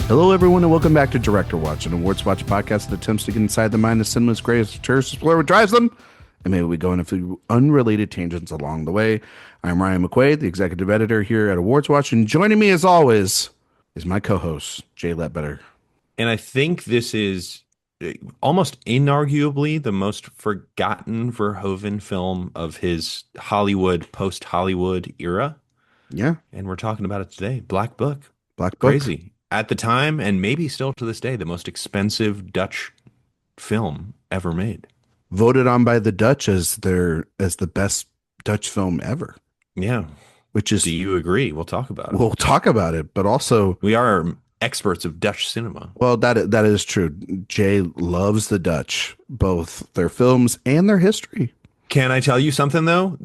Hello, everyone, and welcome back to Director Watch, an AwardsWatch podcast that attempts to get inside the mind of cinema's greatest auteurs, explore what drives them, and maybe we go on a few unrelated tangents along the way. I'm Ryan McQuade, the executive editor here at AwardsWatch, and joining me, as always, is my co-host, Jay Ledbetter. And I think this is almost inarguably the most forgotten Verhoeven film of his Hollywood, post-Hollywood era. Yeah. And we're talking about it today. Black Book. Black Book. Crazy. At the time, and maybe still to this day, the most expensive Dutch film ever made. Voted on by the Dutch as the best Dutch film ever. Yeah. Which is... Do you agree? We'll talk about it. We'll talk about it, but also... We are experts of Dutch cinema. Well, that is true. Jay loves the Dutch, both their films and their history. Can I tell you something, though?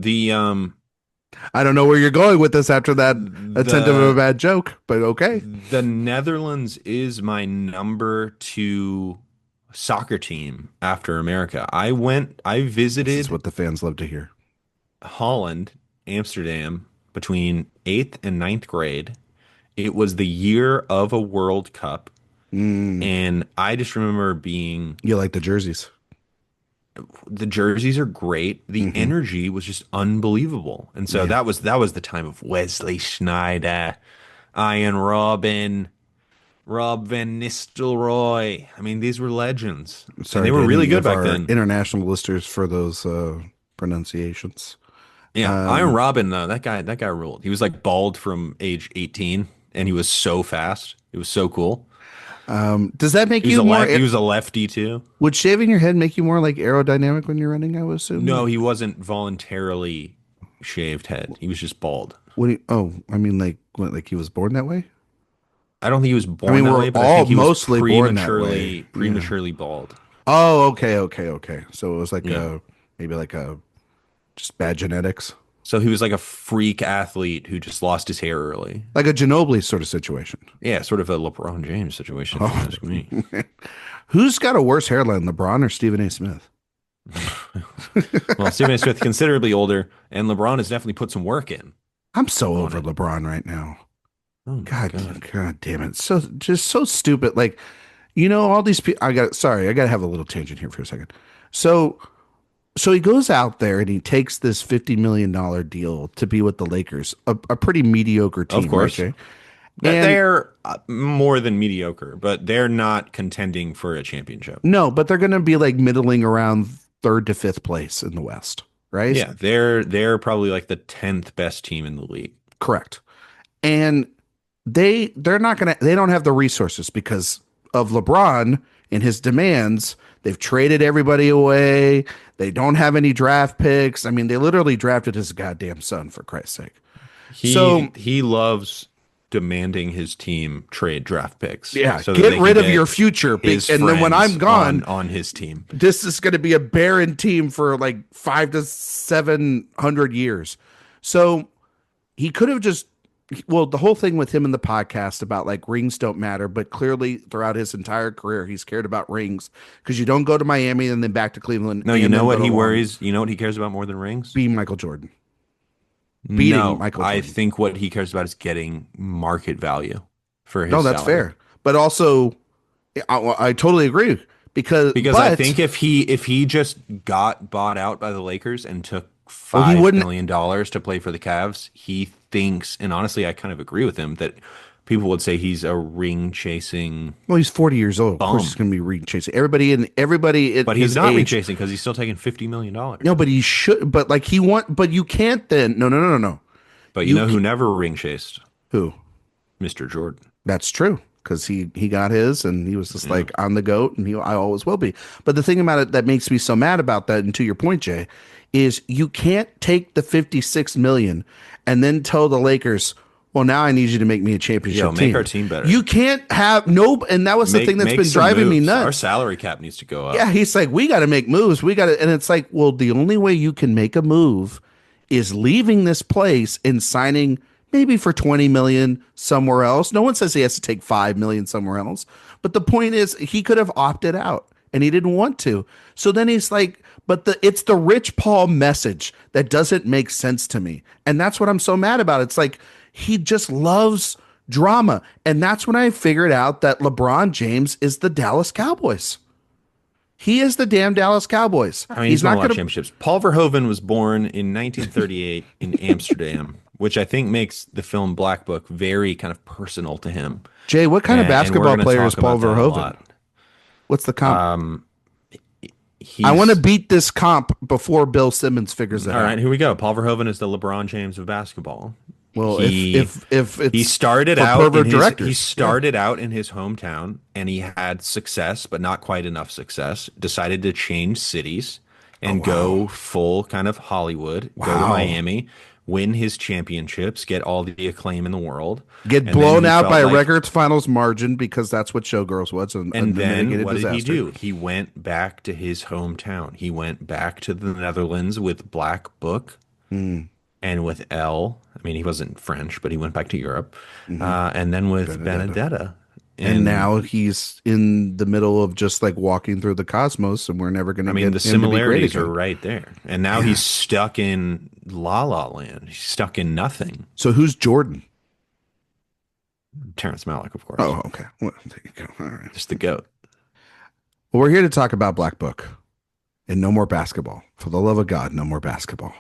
I don't know where you're going with this after that attempt of a bad joke, but okay. The Netherlands is my number 2 soccer team after America. I visited... This is what the fans love to hear. Holland, Amsterdam, between 8th and 9th grade. It was the year of a World Cup. And I just remember being... You like the jerseys? The jerseys are great. The energy was just unbelievable. And so that was the time of Wesley Sneijder, Ian Robin, Rob Van Nistelrooy. I mean, these were legends. Sorry, and they were really good back then. International listeners for those pronunciations. Yeah, Iron Robin, though, that guy ruled. He was like bald from age 18, and he was so fast. It was so cool. Does that make you more... He was a lefty, too. Would shaving your head make you more like aerodynamic when you're running, I would assume? No, he wasn't voluntarily shaved head. He was just bald. Like he was born that way? I don't think he was born that way, but I think he was prematurely bald. Oh, okay. So it was like maybe like just bad genetics. So he was like a freak athlete who just lost his hair early. Like a Ginobili sort of situation. Yeah, sort of a LeBron James situation, if you ask me. Who's got a worse hairline, LeBron or Stephen A. Smith? Well, Stephen A. Smith considerably older, and LeBron has definitely put some work in. I'm so over LeBron right now. Oh God damn it. So stupid. Like, all these people... I got to have a little tangent here for a second. So he goes out there and he takes this $50 million deal to be with the Lakers, a pretty mediocre team. Of course. Right? They're more than mediocre, but they're not contending for a championship. No, but they're going to be like middling around 3rd to 5th place in the West, right? Yeah, they're probably like the 10th best team in the league. Correct. And they don't have the resources because of LeBron and his demands. They've traded everybody away. They don't have any draft picks. I mean, they literally drafted his goddamn son, for Christ's sake. He loves demanding his team trade draft picks. Yeah, so get rid of your future. And then when I'm gone on his team, this is going to be a barren team for like 500 to 700 years. So he could have just... Well, the whole thing with him in the podcast about like rings don't matter, but clearly throughout his entire career, he's cared about rings because you don't go to Miami and then back to Cleveland. No, you know what he worries? You know what he cares about more than rings? Being Michael Jordan. Michael Jordan. I think what he cares about is getting market value for his that's salary. fair. But also, I totally agree because I think if he just got bought out by the Lakers and took $5 million to play for the Cavs, he thinks, and honestly, I kind of agree with him, that people would say he's a ring chasing. Well, he's 40 years old. Of course, he's going to be ring chasing. Everybody. But he's not ring chasing because he's still taking $50 million. No, but he should. But like but you can't then. No. But you know who never ring chased? Who? Mr. Jordan. That's true. Because he got his and he was just like on the goat, and I always will be. But the thing about it that makes me so mad about that, and to your point, Jay, is you can't take the $56 million and then tell the Lakers, well, now I need you to make me a championship team. Make our team better. You can't have and that was the thing that's been driving me nuts. Our salary cap needs to go up. Yeah, he's like, we got to make moves. And it's like, well, the only way you can make a move is leaving this place and signing maybe for 20 million somewhere else. No one says he has to take 5 million somewhere else. But the point is, he could have opted out and he didn't want to. So then he's like, but it's the Rich Paul message that doesn't make sense to me. And that's what I'm so mad about. It's like, he just loves drama. And that's when I figured out that LeBron James is the Dallas Cowboys. He is the damn Dallas Cowboys. I mean, He's he's won not a lot going of to. championships. Paul Verhoeven was born in 1938 in Amsterdam, which I think makes the film Black Book very kind of personal to him. Jay, what kind of And we're basketball going to player is talk Paul about that a Verhoeven? lot. What's the comp? I want to He's beat this comp before Bill Simmons figures it all out. right. Here we go. Paul Verhoeven is the LeBron James of basketball. Well, He if it's he started for out in pervert his directors, he started out in his hometown and he had success, but not quite enough success. Decided to change cities and go full kind of Hollywood, go to Wow. Miami, win his championships, get all the acclaim in the world, get and then blown he out felt by a like- records finals margin because that's what Showgirls was, And a then mitigated what did he disaster. do? He went back to his hometown. He went back to the Netherlands with Black Book and with L. I mean, he wasn't French, but he went back to Europe. And then with Benedetta. And now he's in the middle of just like walking through the cosmos, and we're never going to I get mean, him the to be great similarities again. are right there. And now he's stuck in La La Land. He's stuck in nothing. So who's Jordan? Terrence Malick, of course. Oh, okay. Well, there you go. All right. Just the goat. Well, we're here to talk about Black Book and no more basketball. For the love of God, no more basketball.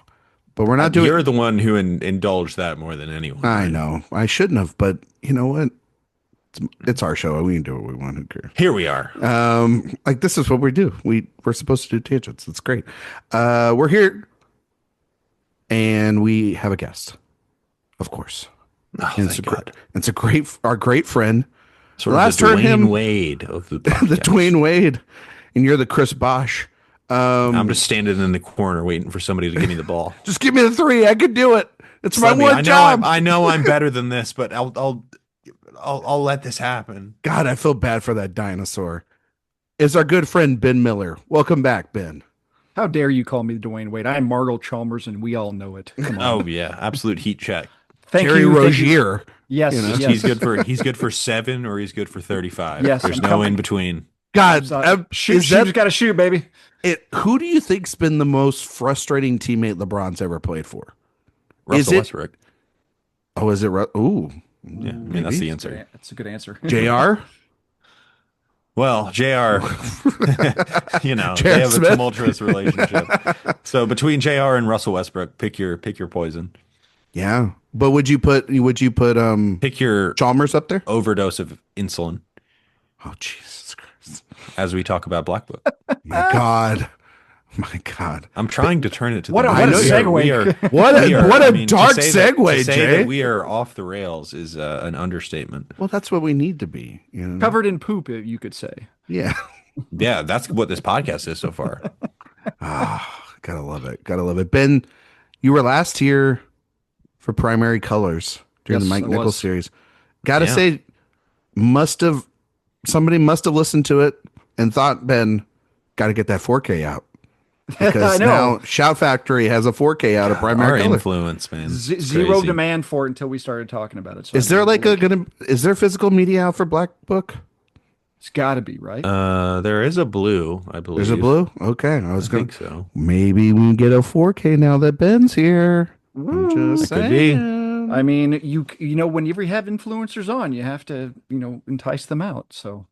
But we're not doing. You're the one who indulged that more than anyone. I right? know. I shouldn't have, but you know what? It's our show. We can do what we want. Who cares? Here we are. Like this is what we do. We're supposed to do tangents. It's great. We're here, and we have a guest, of course. Oh, And thank God. it's a great, our great friend. Sort of Last the heard Dwayne him- Wade of the The podcast. Dwayne Wade, and you're the Chris Bosh. I'm just standing in the corner waiting for somebody to give me the ball. Just give me the three. I can do it. It's my Let me- one job. I know I'm better than this, but I'll let this happen. God, I feel bad for that dinosaur. It's our good friend Ben Miller. Welcome back, Ben. How dare you call me Dwayne Wade? I am Margot Chalmers, and we all know it. Come on. Oh yeah, absolute heat check. Thank Terry you. thank you. Rozier. Yes, You know? yes. He's good for 7 or he's good for 35. Yes, There's I'm no coming. in between. God, Shoot, is that got to shoot, baby. it? Who do you think's been the most frustrating teammate LeBron's ever played for? Russell it- Westbrook. Oh, is it? Ooh, Yeah, I mean that's the answer. That's a good answer. Jr. Well, JR, you know, J.R. they have Smith. a tumultuous relationship. So between JR and Russell Westbrook, pick your poison. Yeah, but would you put Pick your Chalmers up there? overdose of insulin Oh Jesus Christ! as we talk about Black Book. My God, my God! I'm trying to turn it to What the a- what a we are- segue. we are- What a we are- what a I mean, to dark say that- segue, to say Jay. that we are off the rails is an understatement. Well, that's what we need to be. You know? Covered in poop, you could say. Yeah. Yeah, that's what this podcast is so far. Gotta love it. Gotta love it. Ben, you were last here for Primary Colors during Yes, the Mike I Nichols was. series. Gotta Yeah. say, somebody must have listened to it and thought, Ben, gotta get that 4K out. Because I know. now Shout Factory has a 4K out of Our Primary Color. influence, man. It's Zero crazy. demand for it until we started talking about it. So Is there like is there physical media out for Black Book? It's got to be, right? There is a blue, I believe. There's a blue? Okay. I was I gonna think so. maybe we can get a 4K now that Ben's here. I'm just That could be. saying. I mean, you know, whenever you have influencers on, you have to, you know, entice them out. So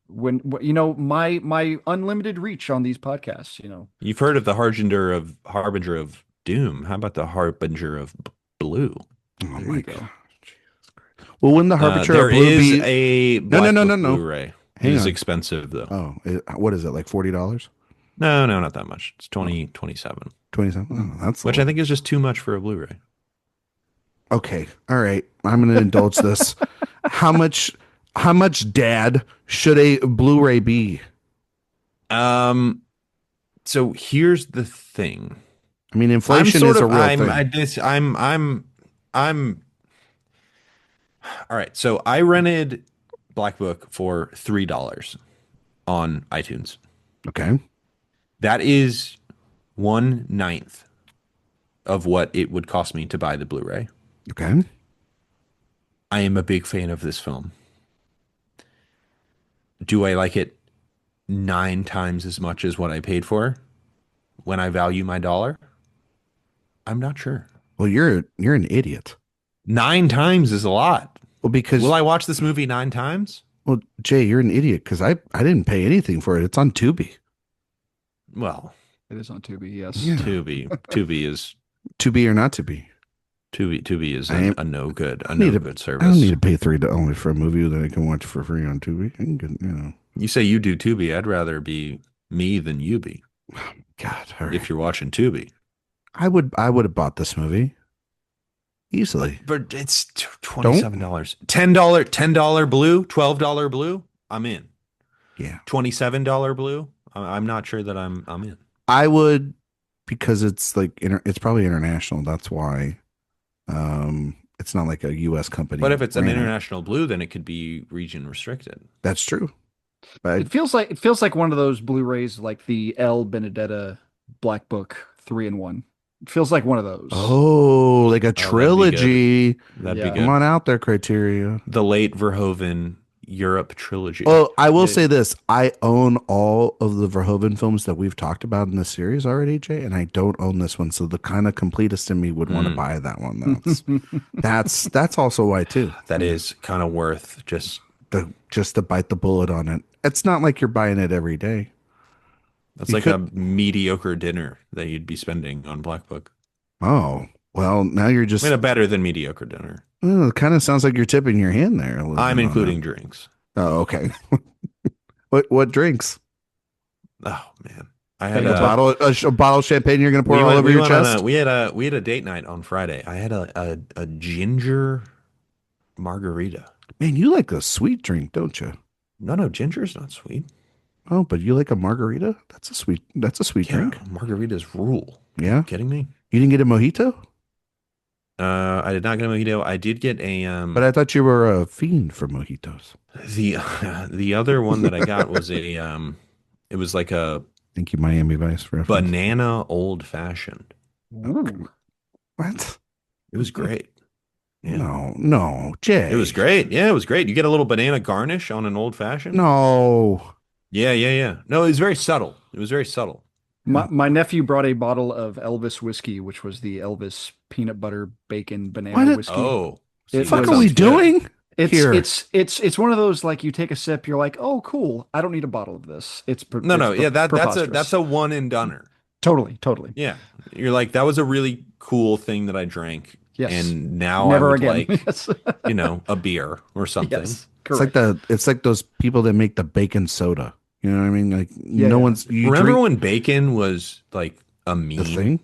you know, my unlimited reach on these podcasts, you know. You've heard of the harbinger of doom. How about the harbinger of blue? Oh There my you God. go. Well, when the Harbinger There of Blue is be a No, Black no, Book no. Blu-ray. Hang It is on. expensive though. what is it, like $40? No, not that much. It's 27, 27? Oh, that's which I think is just too much for a Blu-ray. okay. All right. I'm going to indulge this. How much dad should a Blu-ray be? So here's the thing. I mean, inflation is a real thing. I'm all right. So I rented Black Book for $3 on iTunes. Okay. That is 1/9 of what it would cost me to buy the Blu-ray. Okay. I am a big fan of this film. Do I like it 9 times as much as what I paid for when I value my dollar? I'm not sure. Well, you're an idiot. 9 times is a lot. Well, because Will I watch this movie 9 times? well, Jay, you're an idiot because I didn't pay anything for it. It's on Tubi. Well, It is on Tubi. Yes. Yeah, Tubi is to be or not to be. Tubi is I am, a no good I need to. I don't need service. to pay $3 for a movie that I can watch for free on Tubi. I can get, You say you do Tubi. I'd rather be me than you be God, all if right. you're watching Tubi. I would have bought this movie easily. But it's Don't. $27. $10 blue, $12 blue. I'm in. Yeah, $27 blue. I'm not sure that I'm in. I would because it's like it's probably international. That's why. It's not like a U.S. company. But if it's an ran it. international blue, then it could be region restricted. That's true. But It feels like one of those Blu-rays, like the El Benedetta Black Book 3-in-1. It feels like one of those. oh, like a that'd be good. trilogy. That'd Yeah. be Come good. on out there, Criteria. The late Verhoeven Europe trilogy. Oh, I will Yeah. say this. I own all of the Verhoeven films that we've talked about in this series already, Jay, and I don't own this one. So the kind of completist in me would want to buy that one. That's also why too. That is kind of worth just. Just to bite the bullet on it. It's not like you're buying it every day. That's You like could- a mediocre dinner that you'd be spending on Black Book. Oh, well, now you're just I mean, a better than mediocre dinner. it kind of sounds like you're tipping your hand there. A little I'm bit on including drinks. that. Oh, okay. What drinks? Oh man, I Take had A bottle of champagne you're gonna pour we all went- over we your went on chest? we had a date night on Friday. I had a ginger margarita. Man, you like a sweet drink, don't you? No, ginger's not sweet. Oh, but you like a margarita? That's a sweet drink. Margaritas rule. Yeah. You kidding me? You didn't get a mojito? I did not get a mojito. I did get a But I thought you were a fiend for mojitos. the other one that I got was it was like a Thank you, Miami Vice reference. banana old fashioned. Ooh. What? It was great. Yeah. No, Jay. It was great. Yeah, it was great. You get a little banana garnish on an old fashioned. No. Yeah. No, it was very subtle. It was very subtle. My nephew brought a bottle of Elvis whiskey, which was the Elvis peanut butter bacon banana What? whiskey. Oh, It What the fuck was- are we sounds good. doing? It's Here. it's one of those, like, you take a sip, you're like, oh cool, I don't need a bottle of this. No, it's yeah, that's preposterous. a one and doneer. Totally. Yeah, you're like, that was a really cool thing that I drank. Yes. And now Never I would again. like, Yes. a beer or something. Yes. It's like those people that make the bacon soda. You know what I mean? Like Yeah, no yeah. one's you Remember drink when bacon was like a meme? the thing?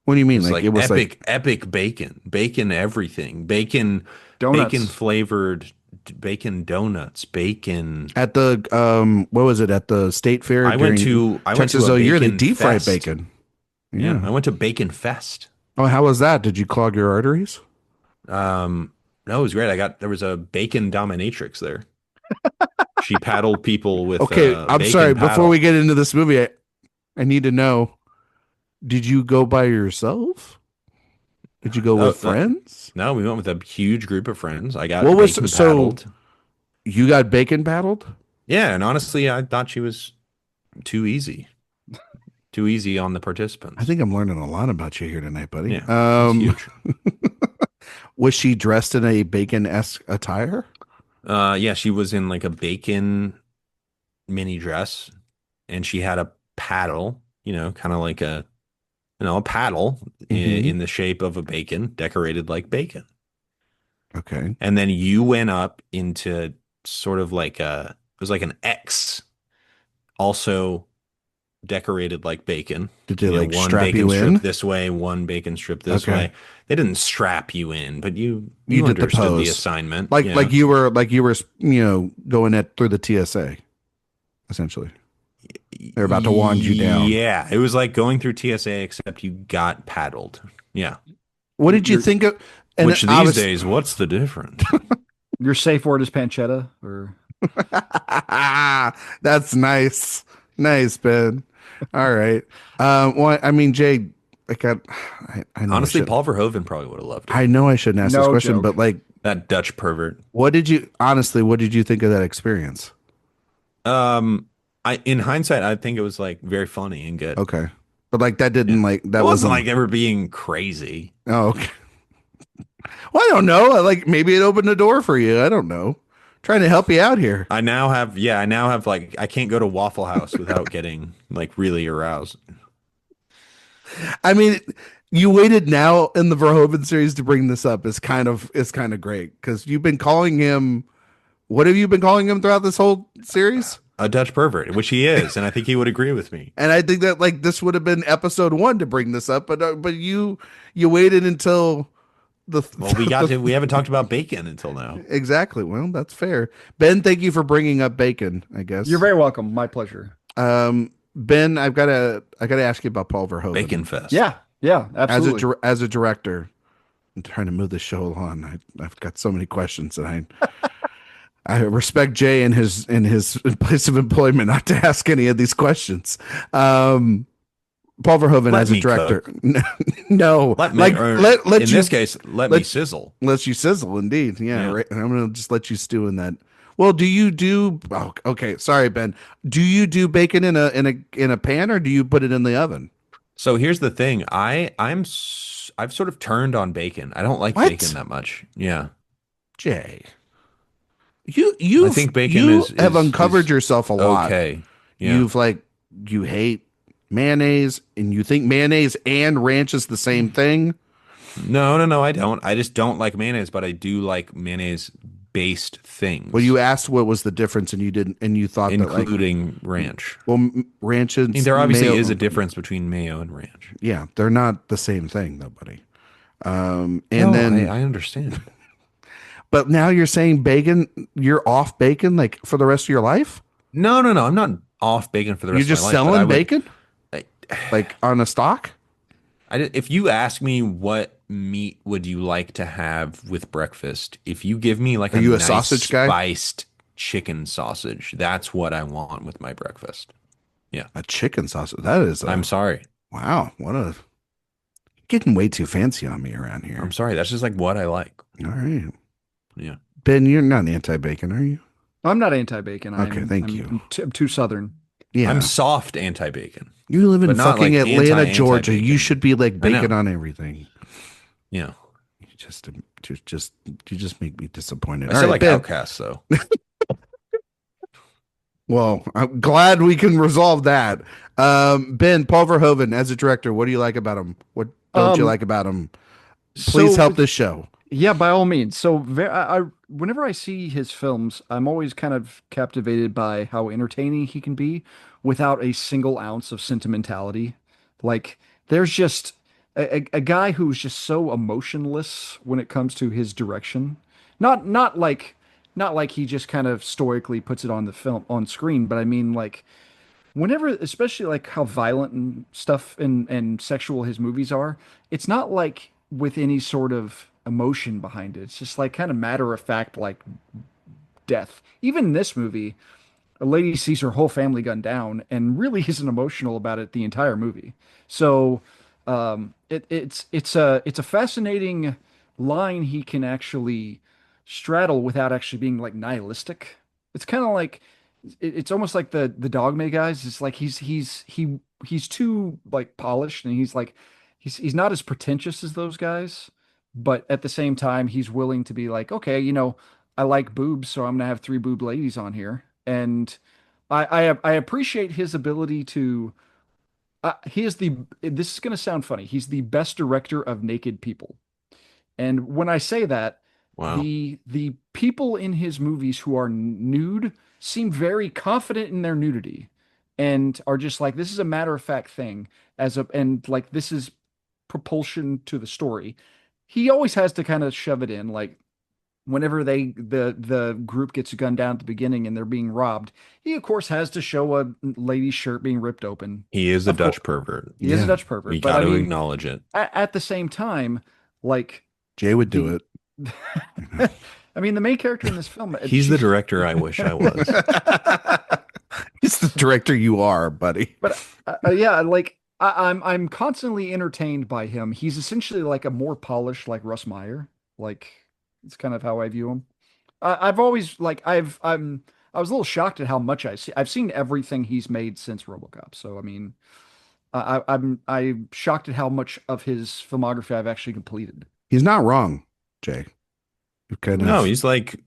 What do you mean? It was Like it was epic bacon everything, bacon Donuts. flavored bacon donuts, bacon. at the what was it at the state fair? I went during to Texas a Oh, you're the bacon deep fried fest. bacon. Yeah, Yeah. I went to Bacon Fest. Oh, how was that? Did you clog your arteries? No, it was great. There was a bacon dominatrix there. She paddled people with Okay, I'm bacon sorry. paddle. Before we get into this movie, I need to know: did you go by yourself? Did you go No, with friends? No, we went with a huge group of friends. I got What was- bacon so- paddled. You got bacon paddled? Yeah, and honestly, I thought she was too easy. Too easy on the participants. I think I'm learning a lot about you here tonight, buddy. Yeah, it's huge. Was she dressed in a bacon-esque attire? Yeah, she was in like a bacon mini dress, and she had a paddle, kind of like a paddle Mhm. in the shape of a bacon, decorated like bacon. Okay. And then you went up into sort of like it was like an X, also decorated like bacon. Did they like One strap bacon you strip in? this way, one bacon strip this Okay. way. They didn't strap you in, but you You did the understood the pose. assignment. Like yeah. like you were going through the TSA, essentially. They're about to wand you down. Yeah, it was like going through TSA, except you got paddled. Yeah. What did you You're- think of? And Which these obviously- days, what's the difference? Your safe word is pancetta, or That's nice, nice, Ben. All right. Well, I mean, Jay, like I know Honestly, I, should, Paul Verhoeven probably would have loved it. I know I shouldn't ask this No question, joke. but like, That Dutch pervert. what did you think of that experience? In hindsight, I think it was like very funny and good. Okay, but like that didn't like that It wasn't wasn't like ever being crazy. Oh, okay. Well, I don't know. Like maybe it opened a door for you. I don't know. Trying to help you out here. I now have like I can't go to Waffle House without getting like really aroused. I mean, you waited now in the Verhoeven series to bring this up is kind of great because you've been calling him. What have you been calling him throughout this whole series? A Dutch pervert, which he is, and I think he would agree with me. And I think that like this would have been episode one to bring this up, but you waited until the Well, we haven't talked about bacon until now. exactly. Well, that's fair. Ben, thank you for bringing up bacon. I You're guess. very welcome. My pleasure. Ben, I gotta ask you about Paul Verhoeven Bacon fest. Yeah, yeah, absolutely. as a director. I'm trying to move the show along. I've got so many questions, and I respect Jay in his place of employment not to ask any of these questions. Paul Verhoeven Let as a me director. cook. No, Let me, like or let in you this case, let me sizzle. let you sizzle. Indeed, yeah. Yeah. Right. I'm gonna just let you stew in that. Well, do you do? Oh, okay. Sorry, Ben. Do you do bacon in a pan or do you put it in the oven? So here's the thing. I've sort of turned on bacon. I don't like What? bacon that much. Yeah. Jay, I think bacon you have is uncovered yourself a lot. okay. Yeah. You've like you hate mayonnaise and you think mayonnaise and ranch is the same thing. No, I don't. I just don't like mayonnaise, but I do like mayonnaise based things. Well, you asked what was the difference and you didn't and you thought that like including ranch. well ranch I and mean, there obviously mayo, is a difference between mayo and ranch. yeah, they're not the same thing though, buddy. And No, then I understand. but now you're saying bacon, you're off bacon like for the rest of your life? No. I'm not off bacon for the You're rest just of my life. But selling bacon I, like on a stock? if you ask me what meat would you like to have with breakfast, if you give me like Are a you a nice sausage guy? spiced chicken sausage, that's what I want with my breakfast. Yeah. A chicken sausage. That is I'm sorry. wow, what a getting way too fancy on me around here. I'm sorry. That's just like what I like. All right. Yeah. Ben, you're not anti-bacon, are you? I'm not anti-bacon. Okay, thank you. I'm too southern. Yeah. I'm soft anti-bacon. You live in but not fucking like Atlanta, Georgia. anti-bacon. You should be like I know. bacon on everything. Yeah. You just make me disappointed. I All said right, like Ben. outcasts though. Well, I'm glad we can resolve that. Ben, Paul Verhoeven as a director, what do you like about him? What don't you Um, like about him? Please so help this show. yeah, by all means. So whenever I see his films, I'm always kind of captivated by how entertaining he can be without a single ounce of sentimentality. Like there's just a guy who's just so emotionless when it comes to his direction. Not like he just kind of stoically puts it on the film on screen, but I mean like whenever, especially like how violent and stuff and sexual his movies are, it's not like with any sort of emotion behind it. It's just like kind of matter of fact, like death. Even in this movie, a lady sees her whole family gunned down and really isn't emotional about it the entire movie. So it's a fascinating line he can actually straddle without actually being like nihilistic. It's kind of like it's almost like the Dogma guys. It's like he's too like polished and he's like he's not as pretentious as those guys, but at the same time he's willing to be like, okay, I like boobs, so I'm gonna have three boob ladies on here. And I appreciate his ability to he is the this is gonna sound funny. He's the best director of naked people. And when I say that, Wow. the people in his movies who are nude seem very confident in their nudity and are just like this is a matter of fact thing and like this is propulsion to the story. He always has to kind of shove it in like whenever the group gets gunned down at the beginning and they're being robbed, he of course has to show a lady's shirt being ripped open. He is a Of Dutch course, pervert. he is a Yeah. Dutch pervert, We but got I to mean, acknowledge it. at the same time, like Jay would do the it. I mean, the main character in this film, He's the director I wish I was. He's the director you are, buddy. but yeah, like I'm constantly entertained by him. He's essentially like a more polished like Russ Meyer. Like it's kind of how I view him. I've always like I was a little shocked at how much I've seen everything he's made since RoboCop. So I mean, I'm shocked at how much of his filmography I've actually completed. He's not wrong. Jay? You kind No, of he's like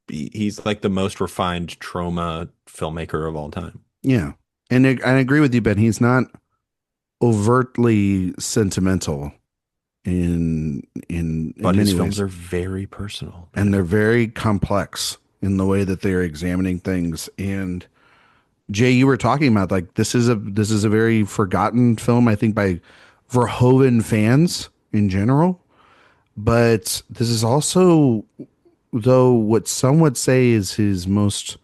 the most refined trauma filmmaker of all time. yeah, and I agree with you, Ben. He's not overtly sentimental in But his many films ways, are very personal, and they're man. very complex in the way that they're examining things. And Jay, you were talking about like this is a very forgotten film, I think, by Verhoeven fans in general. But this is also, though, what some would say is his most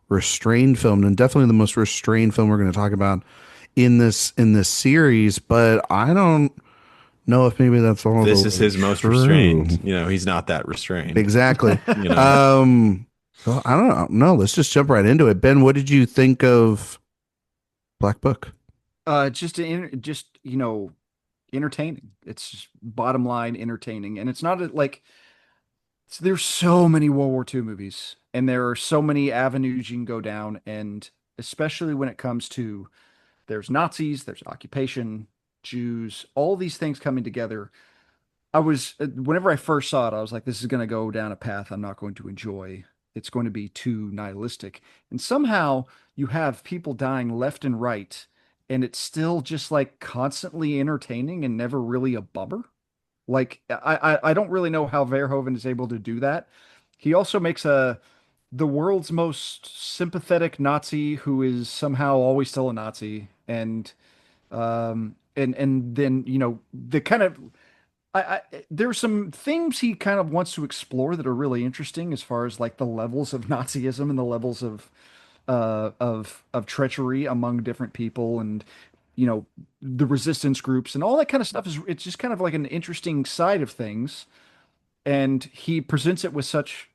restrained film, and definitely the most restrained film we're going to talk about in this series. But I don't know if maybe that's all the This is way his most true. restrained. He's not that restrained. Exactly. You know, Well, I don't know. No, let's just jump right into it. Ben, what did you think of Black Book? Just entertaining. It's just bottom line entertaining, and it's not like there's so many World War II movies, and there are so many avenues you can go down, and especially when it comes to there's Nazis, there's occupation, Jews, all these things coming together. Whenever I first saw it, I was like, this is going to go down a path I'm not going to enjoy. It's going to be too nihilistic. And somehow you have people dying left and right, and it's still just like constantly entertaining and never really a bummer. Like I don't really know how Verhoeven is able to do that. He also makes the world's most sympathetic Nazi who is somehow always still a Nazi, and then the kind of there's some themes he kind of wants to explore that are really interesting as far as like the levels of Nazism and the levels of treachery among different people, and the resistance groups and all that kind of stuff. It's just kind of like an interesting side of things, and he presents it with such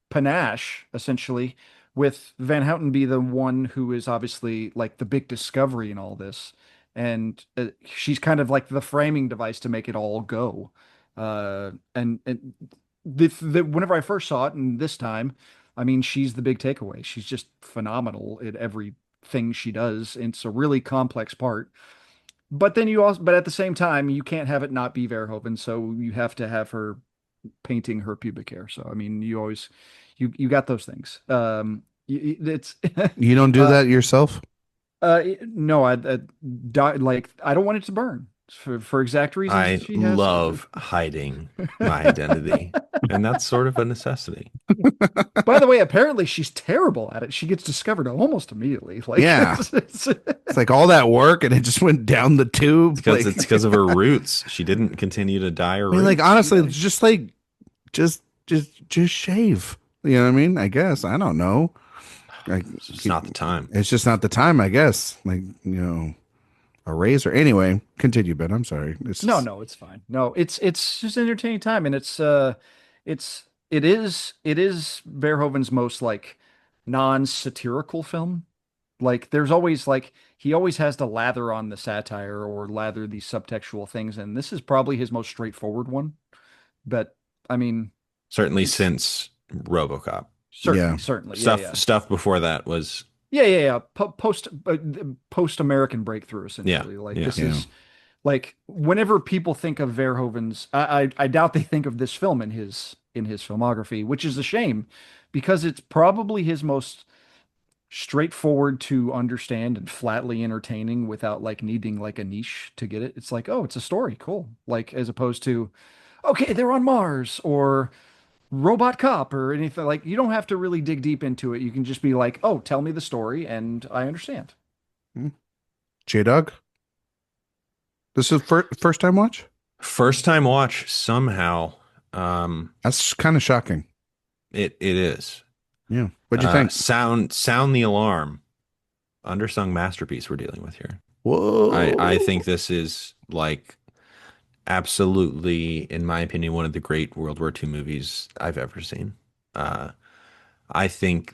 panache, essentially, with Van Houten be the one who is obviously like the big discovery in all this. And she's kind of like the framing device to make it all go. And whenever I first saw it, and this time, I mean, she's the big takeaway. She's just phenomenal at everything she does. And it's a really complex part. But at the same time, you can't have it not be Verhoeven. So you have to have her painting her pubic hair. So I mean, you got those things. It's You don't do uh that yourself? no, like I don't want it to burn for exact reasons I that she has. love hiding my identity, and that's sort of a necessity. By the way, apparently she's terrible at it. She gets discovered almost immediately. Like Yeah. It's like all that work and it just went down the tube. Because Like, it's because of her roots. She didn't continue to dye her I mean, like roots. honestly, it's just like just shave. You know what I mean? I guess. I don't know. Like It's just not the time. it's just not the time, I guess. Like, a razor. Anyway, continue, Ben. I'm sorry. It's No, just, no, it's fine. No, it's just entertaining time, and it is Verhoeven's most like non-satirical film. Like there's always like he always has to lather on the satire or lather these subtextual things, and this is probably his most straightforward one. But I mean, Certainly it's since RoboCop. yeah. certainly, yeah, Stuff yeah. stuff before that was Yeah. Post American breakthrough, yeah, essentially. Like yeah. this Yeah. is like whenever people think of Verhoeven's, I doubt they think of this film in his filmography, which is a shame because it's probably his most straightforward to understand and flatly entertaining without like needing like a niche to get it. It's like, oh, it's a story, cool. Like as opposed to, okay, they're on Mars or Robot Cop or anything. Like you don't have to really dig deep into it. You can just be like, oh, tell me the story and I understand. J Dog. This is first time watch? First time watch somehow. That's kind of shocking. It is. Yeah. What'd you think? Sound the alarm. Undersung masterpiece we're dealing with here. Whoa. I think this is like absolutely, in my opinion, one of the great World War II movies I've ever seen. I think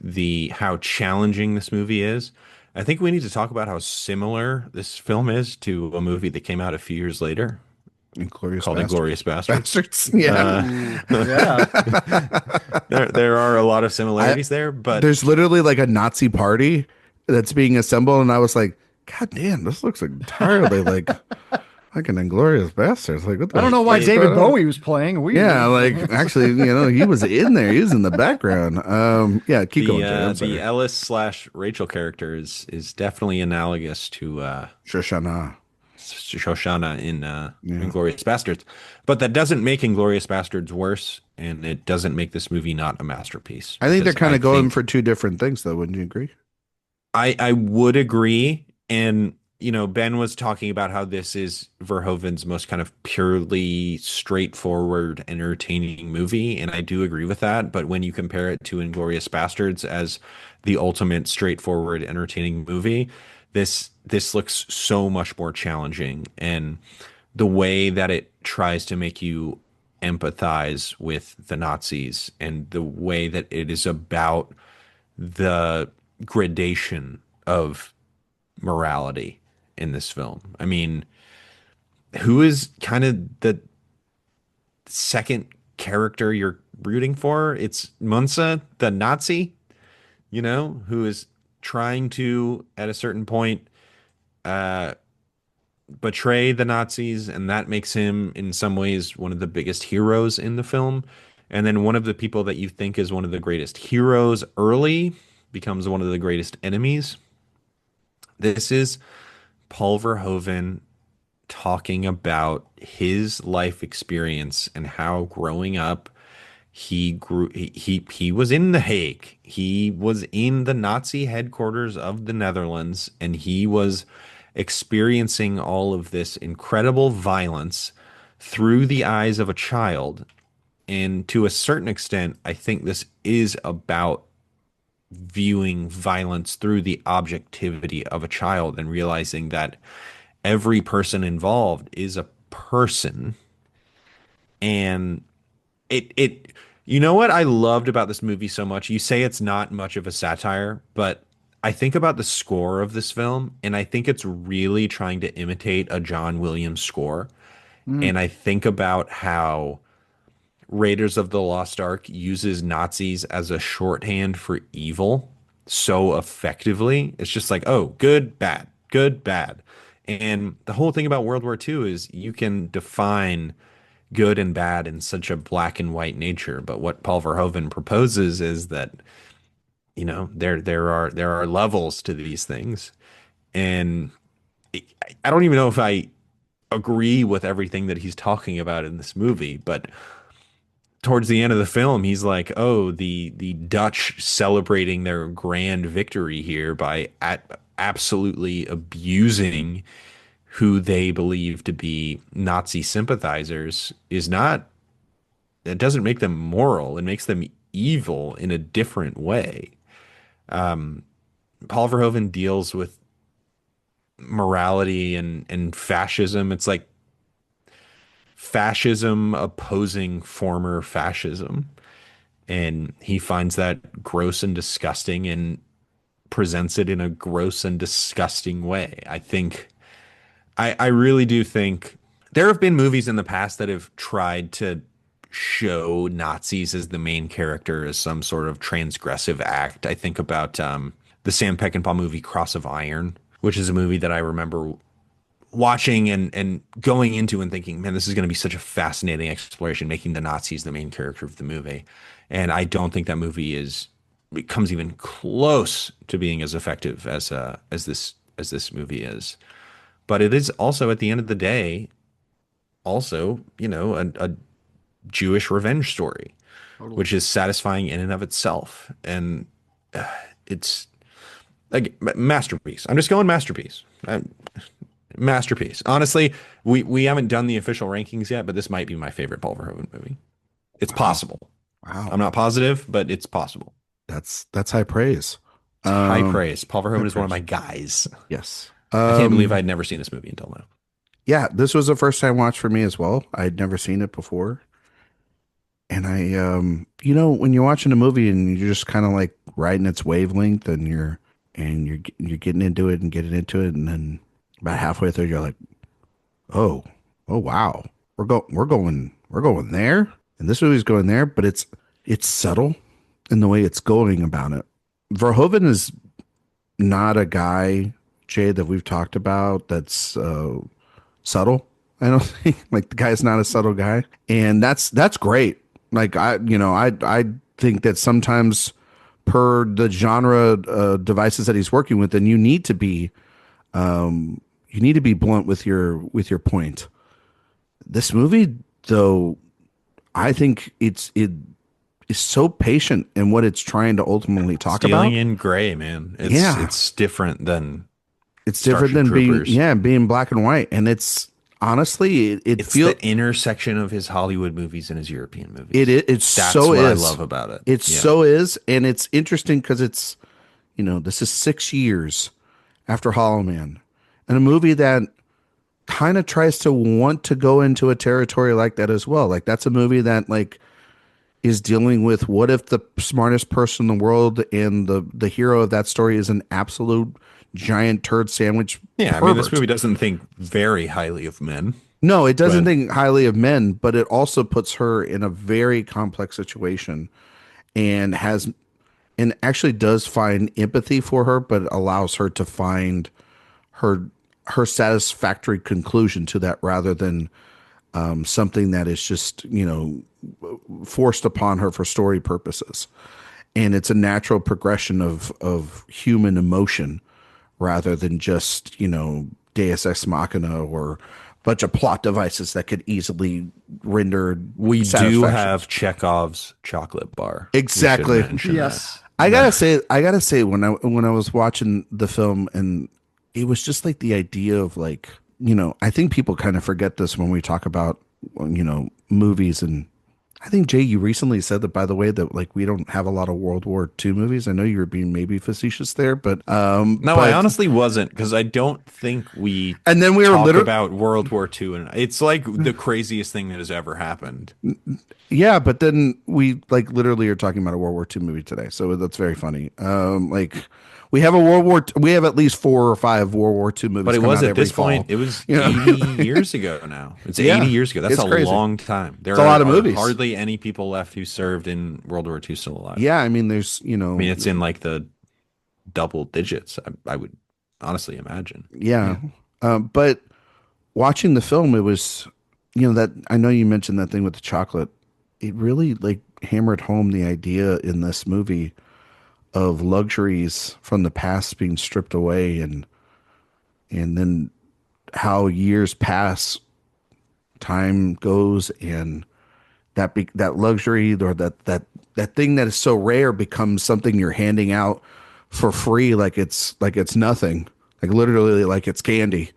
how challenging this movie is. I think we need to talk about how similar this film is to a movie that came out a few years later Inglorious called Bastards. Inglorious Bastards. Bastards. Yeah. Ooh, yeah. There are a lot of similarities there, but There's literally like a Nazi party that's being assembled, and I was like, God damn, this looks entirely like Like an Inglorious Bastards. Like what I the don't know why fuck's David going on? Bowie was playing. Yeah, like actually, he was in there. He was in the background. Yeah, keep going, Jay. I'm The sorry. Ellis slash Rachel character is definitely analogous to Shoshana. Shoshana in Yeah. Inglorious Bastards, but that doesn't make Inglorious Bastards worse, and it doesn't make this movie not a masterpiece. I think they're Because kind of going for two different things, though. Wouldn't you agree? I would agree, and Ben was talking about how this is Verhoeven's most kind of purely straightforward, entertaining movie, and I do agree with that. But when you compare it to Inglorious Bastards as the ultimate straightforward, entertaining movie, this looks so much more challenging, and the way that it tries to make you empathize with the Nazis, and the way that it is about the gradation of morality in this film. I mean, who is kind of the second character you're rooting for? It's Munsa, the Nazi, who is trying to, at a certain point, uh, betray the Nazis, and that makes him, in some ways, one of the biggest heroes in the film. And then one of the people that you think is one of the greatest heroes early becomes one of the greatest enemies. This is Paul Verhoeven talking about his life experience and how growing up he grew he was in The Hague. He was in the Nazi headquarters of the Netherlands, and he was experiencing all of this incredible violence through the eyes of a child. And to a certain extent, I think this is about viewing violence through the objectivity of a child and realizing that every person involved is a person. And it you know what I loved about this movie so much? You say it's not much of a satire, but I think about the score of this film, and I think it's really trying to imitate a John Williams score. Mm. And I think about how Raiders of the Lost Ark uses Nazis as a shorthand for evil so effectively. It's just like, oh, good, bad, good, bad. And the whole thing about World War II is you can define good and bad in such a black and white nature. But what Paul Verhoeven proposes is that, there are levels to these things. And I don't even know if I agree with everything that he's talking about in this movie, but towards the end of the film, he's like, "Oh, the Dutch celebrating their grand victory here by absolutely abusing who they believe to be Nazi sympathizers is not. It doesn't make them moral. It makes them evil in a different way." Paul Verhoeven deals with morality and fascism. It's like fascism opposing former fascism. And he finds that gross and disgusting and presents it in a gross and disgusting way. I really do think there have been movies in the past that have tried to show Nazis as the main character as some sort of transgressive act. I think about the Sam Peckinpah movie Cross of Iron, which is a movie that I remember watching and going into and thinking, man, this is going to be such a fascinating exploration, making the Nazis the main character of the movie. And I don't think that movie comes even close to being as effective as this movie is. But it is also, at the end of the day, also, a Jewish revenge story, Totally. which is satisfying in and of itself. And it's like masterpiece. I'm just going masterpiece. Masterpiece. Honestly, we haven't done the official rankings yet, but this might be my favorite Paul Verhoeven movie. It's Wow. possible. Wow. I'm not positive, but it's possible. That's high praise. It's high praise. Paul High Verhoeven is one of praise. my guys. Yes. I can't believe I'd never seen this movie until now. Yeah, this was a first time watch for me as well. I'd never seen it before. And when you're watching a movie and you're just kind of like riding its wavelength and you're getting into it and getting into it, and then about halfway through you're like, "Oh, oh wow. We're going there." And this movie's going there, but it's subtle in the way it's going about it. Verhoeven is not a guy, Jay, that we've talked about that's subtle. I don't think like the guy's not a subtle guy, and that's great. Like I think that sometimes per the genre devices that he's working with, then you need to be blunt with your point. This movie, though, I think it is so patient in what it's trying to ultimately talk Stealing about. in Gray, man. Yeah, It's different than it's different Starship than Troopers. being black and white, and it's honestly it It's feel the intersection of his Hollywood movies and his European it movies. it That's so what I is. love about it. It Yeah. so is, and it's interesting because it's this is 6 years after Hollow Man, and a movie that kind of tries to want to go into a territory like that as well. Like that's a movie that like is dealing with what if the smartest person in the world and the hero of that story is an absolute giant turd sandwich Yeah, I mean, this pervert. movie doesn't think very highly of men, No, it doesn't but think highly of men, but it also puts her in a very complex situation and has and actually does find empathy for her, but allows her to find her her satisfactory conclusion to that rather than something that is just forced upon her for story purposes. And it's a natural progression of human emotion rather than just Deus ex machina or a bunch of plot devices that could easily render we do satisfaction. have Chekhov's chocolate bar. We should Exactly. mention that. Yes. I gotta say when I was watching the film and it was just like the idea of like I think people kind of forget this when we talk about movies. And I think Jay, you recently said that, by the way, that like we don't have a lot of World War II movies. I know you were being maybe facetious there, but No, I honestly wasn't, because I don't think we and then we were talk literally about World War II, and it's like the craziest thing that has ever happened. yeah, but then we like literally are talking about a World War II movie today, so that's very funny. Like we have at least 4 or 5 World War II But movies it come was out at every this point, fall. it was You know, 80 years ago now. It's Yeah, 80 years ago. That's it's a crazy. long time. There It's a lot of are movies. hardly any people left who served in World War II still alive. Yeah, I mean, there's I mean, it's in like the double digits, I would honestly imagine. yeah, but watching the film, it was that I know you mentioned that thing with the chocolate. It really like hammered home the idea in this movie of luxuries from the past being stripped away and then how years pass, time goes, and that luxury or that thing that is so rare becomes something you're handing out for free, like it's nothing, like literally like it's candy,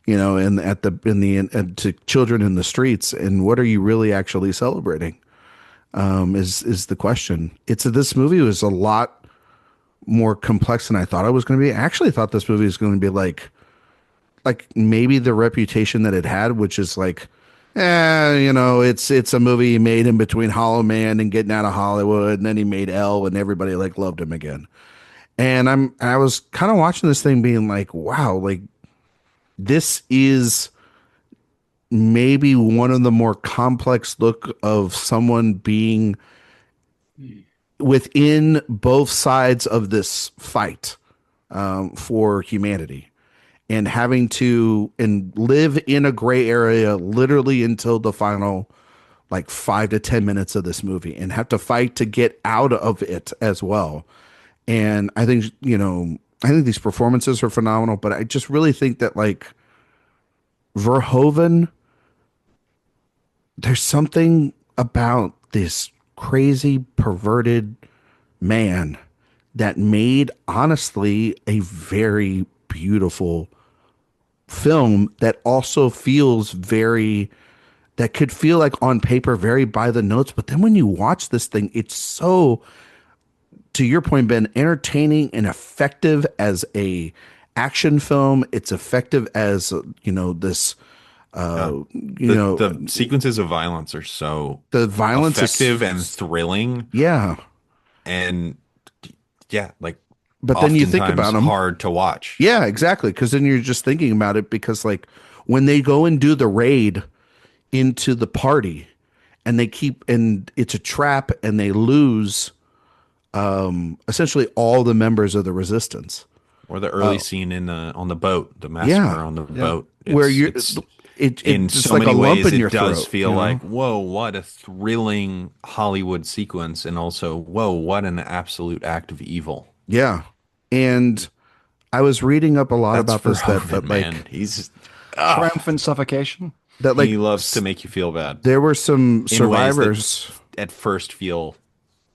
and and to children in the streets. And what are you really actually celebrating? Is the question. This movie was a lot more complex than I thought it was going to be. I actually thought this movie was going to be like maybe the reputation that it had, which is like, it's a movie he made in between Hollow Man and getting out of Hollywood, and then he made Elle, and everybody like loved him again. And I was kind of watching this thing, being like, wow, like this is maybe one of the more complex look of someone being within both sides of this fight for humanity and having to and live in a gray area literally until the final like 5 to 10 minutes of this movie and have to fight to get out of it as well. And I think these performances are phenomenal, but I just really think that like Verhoeven, there's something about this crazy perverted man that made honestly a very beautiful film that also feels very that could feel like on paper very by the notes, but then when you watch this thing, it's so, to your point, Ben, entertaining and effective as a action film. It's effective as this Yeah. you know The sequences of violence are so the violence effective is and thrilling, yeah, and yeah, like but then you think oftentimes about them. hard to watch. Yeah, exactly, because then you're just thinking about it, because like when they go and do the raid into the party and it's a trap and they lose essentially all the members of the resistance. Or the early scene in the on the boat, the massacre Yeah, on the Yeah. boat. where It's you it's in it's so like many a lump ways in your it does throat, feel like, whoa, what a thrilling Hollywood sequence, and also, whoa, what an absolute act of evil. Yeah. And I was reading up a lot That's about this Verhoeven, that man. like He's Triumphant suffocation. that he like loves to make you feel bad there were some in ways that survivors. at first feel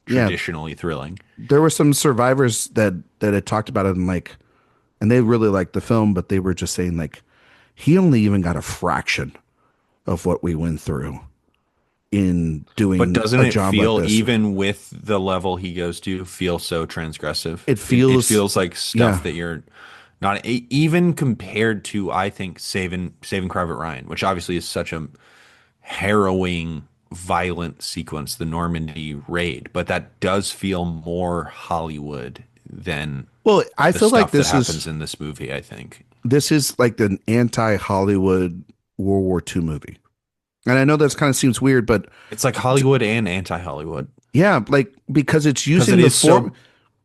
Yeah, traditionally thrilling. there were some survivors that had talked about it, and like, and they really liked the film, but they were just saying like he only even got a fraction of what we went through in But doing doesn't a it job like feel, this. even with the level he goes to, feel so transgressive? It It feels, feels like stuff yeah, that you're not even compared to, I think, Saving Private Ryan, which obviously is such a harrowing, violent sequence, the Normandy raid, but that does feel more Hollywood than well, I the feel like stuff that happens in this movie, I think. this is like an anti-Hollywood World War II movie. And I know that kind of seems weird, but It's like Hollywood and anti-Hollywood yeah, like because it's because using it the is form. so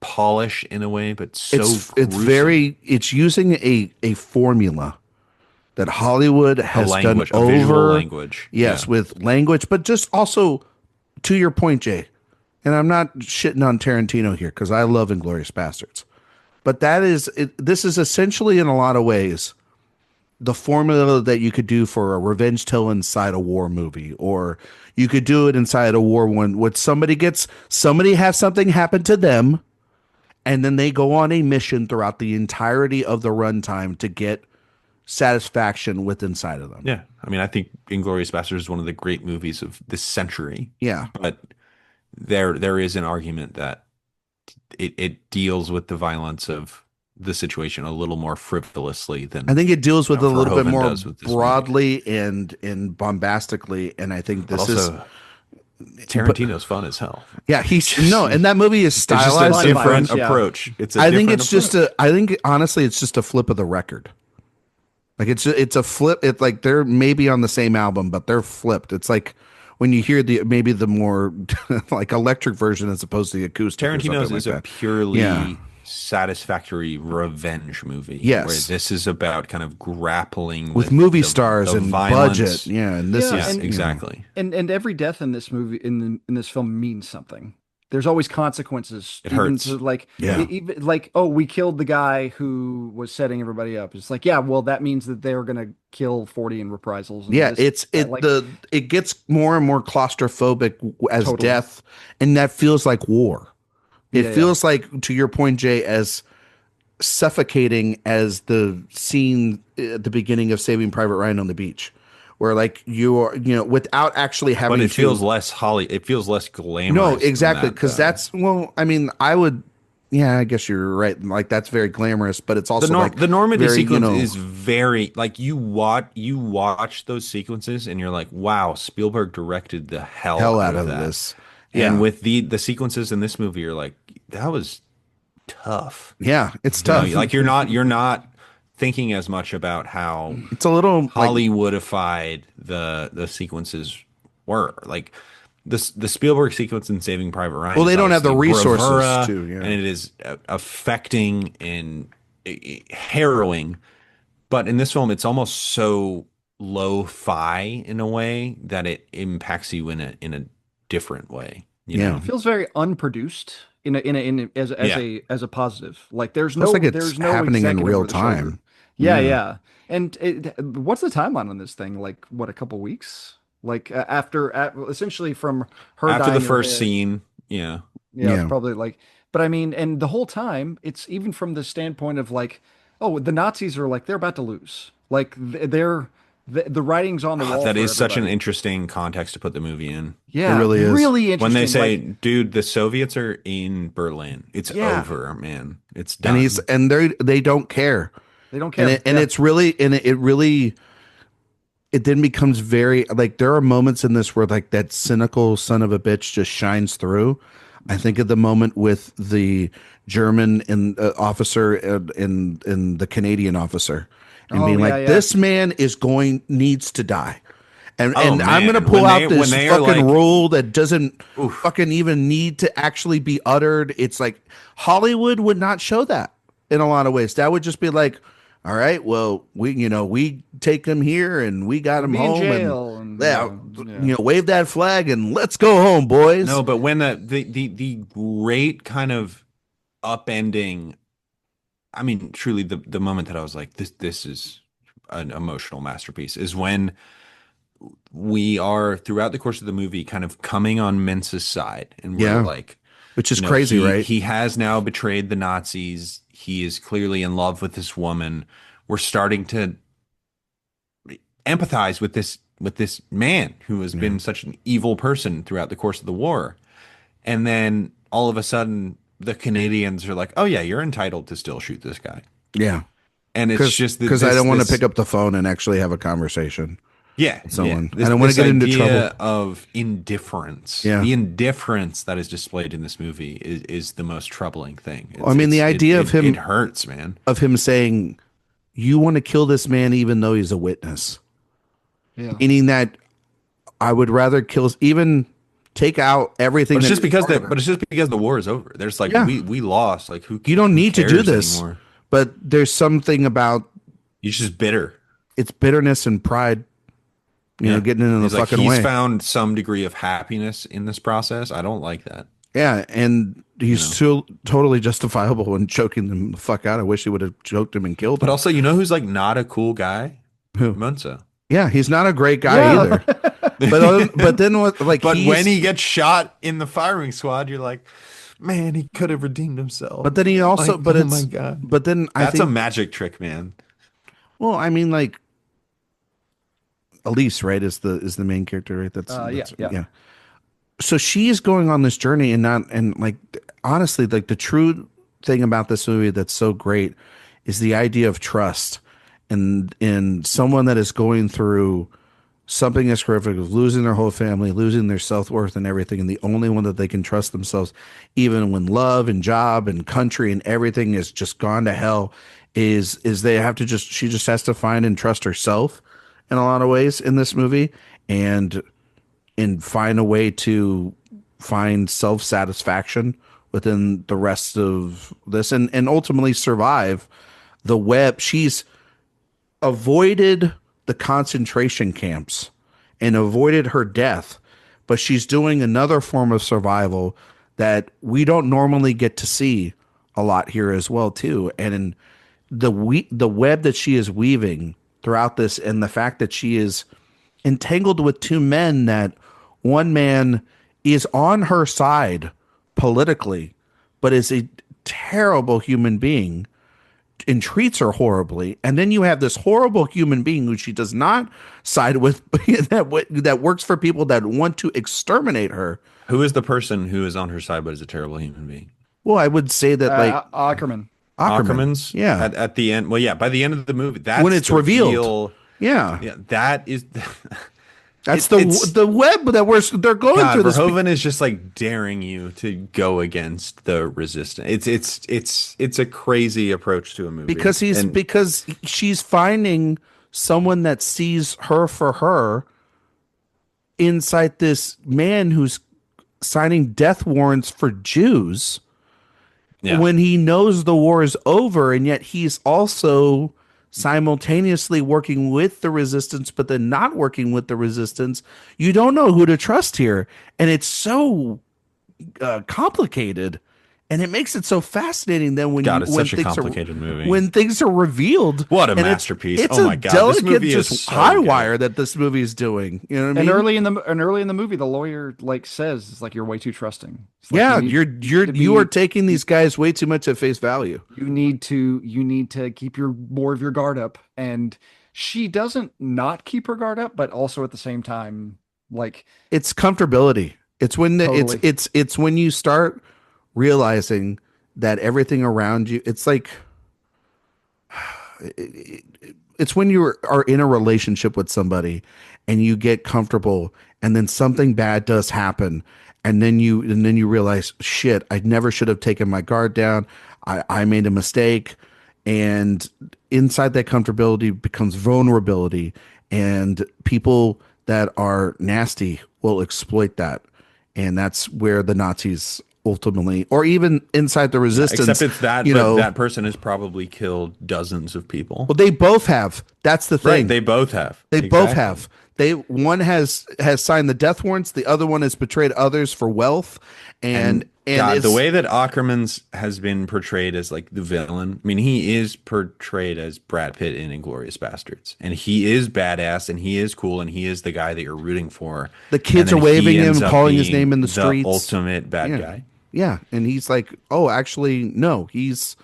polished in a way, but so It's gruesome. it's using a formula that Hollywood A has done language, a visual over. language. Yes, Yeah. with language, but just also to your point, Jay. And I'm not shitting on Tarantino here because I love Inglourious Bastards, but that is this is essentially in a lot of ways the formula that you could do for a revenge tale inside a war movie, or you could do it inside a war one when somebody has something happen to them, and then they go on a mission throughout the entirety of the runtime to get satisfaction with inside of them. Yeah. I mean, I think Inglourious Basterds is one of the great movies of this century. Yeah. But there is an argument that it deals with the violence of the situation a little more frivolously than I think it deals with it a little bit Verhoeven more does with this movie. broadly and bombastically, and I think But this is also, Tarantino's fun as hell. yeah, he's no, and that movie is It's just stylized a different violence, yeah. approach. It's a I think different it's just approach. I think honestly it's just a flip of the record. Like it's a flip. It's like they're maybe on the same album, but they're flipped. It's like when you hear maybe the more like electric version as opposed to the acoustic. Tarantino's is like a that. purely Yeah. satisfactory revenge movie. Yes. Where this is about kind of grappling with movie the- stars the and violence. budget. Yeah, and this Yeah, is Yeah, and- exactly. And every death in this movie in this film means something. There's always consequences. It even hurts. to, like Yeah. even like, oh, we killed the guy who was setting everybody up. It's like, yeah, well, that means that they're gonna kill 40 in reprisals. And Yeah, this, that, it gets more and more claustrophobic as Totally. death, and that feels like war. It Yeah, feels like, to your point, Jay, as suffocating as the scene at the beginning of Saving Private Ryan on the beach, where like you are, without actually having But it to. feels less it feels less glamorous. No, than exactly, that, because though. that's well, I mean, I would. Yeah, I guess you're right. Like that's very glamorous, but it's also like the Normandy very, sequence is very like you watch those sequences and you're like, wow, Spielberg directed the hell out out of that. this. And Yeah. with the sequences in this movie, you're like, that was tough. Yeah, it's You know, tough. like you're not thinking as much about how It's a little like, Hollywoodified the sequences were. Like the Spielberg sequence in Saving Private Ryan. Well, they is don't have the obviously resources bravura, to, yeah. and it is affecting and harrowing. But in this film, it's almost so lo-fi in a way that it impacts you in a different way. You Yeah. know? it feels very unproduced as a positive. Like there's no Looks like it's there's no happening in executive real over the shoulder. time. Yeah, Yeah. yeah. And what's the timeline on this thing? Like what, a couple weeks? Like essentially from her After the dying first scene, yeah. Yeah, Yeah. probably like, but I mean, and the whole time, it's even from the standpoint of like, oh, the Nazis are like, they're about to lose. Like the writing's on the wall. That for is such an everybody. interesting context to put the movie in. Yeah, It really is. really interesting. When they say, like, dude, the Soviets are in Berlin. It's Yeah. over, man. It's done. And they don't care. they don't care. And Yeah. it's really it then becomes very like there are moments in this where like that cynical son of a bitch just shines through. I think of the moment with the German officer and the Canadian officer, and Oh, being yeah, like, yeah. this man needs to die. And Oh, and I'm man. gonna pull When out they- this when they are fucking like- rule that doesn't fucking even need to actually be uttered. It's like Hollywood would not show that in a lot of ways. That would just be like, all right, well, we take him here and we got Put him me in home and jail, and yeah, yeah. wave that flag and let's go home, boys. No, but when the great kind of upending, I mean, truly the moment that I was like, this is an emotional masterpiece is when we are throughout the course of the movie kind of coming on Mince's side, and we're Yeah, like, which is crazy, right? he has now betrayed the Nazis. He is clearly in love with this woman. We're starting to empathize with this man who has Yeah. been such an evil person throughout the course of the war. And then all of a sudden the Canadians are like, "Oh yeah, you're entitled to still shoot this guy." Yeah. And it's just that Because I don't want to this pick up the phone and actually have a conversation yeah, with yeah. someone. I don't want to This get into trouble. idea of indifference, Yeah. the indifference that is displayed in this movie is the most troubling thing. I mean, the idea of him it hurts, man. saying, "You want to kill this man even though he's a witness," Yeah. meaning that I would rather kill, even take out everything. But it's that just because part of her. the war is over. There's like Yeah. we lost. Like You don't who need to do cares this, anymore? but there's something about You're just bitter. it's bitterness and pride, getting in the He's like, fucking he's way. found some degree of happiness in this process. I don't like that. Yeah, and he's still totally justifiable in choking them the fuck out. I wish he would have choked him and killed But him. also, who's like not a cool guy? Who? Munza. Yeah, he's not a great guy Yeah. either. But then what? Like, But when he gets shot in the firing squad, you're like, man, he could have redeemed himself. but then he also, Like, but oh it's, my god, but then I that's think, a magic trick, man. well, I mean, like, Elise, right, is the main character, right? Yeah. So she's going on this journey and like honestly, like the true thing about this movie that's so great is the idea of trust and in someone that is going through something as horrific as losing their whole family, losing their self-worth and everything, and the only one that they can trust themselves, even when love and job and country and everything is just gone to hell, is they have to she just has to find and trust herself in a lot of ways in this movie, and find a way to find self-satisfaction within the rest of this, and ultimately survive the web. She's avoided the concentration camps and avoided her death, but she's doing another form of survival that we don't normally get to see a lot here as well too. And in the web that she is weaving throughout this, and the fact that she is entangled with two men, that one man is on her side politically, but is a terrible human being and treats her horribly. And then you have this horrible human being who she does not side with, that works for people that want to exterminate her. Who is the person who is on her side but is a terrible human being? Well, I would say that Ackerman. Ackerman's, yeah. At the end, well, yeah, by the end of the movie, that's When it's the revealed. real- Yeah, that is. that's it's- the web that they're going God, through. This Verhoeven is just like daring you to go against the resistance. It's a crazy approach to a movie because because she's finding someone that sees her for her inside this man who's signing death warrants for Jews, yeah. when he knows the war is over, and yet he's also simultaneously working with the resistance but then not working with the resistance. You don't know who to trust here, and it's so complicated, and it makes it so fascinating then when God, it's when such a things complicated movie. when things are revealed. What a And masterpiece. It's Oh a my God, this delicate movie is just so high good. wire that this movie is doing, you know what I mean? And early in the movie, the lawyer like says, "It's like you're way too trusting." It's like, Yeah, you need you are taking these guys way too much at face value. you need to keep more of your guard up, and she doesn't not keep her guard up, but also at the same time, like, It's comfortability. It's when Totally. it's when you start realizing that everything around you, it's like it's when you are in a relationship with somebody and you get comfortable, and then something bad does happen, and then you realize, shit, I never should have taken my guard down. I made a mistake. And inside that comfortability becomes vulnerability, and people that are nasty will exploit that. And that's where the Nazis ultimately, or even inside the resistance. Except it's that, you but know, that person has probably killed dozens of people. well, they both have. That's the Right, thing. they both have. They both Exactly. have. They one has signed the death warrants. The other one has betrayed others for wealth, and And God, the is way that Ackerman's has been portrayed as like the villain. I mean, he is portrayed as Brad Pitt in Inglourious Bastards, and he is badass, and he is cool, and he is the guy that you're rooting for. the And kids then are he waving him, ends and up calling his name being in the the streets. ultimate bad Yeah, guy. yeah, and he's like, oh, actually, no, he's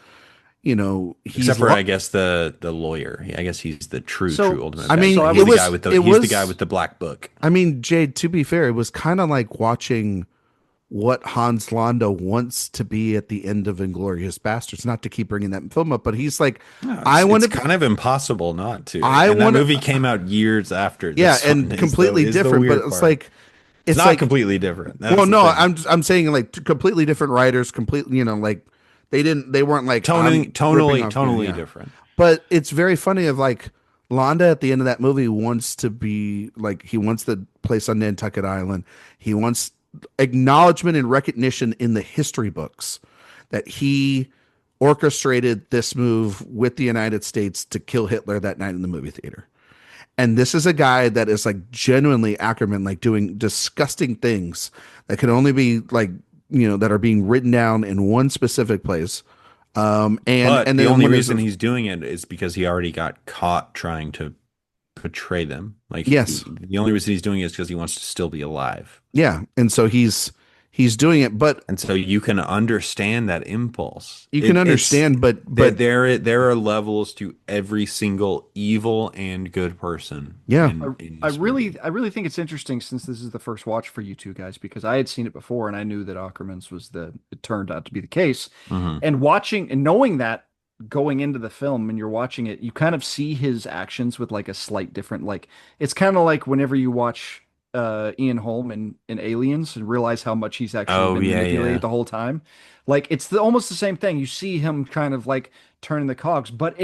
Except he's for I guess the lawyer. I guess he's the true So, ultimate I bad mean, so guy. I He's it was, the guy was with the it he's the guy was. with the black book. I mean, Jade. To be fair, it was kind of like watching what Hans Landa wants to be at the end of Inglorious Bastards. Not to keep bringing that film up, but he's like, No, I want it's to, kind of impossible not to. I And that want movie to, came out years after yeah, this one and completely is the different. But weird it's part. like, It's it's not like, completely different. well, That's the no, thing. I'm saying like completely different writers, completely, like they weren't like I'm ripping off, Tonally yeah. different. But it's very funny of like Londa at the end of that movie wants to be like he wants the place on Nantucket Island. He wants acknowledgement and recognition in the history books that he orchestrated this move with the United States to kill Hitler that night in the movie theater. And this is a guy that is like genuinely Ackerman, like doing disgusting things that can only be like, that are being written down in one specific place. But And the then only when there's reason he's doing it is because he already got caught trying to portray them. Like yes, the only reason he's doing it is because he wants to still be alive. yeah, and so he's doing it, but And so you can understand that impulse. you can It's understand, but there are levels to every single evil and good person yeah, in I this movie. really, I really think it's interesting since this is the first watch for you two guys because I had seen it before and I knew that Ackerman's was it turned out to be the case. Mhm. And watching and knowing that going into the film and you're watching it, you kind of see his actions with like a slight different, like it's kind of like whenever you watch Ian Holm in Aliens and realize how much he's actually Oh been yeah, manipulated yeah. the whole time. Like it's almost the same thing. You see him kind of like turning the cogs, but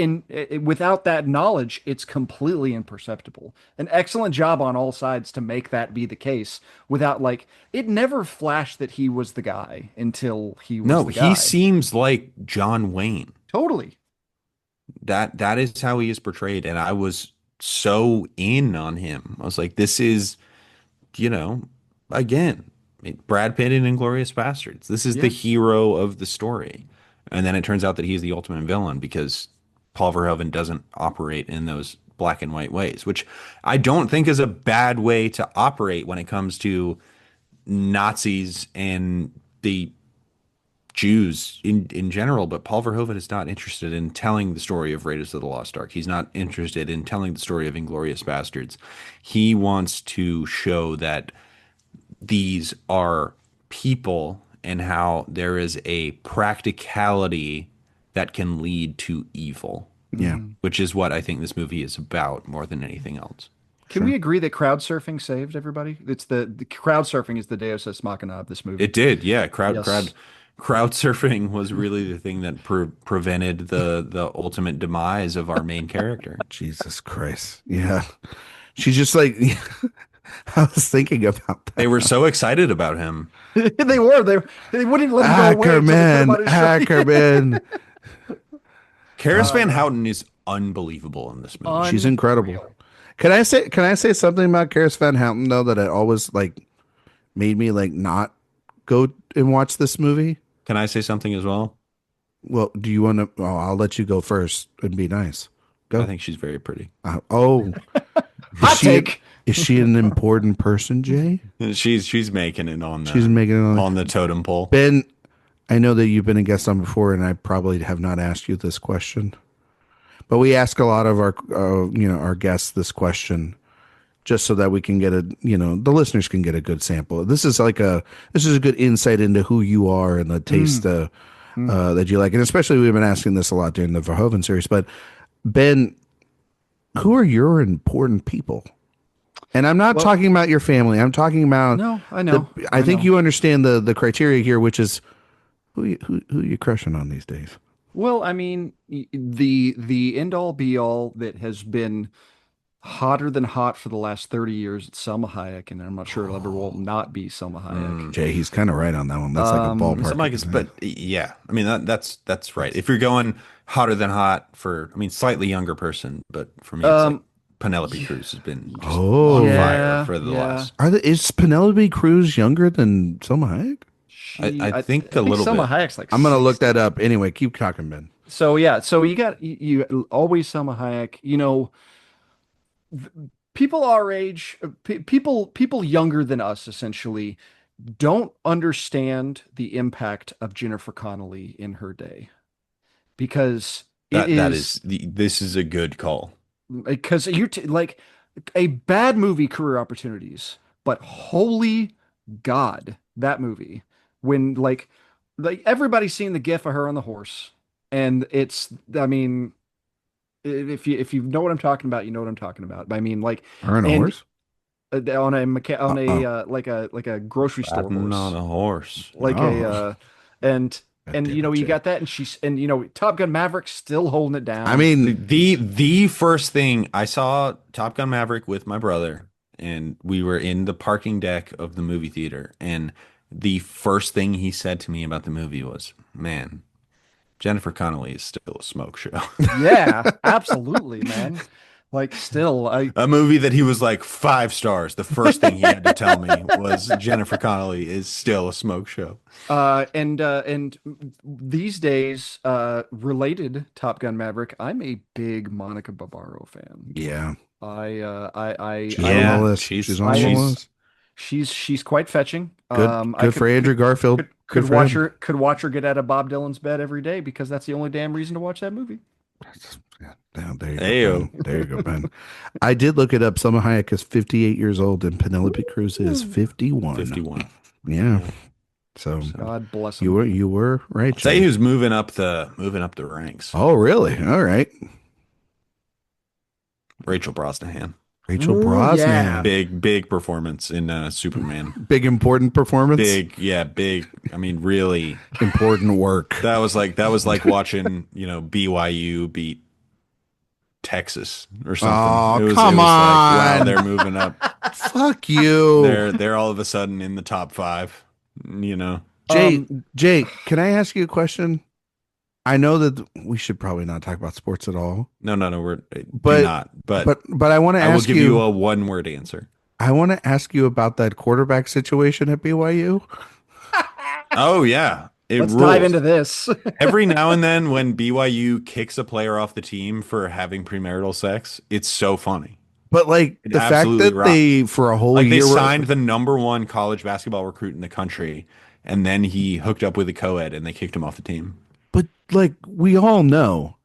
without that knowledge, it's completely imperceptible. An excellent job on all sides to make that be the case without like it never flashed that he was the guy until he was No, the he guy. seems like John Wayne. Totally. That is how he is portrayed, and I was so in on him. I was like, this is, you know, again, Brad Pitt in Inglorious Bastards. This is the Yeah. hero of the story. And then it turns out that he's the ultimate villain because Paul Verhoeven doesn't operate in those black and white ways, which I don't think is a bad way to operate when it comes to Nazis and the Jews in general. But Paul Verhoeven is not interested in telling the story of Raiders of the Lost Ark. He's not interested in telling the story of Inglorious Bastards. He wants to show that these are people and how there is a practicality that can lead to evil, yeah, Mhm. which is what I think this movie is about more than anything else. Can sure. we agree that crowd surfing saved everybody? It's the crowd surfing is the Deus Ex Machina of this movie. It did, yeah. Yes. Crowd surfing was really the thing that prevented the ultimate demise of our main character. Jesus Christ, yeah. She's just like, I was thinking about They that. were so excited about him. They were. They wouldn't let him go away until they put him Ackerman, on his show. Ackerman. Caris Van Houten is unbelievable in this movie. She's incredible. Unreal. Can I say something about Carice Van Houten though that it always like made me like not go and watch this movie? Can I say something as well? Well, do you want to? Oh, I'll let you go first and be nice. I Go. think she's very pretty. Oh, Hot she take. is she an important person, Jay? She's making it on She's the making it on. on the totem pole. Ben, I know that you've been a guest on before, and I probably have not asked you this question, but we ask a lot of our guests this question just so that we can get the listeners can get a good sample. This is a good insight into who you are and the taste that you like, and especially we've been asking this a lot during the Verhoeven series. But Ben, who are your important people? And I'm not Well, talking about your family. I'm talking about no, I know. I think know. you understand the criteria here, which is who you crushing on these days. Well, I mean, the end all be all that has been hotter than hot for the last 30 years. It's Selma Hayek, and I'm not sure it ever will not be Selma Hayek. Jay, he's kind of right on that one. That's like a ballpark. Something like but yeah, I mean that's right. If you're going hotter than hot for, I mean, slightly younger person, but for me, it's like Penelope Cruz has been just on fire for the last. Is Penelope Cruz younger than Selma Hayek? I think a little Selma bit. Hayek's like I'm gonna 60. look that up anyway. Keep talking, Ben. So yeah, so you got you always Selma Hayek. You know, people our age, people younger than us, essentially, don't understand the impact of Jennifer Connelly in her day because this is a good call. Because like a bad movie, Career Opportunities, but holy God, that movie when like everybody's seen the gif of her on the horse, and it's, I mean, if you know what I'm talking about, you know what I'm talking about. I mean, like, Her on a horse? On like a grocery store Riding horse, on a horse. like and you know, you got that, and you know, Top Gun Maverick still holding it down. I mean, the first thing I saw Top Gun Maverick with my brother, and we were in the parking deck of the movie theater, and the first thing he said to me about the movie was, "Man, Jennifer Connelly is still a smoke show." Yeah, absolutely, man. Like, still, a movie that he was like 5 stars. The first thing he had to tell me was Jennifer Connelly is still a smoke show. And these days, related Top Gun Maverick, I'm a big Monica Barbaro fan. yeah. She's on the list. She's on the list. She's quite fetching. Good for Andrew Garfield. Could watch her get out of Bob Dylan's bed every day, because that's the only damn reason to watch that movie. Yeah, there you go, Ben. I did look it up. Selma Hayek is 58 years old, and Penelope Cruz is 51. 51. Yeah. So God bless him. You were right. Say who's moving up the ranks. Oh, really? All right. Rachel Brosnahan. Rachel Brosnahan. Yeah. Big performance in Superman. Big important performance. Big. I mean, really important work. That was like watching, you know, BYU beat Texas or something. Oh, come on! Like, wow, they're moving up. Fuck you. They're all of a sudden in the top 5. You know, Jay, can I ask you a question? I know that we should probably not talk about sports at all. No, But I want to ask you. I will give you a 1-word answer. I want to ask you about that quarterback situation at BYU. Oh yeah. Let's dive into this. Every now and then when BYU kicks a player off the team for having premarital sex, it's so funny. But like the fact that they, for a whole year, they signed the #1 college basketball recruit in the country, and then he hooked up with a co-ed and they kicked him off the team. But like, we all know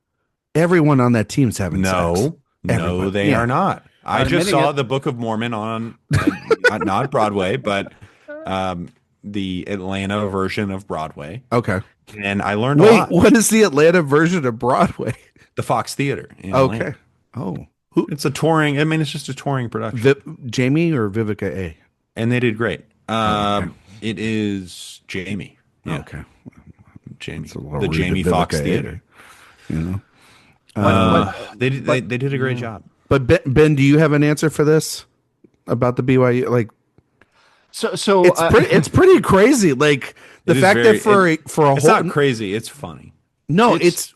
everyone on that team's having sex. No, they are not. I just saw the Book of Mormon on not Broadway, but the Atlanta version of Broadway. Okay. And I learned a lot. What is the Atlanta version of Broadway? The Fox Theater in okay. Atlanta. Oh. It's a touring, I mean, it's just a touring production. Jamie or Vivica A? And they did great. It is Jamie. Yeah. Okay. Jamie. The Jamie Fox Theater. You know? They did a great job. But Ben, do you have an answer for this about the BYU? Like, so it's pretty crazy. Like the fact that for a whole, it's not crazy. It's funny. No, it's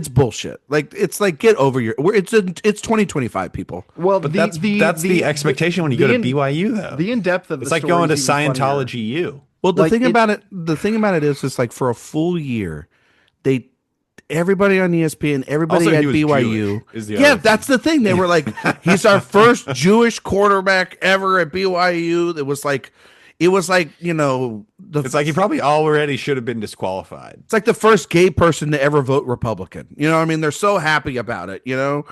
bullshit. Like, it's like, get over it's 2025 people. Well, but that's the expectation when you go to BYU though. The in-depth of it's like going to Scientology U. Well, the thing about it is, it's like for a full year, everybody on ESPN, everybody also, at BYU. Yeah, that's the thing. They were like, he's our first Jewish quarterback ever at BYU. It was like, you know, it's like he probably already should have been disqualified. It's like the first gay person to ever vote Republican. You know what I mean? They're so happy about it, you know?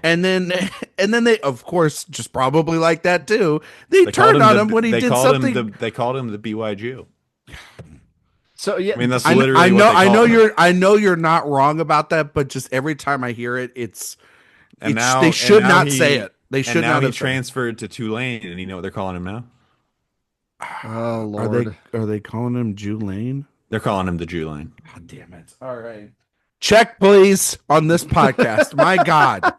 And then they, of course, just probably like that too. They turned on him when he did something. They called him the BY Jew. So yeah, I mean, that's literally I know you're not wrong about that, but just every time I hear it, they should not say it. They should not. He transferred to Tulane, and you know what they're calling him now? Oh Lord, are they calling him Jew Lane? They're calling him the Jew Lane. God damn it! All right, check please on this podcast. My God,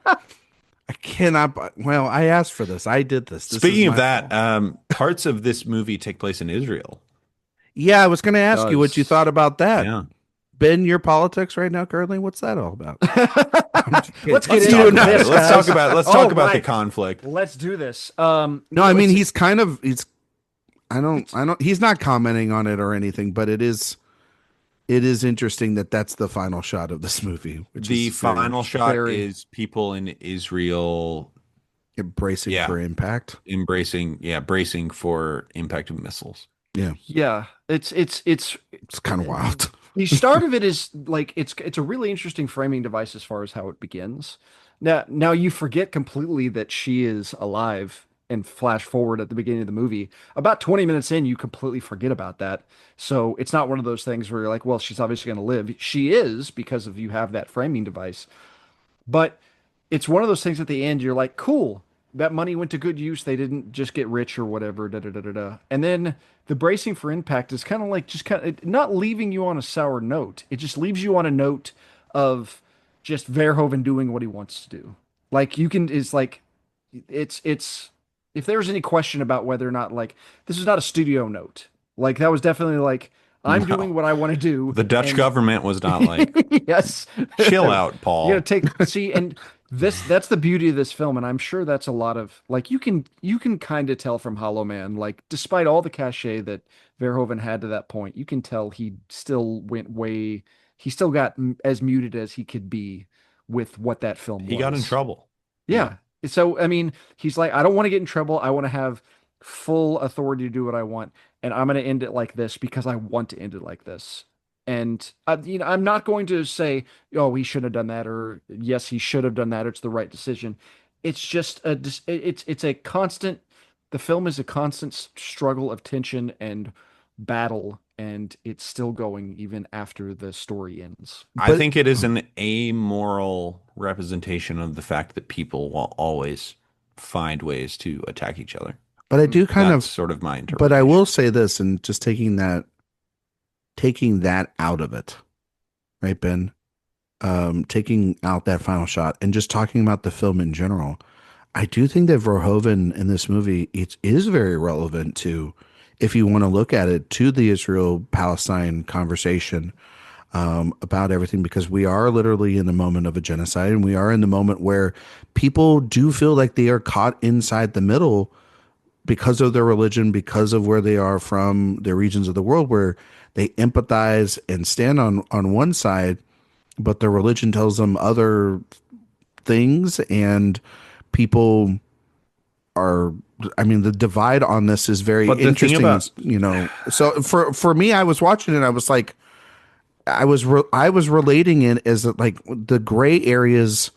I cannot. Well, I asked for this. I did this. This is Speaking of my that, fault. parts of this movie take place in Israel. Yeah, I was going to ask you what you Does. thought about that. Yeah. Ben, your politics right now, currently, what's that all about? I'm just Let's kidding. get Let's You into do talk about not. it. this, guys. Let's talk All about the right, conflict. let's do this. No, I mean It's he's kind of he's. it's I don't. He's not commenting on it or anything, but it is interesting that that's the final shot of this movie, which The is very final interesting. shot very. is people in Israel, Embracing yeah, for impact. bracing for impact of missiles. Yeah, Yeah, it's it's kind of wild. the start of it is like it's a really interesting framing device as far as how it begins. Now you forget completely that she is alive and flash forward at the beginning of the movie. About 20 minutes in, you completely forget about that. So it's not one of those things where you're like, well, she's obviously going to live. She is because of you have that framing device. But it's one of those things at the end, you're like, cool, that money went to good use. They didn't just get rich or whatever, da da da da da. And then the bracing for impact is kind of like just kind of not leaving you on a sour note. It just leaves you on a note of just Verhoeven doing what he wants to do. Like you can, it's like, it's, if there's any question about whether or not, like, this is not a studio note. Like, that was definitely like, I'm doing No, what I want to do. the Dutch And government was not like, yes. chill out, You gotta Paul. take see and that's the beauty of this film, and I'm sure that's a lot of like you can kind of tell from Hollow Man, like despite all the cachet that Verhoeven had to that point, you can tell he still got as muted as he could be with what that film He got in was. trouble. Yeah. Yeah. So, I mean, he's like, I don't want to get in trouble. I want to have full authority to do what I want. And I'm going to end it like this because I want to end it like this. And I'm not going to say, oh, he should have done that, or yes, he should have done that, or it's the right decision. It's just it's a constant. The film is a constant struggle of tension and battle, and it's still going even after the story ends. I But think it is an amoral representation of the fact that people will always find ways to attack each other. I do kind That's of. sort of my But I will interpretation. say this, and just taking that out of it, right, Ben? Taking out that final shot and just talking about the film in general. I do think that Verhoeven in this movie it is very relevant to, if you want to look at it, to the Israel-Palestine conversation about everything, because we are literally in the moment of a genocide, and we are in the moment where people do feel like they are caught inside the middle because of their religion, because of where they are from, their regions of the world, where they empathize and stand on one side, but their religion tells them other things, and people are. I mean, the divide on this is very But the thing interesting. about It's, so for me, I was watching it. I was like, I was relating it as like the gray areas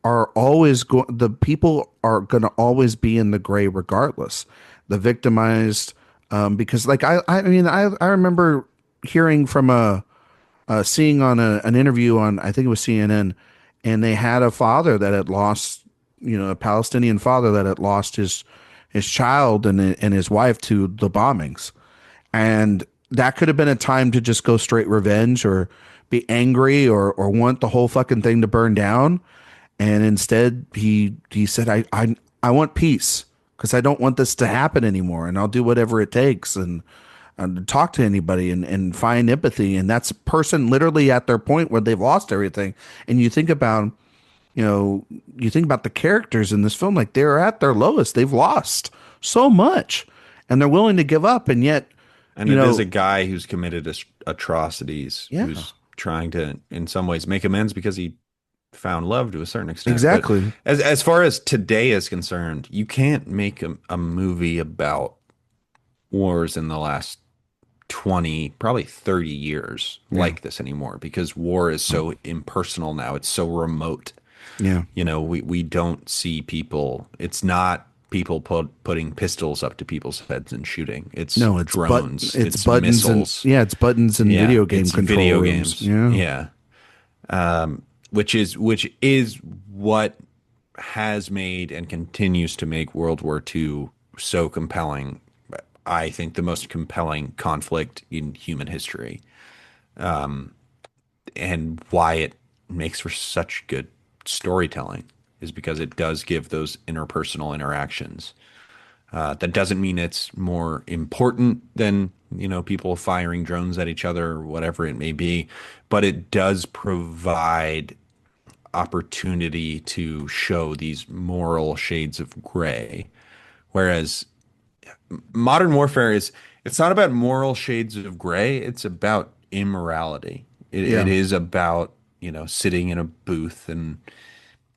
are always going. The people are going to always be in the gray regardless. The victimized, because like I mean, I remember hearing from seeing on an interview on, I think it was CNN, and they had a father that had lost, a Palestinian father that had lost his child and his wife to the bombings, and that could have been a time to just go straight revenge or be angry or want the whole fucking thing to burn down, and instead he said, I want peace because I don't want this to happen anymore, and I'll do whatever it takes, and talk to anybody and find empathy. And that's a person literally at their point where they've lost everything. And you know, you think about the characters in this film, like they're at their lowest. They've lost so much and they're willing to give up. And yet, and you it is know, a guy who's committed atrocities, yeah, who's trying to, in some ways, make amends because he found love to a certain extent. But exactly. as far as today is concerned, you can't make a movie about wars in the last 20, probably 30 years Yeah. like this anymore because war is so impersonal now. It's so remote. Yeah. We don't see people. It's not people putting pistols up to people's heads and shooting. It's No, drones. it's It's buttons and missiles. yeah, it's buttons and Yeah, video game it's control video rooms. games. Yeah. Yeah, which is what has made and continues to make World War II so compelling. I think the most compelling conflict in human history, and why it makes for such good storytelling. is because it does give those interpersonal interactions. That doesn't mean it's more important than, people firing drones at each other or whatever it may be, but it does provide opportunity to show these moral shades of gray. Whereas modern warfare it's not about moral shades of gray, it's about immorality. It Yeah. is about, sitting in a booth and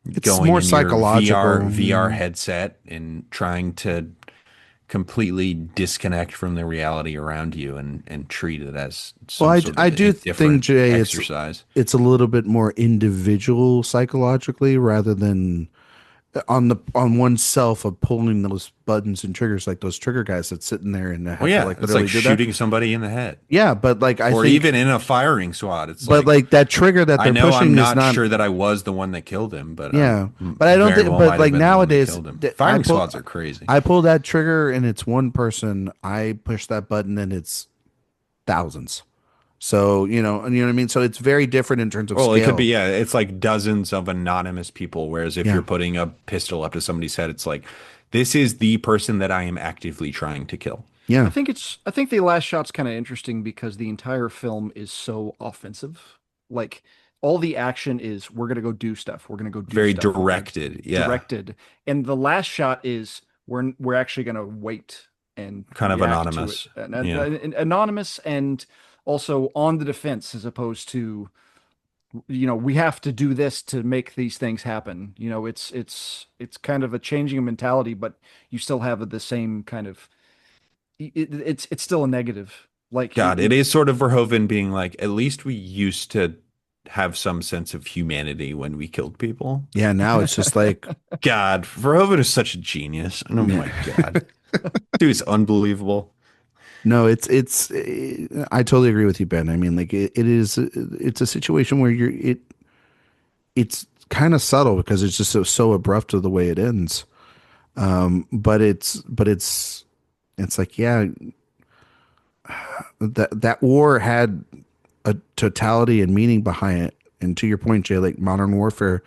It's going more in your psychological. VR headset and trying to completely disconnect from the reality around you and treat it as Well, some sort I of do think, indifferent Jay, exercise. it's a little bit more individual psychologically rather than on oneself of pulling those buttons and triggers, like those trigger guys that sit in there and Well, have to yeah, like it's literally like do that. shooting somebody in the head, Yeah, but like I or think, even in a firing squad. It's but like like that trigger that I they're know I'm pushing is not not. sure that I was the one that killed him, but Yeah, I'm but I don't very think. well But might have like been the one that nowadays, killed him. I Firing pull squads are crazy. I pull that trigger and it's one person. I push that button and it's thousands. So and you know what I mean. So it's very different in terms of Well, it could be, scale. yeah, it's like dozens of anonymous people. Whereas if Yeah. you're putting a pistol up to somebody's head, it's like, this is the person that I am actively trying to kill. I Yeah. think I think the last shot's kind of interesting because the entire film is so offensive. Like all the action is we're gonna go do stuff. We're gonna go do Very stuff. directed. Yeah. Directed. And the last shot is we're actually gonna wait and Kind of react to it. anonymous. Yeah. Anonymous and also on the defense as opposed to we have to do this to make these things happen. It's kind of a changing of mentality, but you still have the same kind of it's still a negative. Like God, it is sort of Verhoeven being like, at least we used to have some sense of humanity when we killed people. Yeah. Now it's just like God, Verhoeven is such a genius. Oh my God. Dude's unbelievable. no. I totally agree with you, Ben. I mean, like it is. It's a situation where it's kind of subtle because it's just so abrupt to the way it ends. But it's like, yeah, that war had a totality and meaning behind it. And to your point, Jay, like modern warfare,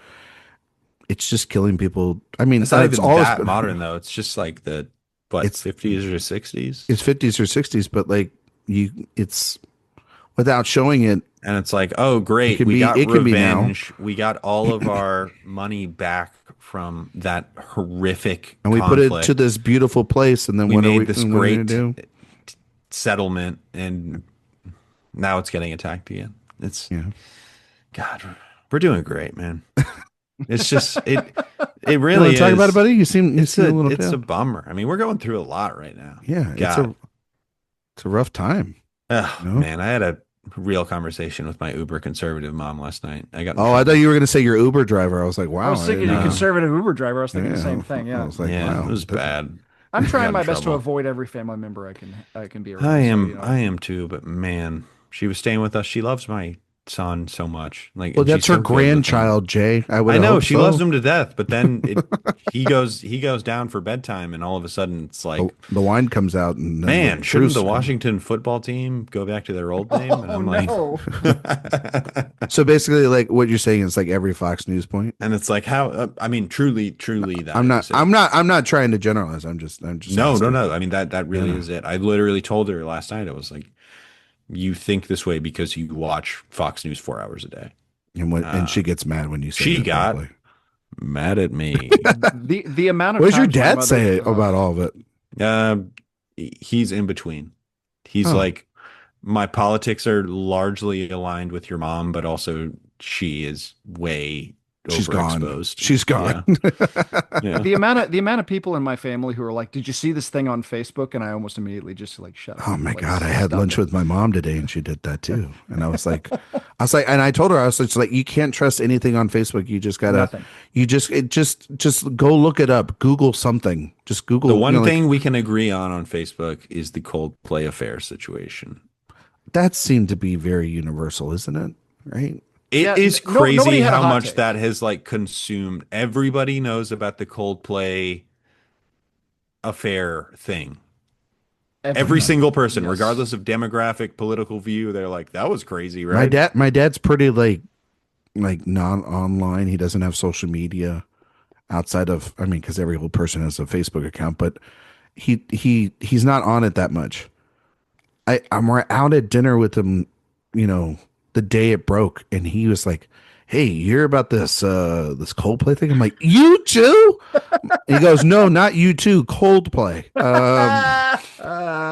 it's just killing people. I mean, It's not it's even always that modern though. It's just like the what, it's 50s or 60s. it's 50s or 60s, but like it's without showing it. And it's like, oh great, It we got can be now. revenge. We got all of our money back from that horrific And we put it conflict. to this beautiful place, and then We what are made we this what are we great gonna do? settlement, and now it's getting attacked again. It's Yeah. God, we're doing great, man. It's just it You really want is. to talk about it, buddy? You seem It's a a little it's a down. bummer. I mean, we're going through a lot right now. Yeah, God. it's a rough time. Oh No? man, I had a real conversation with my uber conservative mom last night. I got in Oh, I thought trouble. you were going to say your Uber driver. I was like, wow. I was I thinking didn't a know. conservative Uber driver. I was thinking the Yeah, same thing. I Yeah. was like, Yeah, wow. it was bad. I'm I got trying in my best to trouble. avoid every family member I can be around. I so, am I am too, but man, she was staying with us. She loves my son so much. Like, Well, and she's that's her so good with him. grandchild, Jay. I would I know hope she so. loves him to death, but then he goes down for bedtime, and all of a sudden it's like, The wine comes out, and then man, the shouldn't the truth comes. Washington football team go back to their old name? And Oh I'm like, no. So basically, like what you're saying is like every Fox News point. and it's like how I mean, truly, that I'm not. is it. I'm not trying to generalize. I'm just. No, asking. no. I mean that really Yeah. is it. I literally told her last night. I was like, you think this way because you watch Fox News 4 hours a day. And she gets mad when you say She that got publicly. mad at me. The amount of What does your times my dad mother- say about all of it? uh, he's in between. He's Oh. like, my politics are largely aligned with your mom, but also she is way She's gone. overexposed. She's gone. Yeah. the amount of people in my family who are like, "Did you see this thing on Facebook?" And I almost immediately just like shut up. Oh my Like, God. I had stop lunch it. with my mom today and she did that too. And I was like, and I told her, I was just like, you can't trust anything on Facebook. You just gotta, Nothing. just go look it up. Google something. Just Google. The one like, thing we can agree on Facebook is the Coldplay affair situation. that seemed to be very universal, isn't it? Right. It is Yeah, nobody crazy had a how hot much take. that has like consumed. Everybody knows about the Coldplay affair thing. Every single person, Yes. regardless of demographic, political view, they're like, that was crazy, right? My dad's pretty like not online. He doesn't have social media. outside of, I mean, because every old person has a Facebook account, but he's not on it that much. I'm out at dinner with him, you know, the day it broke, and he was like, "Hey, you hear about this Coldplay thing?" I'm like, "You too?" And he goes, "No, not you too, Coldplay."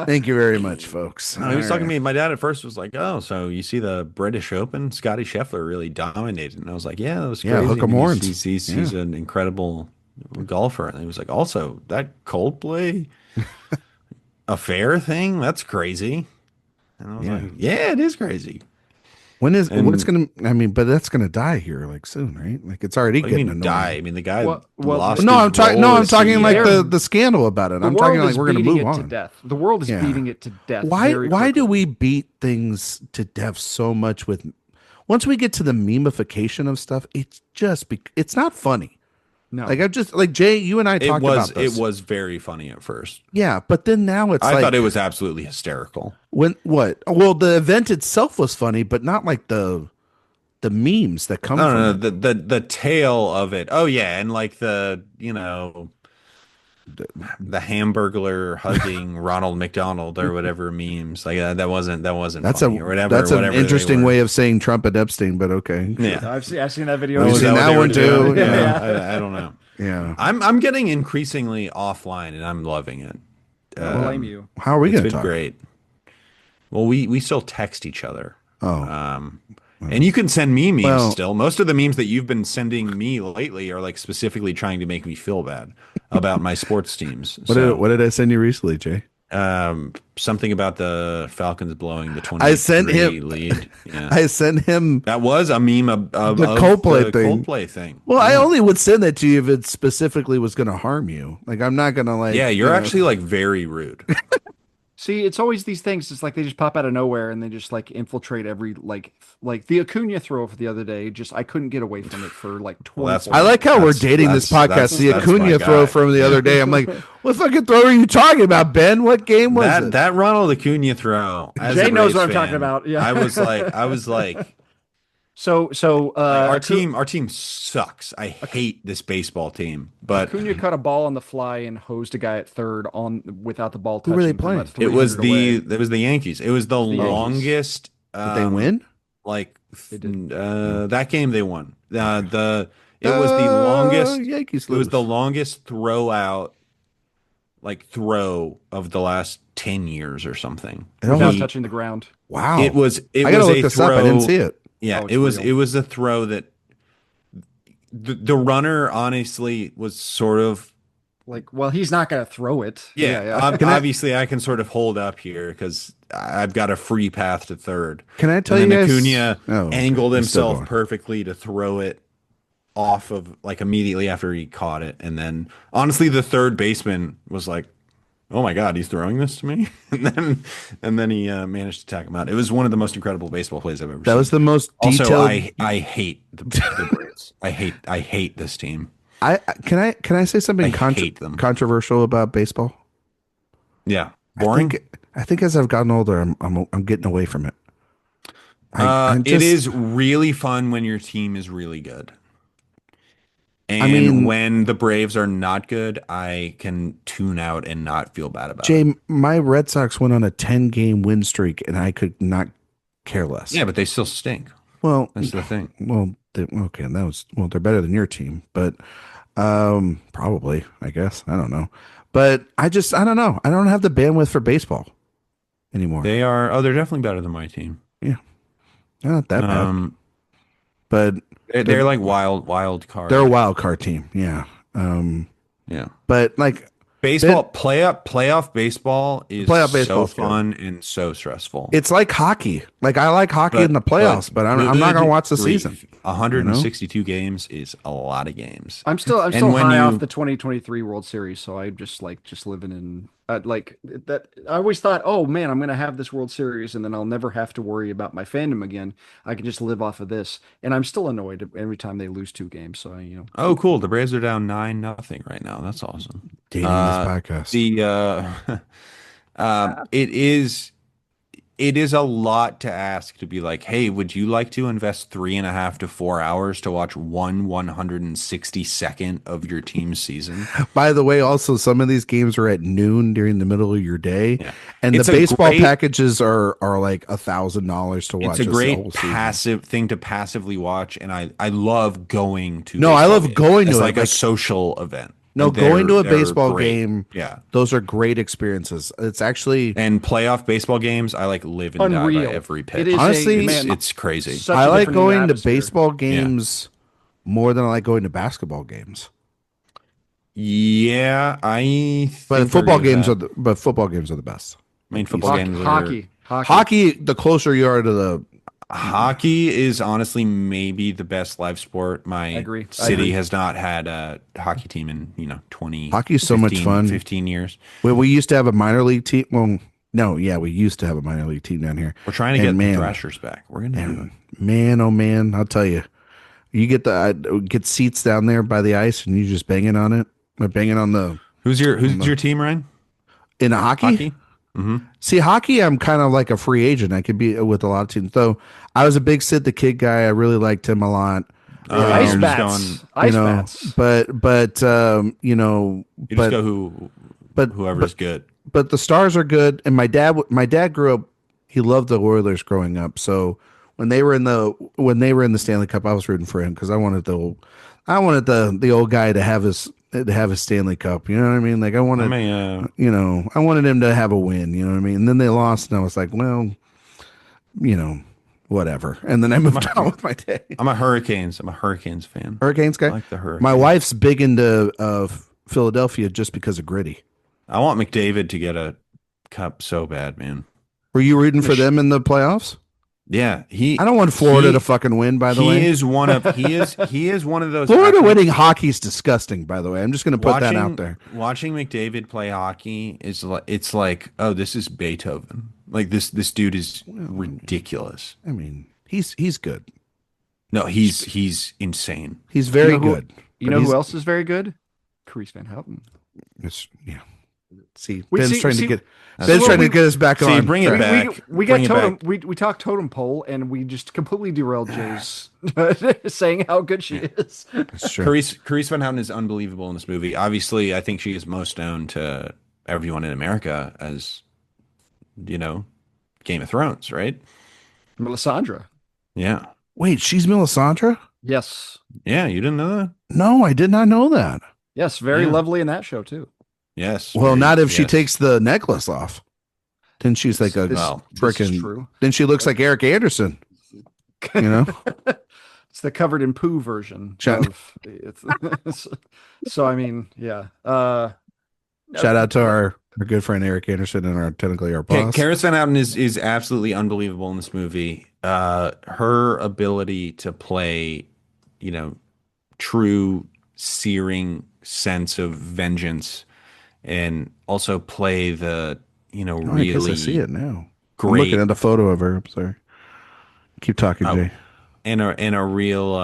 Thank you very much, folks. He was talking to me. My dad at first was like, "Oh, so you see the British Open? Scotty Scheffler really dominated." And I was like, "Yeah, that was crazy. Yeah, hook 'em horns. He's an incredible golfer." And he was like, "Also, that Coldplay affair thing, that's crazy." And I was like, "Yeah, it is crazy." What's gonna, I mean, but that's gonna die here like soon, right? Like it's already What do you getting mean annoying. die? I mean, the guy Well, lost. No, his I'm talking. role No, I'm as talking like CEO. the scandal about it. The I'm world talking like is we're gonna beating move it to on. death. The world is Yeah. beating it to death. Why? very Why do quickly. we beat things to death so much with? Once we get to the memification of stuff, it's not funny. No. Like I've just like Jay, you and I It talked was about this. it was very funny at first. Yeah, but then now it's I like thought it was absolutely hysterical. when what? Well, the event itself was funny, but not like the memes that come No, from no, no, it. the tale of it. Oh yeah, and like the Hamburglar hugging Ronald McDonald or whatever memes like that wasn't That's funny or whatever. that's an whatever they interesting were. way of saying Trump and Epstein, but okay. Yeah. I've seen that video. We've Was seen what that they one were too. doing? Yeah. I don't know. Yeah. I'm getting increasingly offline and I'm loving it. I don't blame you. How are we It's going to been talk? great. Well, we still text each other. Oh, And you can send me memes Well- still. Most of the memes that you've been sending me lately are like specifically trying to make me feel bad about my sports teams. what did I send you recently, Jay? Something about the Falcons blowing the I sent 23 him- lead. Yeah. I sent him. That was a meme of The Coldplay thing. Coldplay thing. Well, I only would send that to you if it specifically was going to harm you. Like I'm not going to like. Yeah, you're you know- actually like very rude. See, it's always these things. It's like they just pop out of nowhere and they just like infiltrate every like the Acuna throw for the other day. Just I couldn't get away from it for like 20. that's I like how we're dating this podcast. The that's my Acuna guy. throw from the other day. I'm like, what fucking throw are you talking about, Ben? What game was it? That Ronald Acuna throw. As Jay a knows Braves what I'm fan, talking about, yeah. I was like, So our team sucks. I hate this baseball team. But Acuna caught a ball on the fly and hosed a guy at third on without the ball Who touching. were they him playing? about it was 300 away. the Yankees. It was the Yankees. longest. Did they win? Like They did. that game they won. It was the longest. Yankees. It was lose. the longest throw of the last 10 years or something. without He- touching the ground. Wow. It was I gotta was look a this throw. up. I didn't see it. Yeah, Oh, it's it real. was a throw that the runner honestly was sort of Like, well, he's not gonna throw it. obviously I can sort of hold up here because I've got a free path to third. Can I tell And you then guys? Acuna Oh, okay. angled He's still himself going. perfectly to throw it off of like immediately after he caught it, and then honestly the third baseman was like, "Oh my God, he's throwing this to me!" and then he managed to tack him out. It was one of the most incredible baseball plays I've ever That seen. was the most Also, detailed. I hate the Braves. I hate this team. Can I say something I hate them. controversial about baseball? Yeah, boring. I think as I've gotten older, I'm getting away from it. I'm It is really fun when your team is really good. And mean- when the Braves are not good, I can tune out and not feel bad about it. Jay, my Red Sox went on a 10-game win streak, and I could not care less. Yeah, but they still stink. Well, That's the thing. well, okay, they're better than your team, but probably, I guess. I don't know. But I don't know. I don't have the bandwidth for baseball anymore. They're definitely better than my team. Not that bad. But They're like wild card. they're a wild card team. Yeah. Yeah. But like Baseball playoff baseball is Playoff so baseball's good. fun and so stressful. it's like hockey. Like I like hockey in the playoffs, but I'm not going to watch the season. 162 games is a lot of games. I'm still And when high you- off the 2023 World Series, so I'm just living in like that. I always thought, oh man, I'm gonna have this World Series, and then I'll never have to worry about my fandom again. I can just live off of this, and I'm still annoyed every time they lose 2 games. So Oh, cool. The Braves are down 9-0 right now. That's awesome. Dating this podcast. It is it is a lot to ask to be like, hey, would you like to invest 3.5 to 4 hours to watch 162nd of your team's season? By the way, also some of these games are at noon during the middle of your day, Yeah. and the It's a baseball great packages are like $1,000 to it's a watch us the whole great season. passive thing to passively watch, and I love going to No, I baseball love games going as to it. like a Like, social event. no, And going to a they're baseball great. game, Yeah. those are great experiences. It's actually And playoff baseball games, I like live and die by Unreal. every It pitch. is a honestly, man. It's crazy. Such I a like different going to atmosphere. baseball Yeah. games more than I like going to basketball games. Yeah, I But think I agree with that. football games are the best. I mean, Like football easy. games are Hockey. Hockey, the closer you are to the hockey is honestly maybe the best live sport. I My agree. I city agree. has not had a hockey team in, 20, hockey is so much fun. 15 years. We used to have a minor league team. Well, no, yeah, we used to have a minor league team down here. We're trying to And get the man, Thrashers back. We're gonna do it. man, oh man, I'll tell you, you get get seats down there by the ice, and you just banging on it, or banging on the Who's your team, Ryan? in a hockey. Hockey? Mm-hmm. See, hockey, I'm kind of like a free agent. I could be with a lot of teams. Though I was a big Sid the Kid guy. I really liked him a lot. Oh, Ice you're just bats. going You Ice know, bats. you just go but whoever's good. but the Stars are good. And my dad grew up. He loved the Oilers growing up. So when they were in the Stanley Cup, I was rooting for him because I wanted the old guy to have his Stanley Cup. You know what I mean? Like I wanted, I wanted him to have a win. You know what I mean? And then they lost, and I was like, well, whatever. And then I moved on with my day. I'm a Hurricanes fan. Hurricanes guy. I like the Hurricanes. My wife's big into Philadelphia just because of Gritty. I want McDavid to get a cup so bad, man. Were you rooting for them in the playoffs? Yeah, I don't want Florida to fucking win. By the way, he is one of those. Florida winning hockey is disgusting. By the way, I'm just going to put that out there. Watching McDavid play hockey is like, oh, this is Beethoven. Like this dude is ridiculous. I mean, he's good. No, he's insane. He's very good. You know who else is very good? Caris Van Houten. Yeah. See, Wait, Ben's see- trying see- to get so Ben's what trying we- to get us back See, on. bring it track. back. We got Bring it totem. back. We talked totem pole, and we just completely derailed Jay's saying how good she is. That's true. Carice Van Houten is unbelievable in this movie. Obviously, I think she is most known to everyone in America as, Game of Thrones, right? Melisandre. Yeah. Wait, she's Melisandre? Yes. Yeah, you didn't know that? No, I did not know that. Yes. Very Yeah. lovely in that show too. Yes. Well, not if she yes. takes the necklace off. Then she's like a This is freaking. true. Then she looks like Eric Anderson. You know, It's the covered in poo version. Shout- So I mean, yeah. shout out to our good friend Eric Anderson and our technically our boss. Caris Van Houten is absolutely unbelievable in this movie. Her ability to play, true searing sense of vengeance, and also play the, Oh, really I guess I see it now. I'm great looking at a photo of her. I'm sorry. Keep talking, Oh, Jay. and a real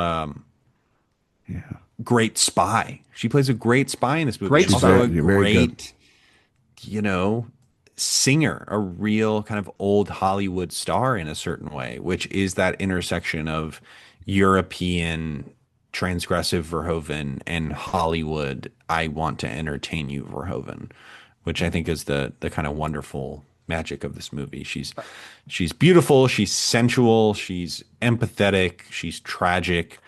great spy. She plays a great spy in this movie. Great She's spy. also a Very good. great, singer, a real kind of old Hollywood star in a certain way, which is that intersection of European transgressive Verhoeven and Hollywood, I want to entertain you Verhoeven, which I think is the kind of wonderful magic of this movie. She's beautiful, she's sensual, she's empathetic, she's tragic,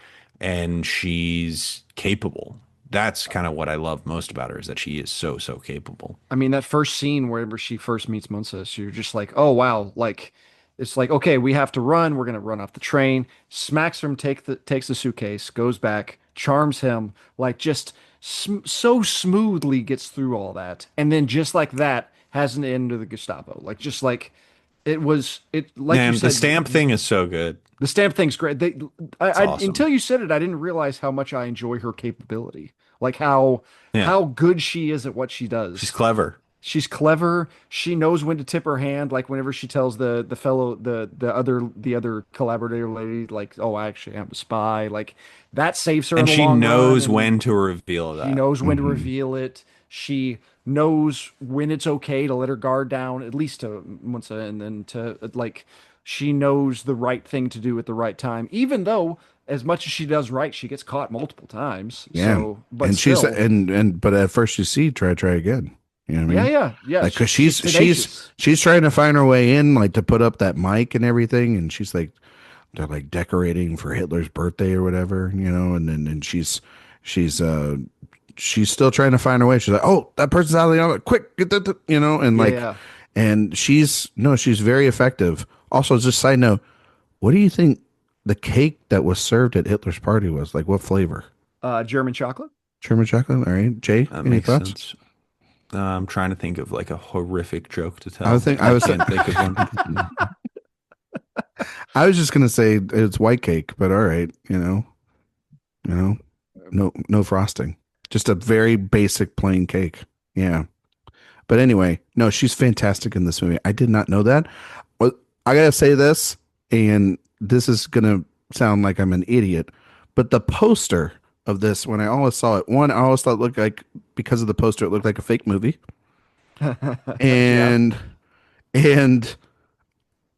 and she's capable. That's kind of what I love most about her, is that she is so capable. I mean, that first scene wherever she first meets Munsis, you're just like, oh wow, like it's like, okay, we have to run. We're gonna run off the train. Smacks him, takes the suitcase, goes back, charms him, like just so smoothly gets through all that, and then just like that has an end to the Gestapo. Like just like it was, like Man, you said, the stamp thing is so good. The stamp thing's great. Awesome. Until you said it, I didn't realize how much I enjoy her capability. Like how good she is at what she does. She's clever. She's clever. She knows when to tip her hand. Like whenever she tells the other collaborator lady, like, "Oh, actually, I'm a spy." Like that saves her. And in the she long knows run, when to reveal that. she knows when to reveal it. She knows when it's okay to let her guard down, at least to once, and then to like she knows the right thing to do at the right time, even though as much as she does right, she gets caught multiple times. Yeah. So, but And she's still, but at first you see try again. You know what I yeah, mean? yeah, yeah. Like, cause She's tenacious. she's trying to find her way in, like to put up that mic and everything, and she's like they're like decorating for Hitler's birthday or whatever, you know, and then and she's she's still trying to find her way. She's like, oh, that person's out of the oven, quick, get that, you know, and Yeah, like, yeah. and she's no, she's very effective. Also, just side note, what do you think the cake that was served at Hitler's party was? Like, what flavor? German chocolate. German chocolate. All right, Jay, That any makes thoughts? sense. I'm trying to think of like a horrific joke to tell. I was can't think of one. I was just gonna say it's white cake, but all right, no frosting, just a very basic plain cake. Yeah, but anyway, no, she's fantastic in this movie. I did not know that. Well, I gotta say this, and this is gonna sound like I'm an idiot, but the poster of this, when I always saw it, I always thought it looked like, because of the poster, it looked like a fake movie, Yeah. and and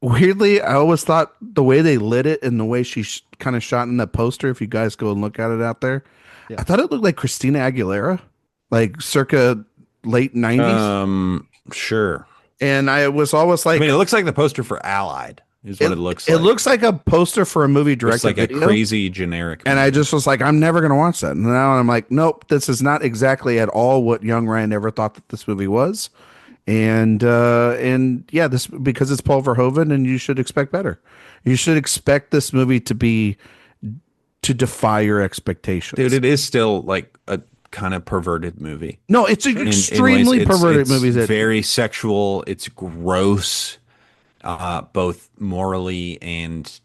weirdly, I always thought the way they lit it and the way she kind of shot in that poster, if you guys go and look at it out there, Yeah. I thought it looked like Christina Aguilera, like circa late 90s. Sure. And I was always like, I mean, it looks like the poster for Allied is what it looks it like. looks like a poster for a movie It's directed like a video. crazy generic And movie. I just was like, I'm never going to watch that. And now I'm like, nope, this is not exactly at all what young Ryan ever thought that this movie was. And yeah, this, because it's Paul Verhoeven, and you should expect better. You should expect this movie to defy your expectations. Dude, it is still like a kind of perverted movie. No, it's an In extremely ways, perverted movie. It's That very sexual. It's gross, both morally and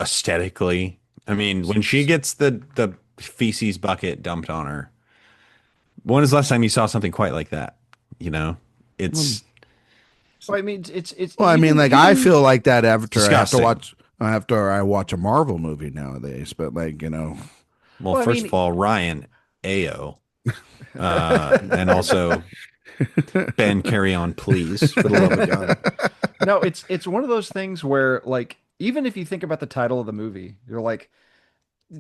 aesthetically. I mean, when she gets the feces bucket dumped on her, when was the last time you saw something quite like that? You know, it's So I mean, it's. well, I mean, like I feel like that disgusting. after I watch a Marvel movie nowadays. But like, well, Well, I first mean- of all, Ryan Ao, and also Ben, carry on, please, for the love of God. No, it's one of those things where like even if you think about the title of the movie, you're like,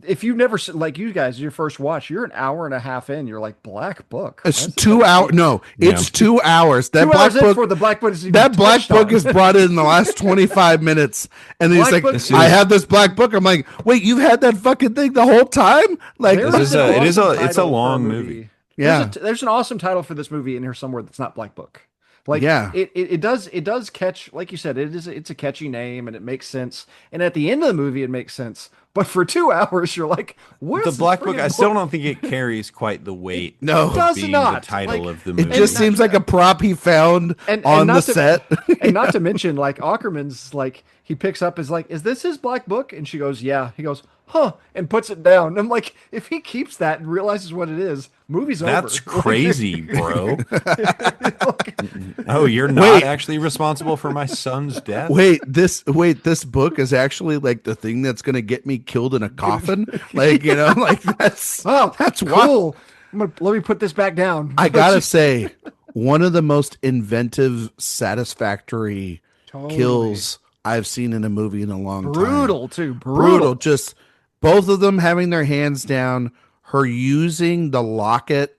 if you've never like you guys, your first watch, you're an hour and a half in, you're like Black Book. it's 2 hours. No, it's 2 hours. That 2 black hours in book. before the Black Book is even That black touched book on. is brought in the last 25 minutes, and then he's Black like, Book- "I have this black book." I'm like, "Wait, you've had that fucking thing the whole time?" Like, There This is an it's awesome a title for long movie. Yeah. There's an awesome title for this movie in here somewhere that's not Black Book. Like Yeah. it does catch, like you said, it's a catchy name and it makes sense. And at the end of the movie it makes sense. But for 2 hours you're like, where's The this Black Book, friggin' I still don't think it carries quite the weight. No. of does being not. the title Like, of the it movie. just seems like a prop he found on the not to, set. and not to mention, like Ackerman's like he picks up is like, is this his Black Book? And she goes, yeah. He goes, huh, and puts it down. And I'm like, if he keeps that and realizes what it is, movie's That's over. crazy, bro. Like, Oh, you're not Wait. actually responsible for my son's death? This book is actually like the thing that's gonna get me killed in a coffin. Like, like that's wow, that's wild. cool. Let me put this back down. I gotta say, one of the most inventive, satisfactory Totally. kills I've seen in a movie in a long time. brutal too. Brutal. Just both of them having their hands down, her using the locket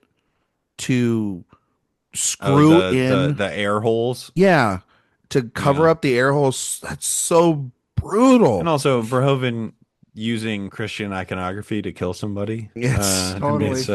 to screw in the air holes. yeah, to cover Yeah. up the air holes. That's so brutal. And also Verhoeven using Christian iconography to kill somebody. Yes. Totally. It's,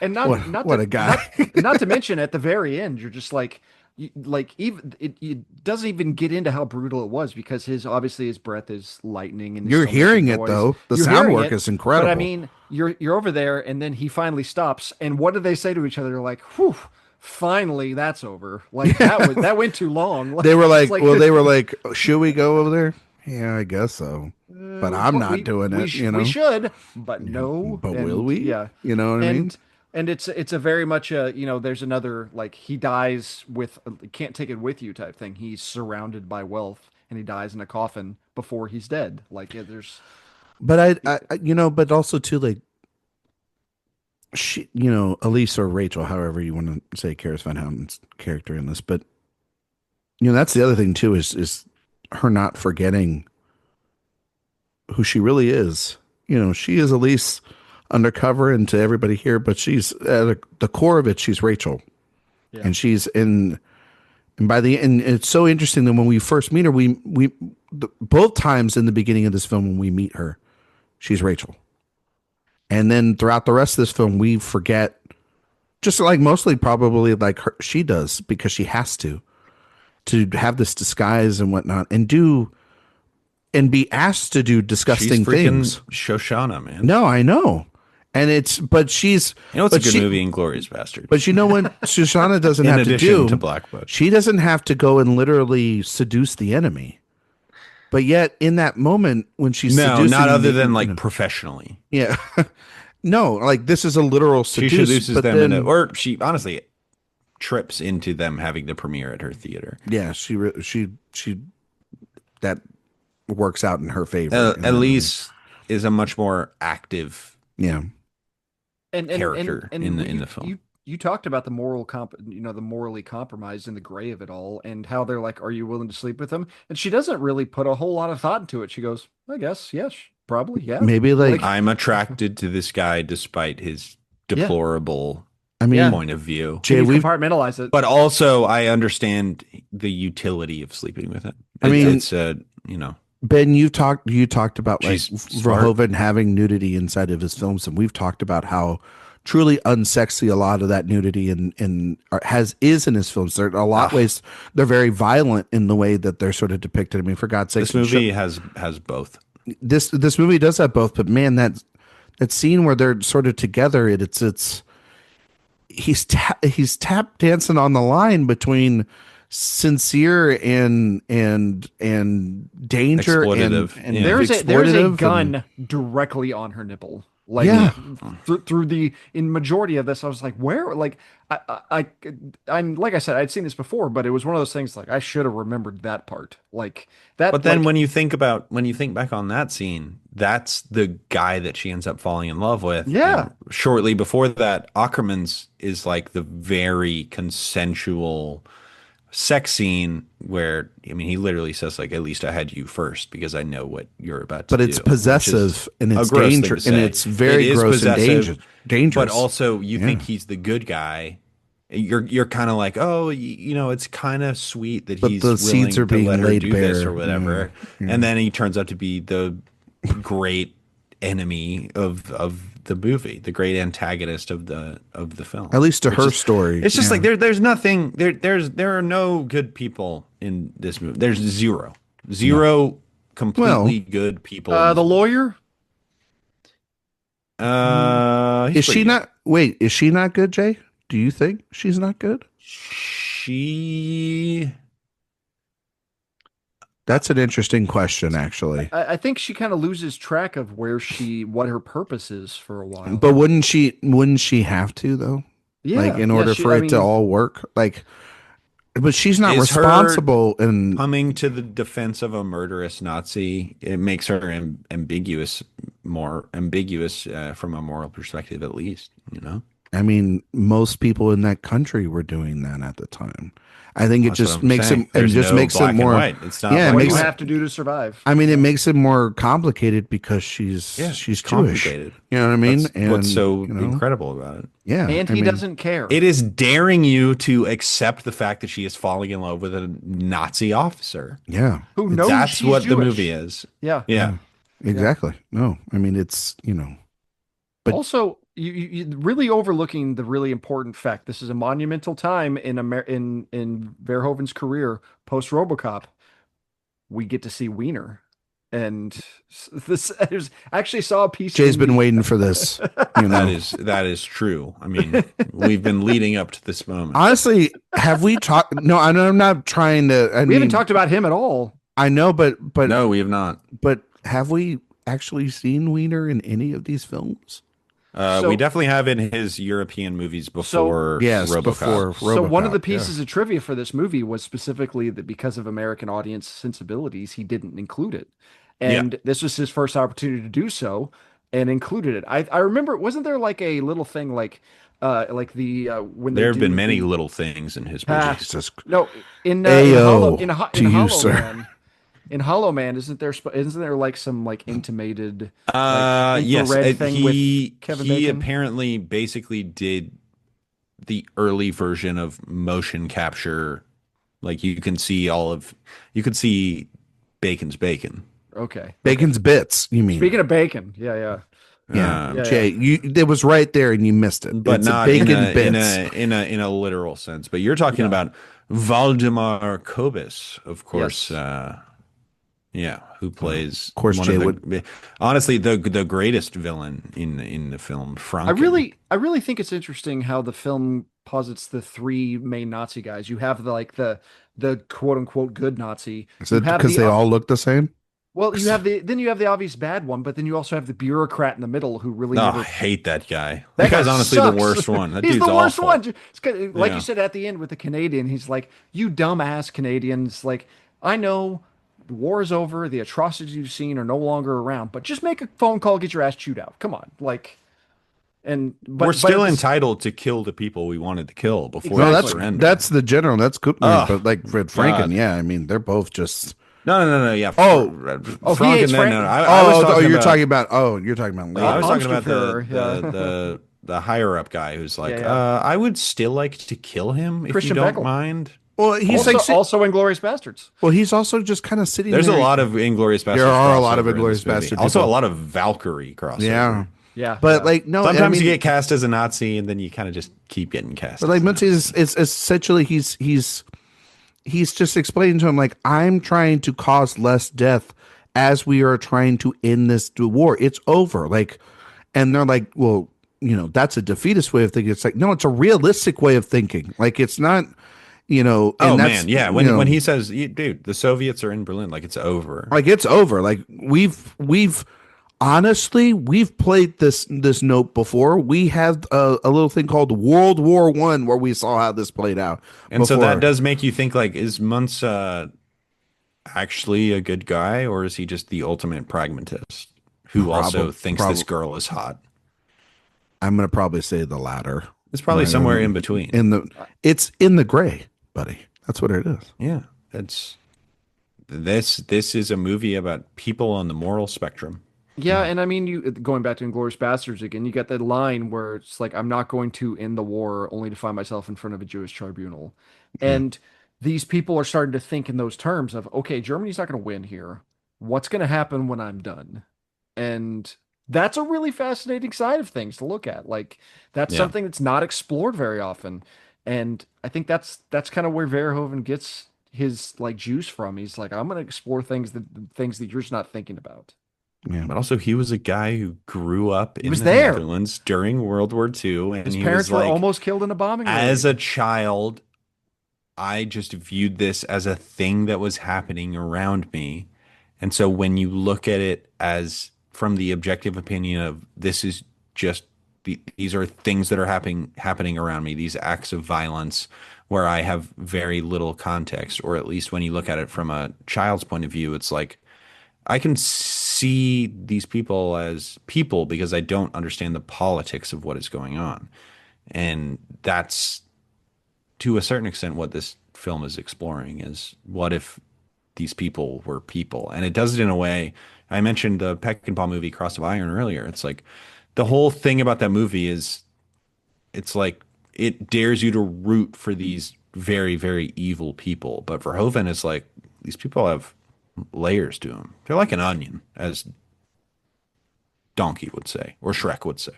And not What to, a guy. not to mention at the very end, you're just like, even it doesn't even get into how brutal it was because obviously his breath is lightning and there's You're so much hearing it noise. though. The You're sound hearing work it, is incredible. But I mean, you're over there, and then he finally stops. And what do they say to each other? They're like, "Whew, finally, that's over." Like that went too long. they were like, it's they were like, should we go over there? Yeah, I guess so. But I'm not doing it. We should, but no. But And, will we? Yeah. You know what I mean? And it's a very much there's another like he dies with can't take it with you type thing. He's surrounded by wealth and he dies in a coffin before he's dead. Like there's But but also too, like, she, you know, Elise or Rachel, however you want to say Caris Van Houten's character in this, but you know, that's the other thing too is her not forgetting who she really is. You know, she is Elise undercover and to everybody here, but she's at the core of it, she's Rachel. Yeah. And she's in, and by the end, it's so interesting that when we first meet her, both times in the beginning of this film, when we meet her, she's Rachel. And then throughout the rest of this film, we forget, just like mostly probably like she does, because she has to have this disguise and whatnot and be asked to do disgusting She's freaking things. Shoshana, man. No, I know. And it's, but she's, You know, it's a good movie, Inglourious Bastard. but you know what Shoshana doesn't have to do? To Black Book. She doesn't have to go and literally seduce the enemy. But yet in that moment when she's seducing, not other than like professionally. Yeah. No, like this is a literal She seduce. seduces but them, then, or she honestly trips into them having the premiere at her theater. yeah, she that works out in her favor. Elise is a much more active character in the film. You talked about the the morally compromised and the gray of it all, and how they're like, "Are you willing to sleep with him?" And she doesn't really put a whole lot of thought into it. She goes, "I guess, yes, probably, yeah." Maybe like I'm attracted to this guy despite his deplorable point of view. Jay, we compartmentalize it, but also I understand the utility of sleeping with him. It's Ben, you talked about like Verhoeven having nudity inside of his films, and we've talked about how truly unsexy a lot of that nudity is in his films. There are a lot of ways they're very violent in the way that they're sort of depicted. I mean, for God's sake, this movie has both. This movie does have both, but man, that scene where they're sort of together, he's tap dancing on the line sincere and danger exploitative. and there's a gun directly on her nipple. Like through in majority of this, I was like, where? Like I'm like I said, I'd seen this before, but it was one of those things like I should have remembered that part. Like that. But then when you think back on that scene, that's the guy that she ends up falling in love with. Yeah. And shortly before that, Ackerman's is like the very consensual sex scene where he literally says like, at least I had you first because I know what you're about to do. But it's possessive and it's dangerous and it's very gross and dangerous. But also you think he's the good guy. You're kind of like, oh, it's kind of sweet that he's the willing seeds are to being let her laid do bare. this or whatever. And then he turns out to be the great enemy of the movie, the great antagonist of the film. At least to her story. It's just like there's nothing there are no good people in this movie. There's zero completely good people. The lawyer? Is she not? Wait, is she not good, Jay? Do you think she's not good? That's an interesting question, actually. I think she kind of loses track of what her purpose is for a while. But wouldn't she have to though? Yeah. Like in order for it to all work? Like, but she's not responsible and coming to the defense of a murderous Nazi. It makes her more ambiguous from a moral perspective, at least, I mean, most people in that country were doing that at the time. I think it just makes it more. It's not what you have to do to survive. I mean, it makes it more complicated because she's Jewish. Complicated. You know what I mean? What's so incredible about it? Yeah, and he doesn't care. It is daring you to accept the fact that she is falling in love with a Nazi officer. Yeah, who knows? That's what Jewish. the movie is. Yeah. Exactly. No, I mean it's but also. You really overlooking the really important fact. This is a monumental time in Verhoeven's career post RoboCop. We get to see Wiener, and this I actually saw a piece. Jay's been waiting for this. That is true. I mean, we've been leading up to this moment. Honestly, have we talked? No, I'm not trying to. We haven't talked about him at all. I know, but no, we have not. But have we actually seen Wiener in any of these films? We definitely have in his European movies before RoboCop. Before RoboCop. So one of the pieces of trivia for this movie was specifically that because of American audience sensibilities, he didn't include it. And this was his first opportunity to do so. and included it. I remember, wasn't there like a little thing like the when they There have been do many the little things in his ah movies. Jesus. no Ayo in to you, Hollow sir. Man. In Hollow Man, isn't there like some like intimated like Yes, infrared thing with Kevin he Bacon? apparently basically did the early version of motion capture. Like you could see Bacon's bacon. Okay, okay. Bacon's bits, you mean? Speaking of bacon, yeah, yeah, Yeah, Um, yeah, yeah. Jay, it was right there, and you missed it. but It's a not in bacon a bits. literal sense. But you're talking Yeah. about Valdemar Kobus, of course. Yes. Yeah, who plays Of course, one of Jay would. the honestly the greatest villain in the film, Franken. I really think it's interesting how the film posits the three main Nazi guys. You have the quote unquote good Nazi. Is You it have because the they all look the same? well, you have the obvious bad one, but then you also have the bureaucrat in the middle who really Oh, I never. hate that guy. That That guy guy's honestly the sucks. worst one. That He's dude's the worst awful. one. Like you Yeah. said at the end with the Canadian, he's like, "You dumbass Canadians! Like, I know the war is over, the atrocities you've seen are no longer around, but just make a phone call, get your ass chewed out. Come on, like." And We're but still entitled to kill the people we wanted to kill before No, they exactly. surrender. that's the general. That's good. Oh, But like Fred God. Franken, yeah, I mean they're both just. No. Yeah. Oh. Oh, he Franken. hates No. Franken. I was talking you're about. talking about. Oh, you're talking about No, I was later. talking about Monster Fuhrer, yeah. the higher up guy who's Yeah, like, yeah. I would still like to kill him if Christian you don't Beckel. mind. Well, he's Also, like. also Inglorious Bastards. Well, he's also just kind of sitting There's a there. lot of Inglorious Bastards. There are a lot of crossover in Inglourious this movie. Bastard Also, people. a lot of Valkyrie crossover. Yeah, Yeah, but yeah. like no, I Sometimes mean, you get cast as a Nazi, and then you kind of just keep getting cast. but like as a Muncie Nazi. is essentially he's just explaining to him like I'm trying to cause less death as we are trying to end this war. It's over. Like, and they're like, well, that's a defeatist way of thinking. It's like, no, it's a realistic way of thinking. Like, it's not, Oh and that's, man, yeah. When he says, "Dude, the Soviets are in Berlin," like it's over. like it's over. Like we've honestly we've played this note before. We had a little thing called World War One where we saw how this played out. And so that before. does make you think, like, is Muntz actually a good guy, or is he just the ultimate pragmatist who also thinks this girl is hot? I'm gonna probably say the latter. It's probably somewhere in between. It's in the gray, buddy. That's what it is. Yeah, it's this is a movie about people on the moral spectrum. Yeah, and I mean, you going back to Inglourious Bastards again, you get that line where it's like, "I'm not going to end the war only to find myself in front of a Jewish tribunal," and these people are starting to think in those terms of, "Okay, Germany's not going to win here. What's going to happen when I'm done?" And that's a really fascinating side of things to look at. Like that's Yeah. something that's not explored very often, and I think that's kind of where Verhoeven gets his like juice from. He's like, "I'm going to explore things that you're just not thinking about." Yeah. But also, he was a guy who grew up in was the there. Netherlands during World War II, and His he parents was were like, almost killed in a bombing as raid. a child, I just viewed this as a thing that was happening around me. And so when you look at it as from the objective opinion of this is just these are things that are happening around me, these acts of violence where I have very little context, or at least when you look at it from a child's point of view, it's like I can see these people as people because I don't understand the politics of what is going on. And that's to a certain extent what this film is exploring is what if these people were people. And it does it in a way. I mentioned the Peckinpah movie Cross of Iron earlier. It's like the whole thing about that movie is it's like it dares you to root for these very, very evil people. But Verhoeven is like these people have layers to them. They're like an onion, as Donkey would say, or Shrek would say.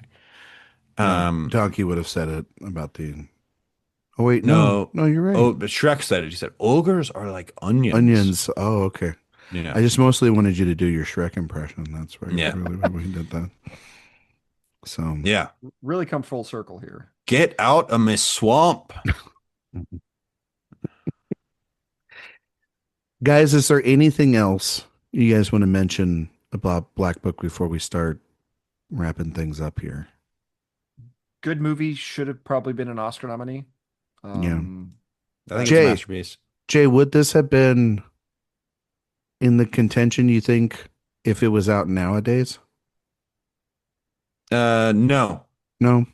Donkey would have said it about the. Oh wait, No, no, you're right. Oh, but Shrek said it. He said ogres are like onions. Onions. Oh, okay. Yeah. I just mostly wanted you to do your Shrek impression. That's right. Yeah. Really why we did that. So Yeah. Really come full circle here. Get out of my swamp. guys, is there anything else you guys want to mention about Black Book before we start wrapping things up here? Good movie, should have probably been an Oscar nominee. I think Jay. it's a masterpiece. Jay, would this have been in the contention, you think, if it was out nowadays? No. No. A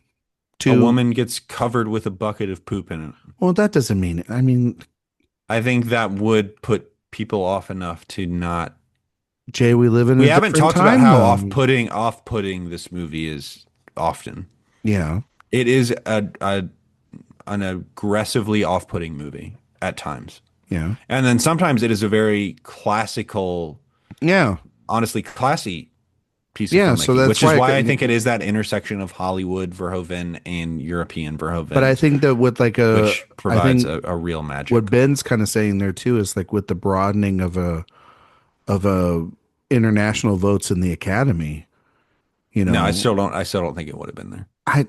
Two. woman gets covered with a bucket of poop in it. Well, that doesn't mean it. I mean, I think that would put people off enough to not. Jay, we live in We a haven't different talked about time, how though. off-putting this movie is often. Yeah. It is an aggressively off-putting movie at times. Yeah. And then sometimes it is a very classical, Yeah. honestly classy piece of Yeah. So filmmaking, that's which is why why I think it is that intersection of Hollywood Verhoeven and European but I Verhoeven, think that with like which I provides think a real magic. what Ben's kind of saying there too is like with the broadening of a international votes in the Academy, you No, know, I still don't think it would have been there. I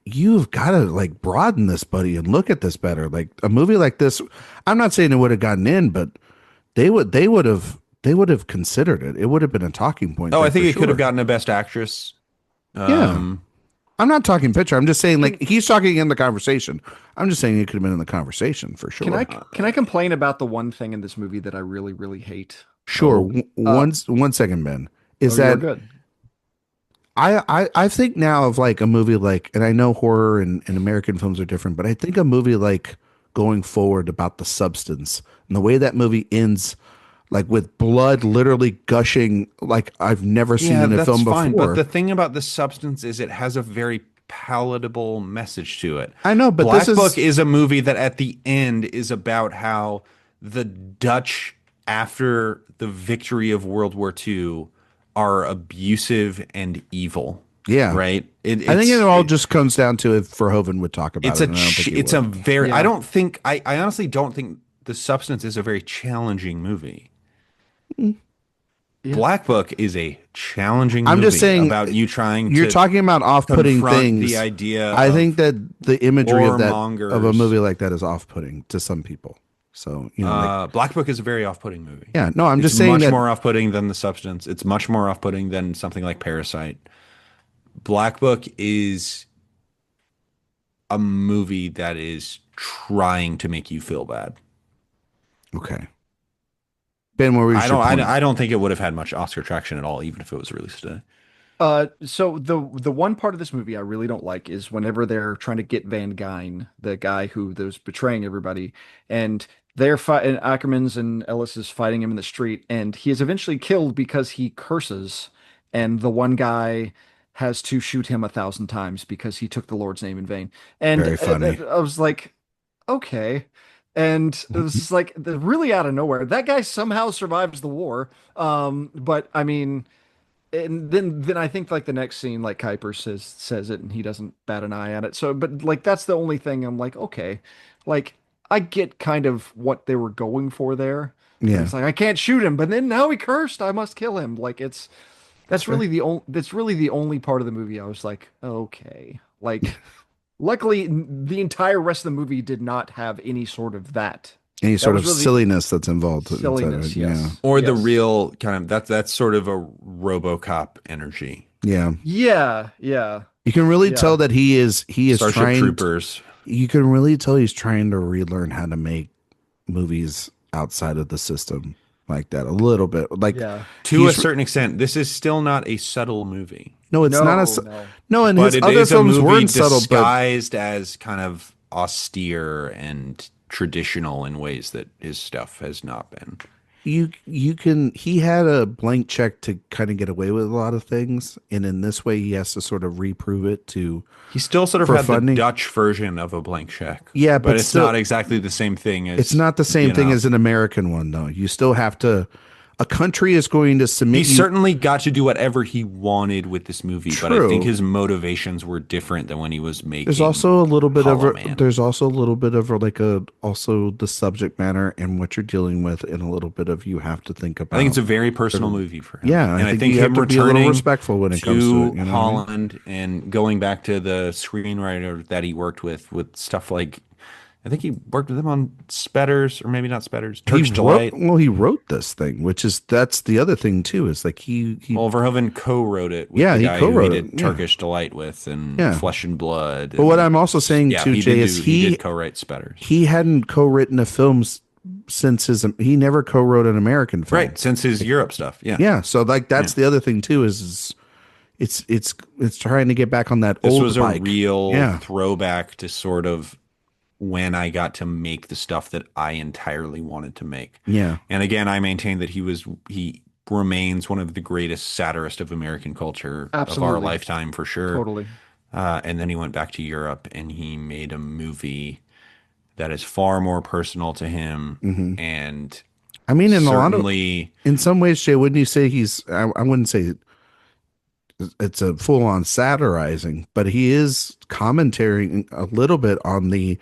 you've got to like broaden this, buddy, and look at this better. Like a movie like this, I'm not saying it would have gotten in, but they would have considered it. It would have been a talking point Oh, there I think for it could have sure. gotten a Best Actress. Yeah. Um, I'm not talking picture. I'm just saying like he's talking in the conversation. I'm just saying it could have been in the conversation for Can sure. I complain about the one thing in this movie that I really really hate? Sure. Uh, One second, Ben. Is oh, you're that good. I think now of like a movie like, and I know horror and American films are different, but I think a movie like going forward about the substance and the way that movie ends, like with blood literally gushing like I've never seen yeah, in a that's film fine. But before. the thing about the substance is it has a very palatable message to it. I know, but this Black Book is is a movie that at the end is about how the Dutch, after the victory of World War II, are abusive and evil. yeah. Right? I think it all just comes down to if Verhoeven would talk about It's it, and I don't think he it's a would. very Yeah. I honestly don't think the substance is a very challenging movie. Yeah. Black Book is a challenging I'm just movie saying about you trying you're to talking about off-putting confront things. the idea I of think that the imagery of that of a warmongers. movie like that is off-putting to some people. So, you know, like Black Book is a very off-putting movie. yeah, no, I'm It's just saying much that more off-putting than the substance. It's much more off-putting than something like Parasite. Black Book is a movie that is trying to make you feel bad. okay. Ben, what was your point? I don't think it would have had much Oscar traction at all, even if it was released today. So the one part of this movie I really don't like is whenever they're trying to get Van Gyn, the guy who was betraying everybody, and they're fighting Ackermans and Ellis is fighting him in the street, and he is eventually killed because he curses, and the one guy has to shoot him 1,000 times because he took the Lord's name in vain. And Very funny. I was like, okay. And it was just like really out of nowhere. That guy somehow survives the war. But I mean, and then I think like the next scene, like Kuiper says it, and he doesn't bat an eye at it. So, but like that's the only thing I'm like, okay, like I get kind of what they were going for there. But Yeah, it's like I can't shoot him, but then now he cursed, I must kill him. Like that's fair. that's really the only part of the movie I was like, okay, like. Luckily, the entire rest of the movie did not have any sort of that. Any That sort was of really silliness that's involved inside of silliness. it. Yeah, Yes. Or the Yes. real kind of that's sort of a RoboCop energy. yeah. Yeah. Yeah. You can really Yeah. tell that he is Starship trying. Troopers. You can really tell he's trying to relearn how to make movies outside of the system like that a little bit. Like Yeah. To a he's certain extent, this is still not a subtle movie. no, it's not a No. no, and But his it other is a films movie weren't subtle, but disguised as kind of austere and traditional in ways that his stuff has not been. you can he had a blank check to kind of get away with a lot of things, and in this way he has to sort of reprove it to He still sort of for had funding. the Dutch version of a blank check. Yeah, but but it's still- not exactly the same thing as it's not the same you thing know. as an American one though. You still have to a country is going to He submit you certainly got to do whatever he wanted with this movie, but I True. think his motivations were different than when he was making. there's also a little bit Hollow of Man. there's also a little bit of like a also the subject matter and what you're dealing with, and a little bit of you have to think about. I think it's a very personal movie for him. Yeah, and I think you have him to be a little returning respectful when it comes to it. You know what I mean? Holland and going back to the screenwriter that he worked with stuff like, I think he worked with him on Spetters, or maybe not Spetters, Turkish Delight. He wrote this thing, which is that's the other thing too. Is like he Well, Verhoeven co-wrote it with Yeah, the he guy who co-wrote he it, did yeah. Turkish Delight with and Yeah. Flesh and Blood. But what I'm also saying yeah, too, he Jay, did is he did co-write Spetters. he hadn't co-written a film since he never co-wrote an American film. Right, since his Europe stuff. Yeah. Yeah. So like that's the other thing too is it's trying to get back on that This old was a bike. real Yeah. throwback to sort of when I got to make the stuff that I entirely wanted to make. Yeah. And again, I maintain that he remains one of the greatest satirist of American culture of our Absolutely. lifetime for sure. Totally. And then he went back to Europe and he made a movie that is far more personal to him. Hmm. And I mean, certainly, in some ways, Jay, wouldn't you say I wouldn't say it's a full on satirizing, but he is commentating a little bit on the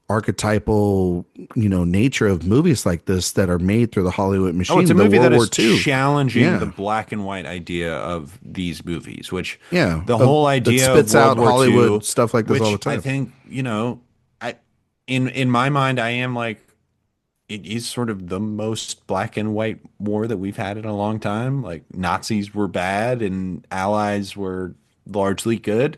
archetypal, nature of movies like this that are made through the Hollywood machine. it's a the movie World that War is II. challenging the Yeah. black and white idea of these movies, which Yeah. the whole That idea of spits World out War Hollywood II, stuff like this all the which I time. think, I in my mind, I am like, it is sort of the most black and white war that we've had in a long time. Like Nazis were bad and Allies were largely good.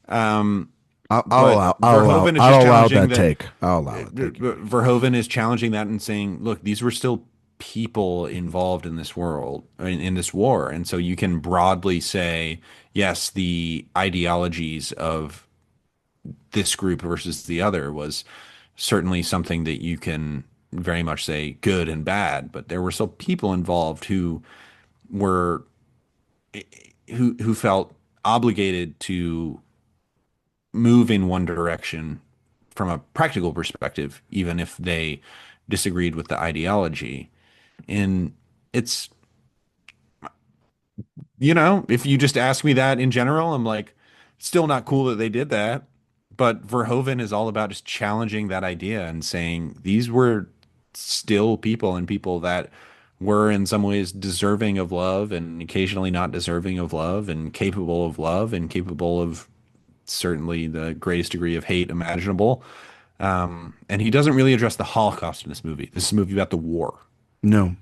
Um, but Verhoeven is just I'll allow challenging that that. take. I'll allow it. Thank you. Verhoeven is challenging that and saying, look, these were still people involved in this world, in this war. And so you can broadly say, yes, the ideologies of this group versus the other was certainly something that you can very much say good and bad, but there were still people involved who were who felt obligated to move in one direction from a practical perspective, even if they disagreed with the ideology. And it's, if you just ask me that in general, I'm like, still not cool that they did that. But Verhoeven is all about just challenging that idea and saying these were still people and people that were in some ways deserving of love and occasionally not deserving of love and capable of certainly the greatest degree of hate imaginable. And he doesn't really address the Holocaust in this movie. This is a movie about the war. No.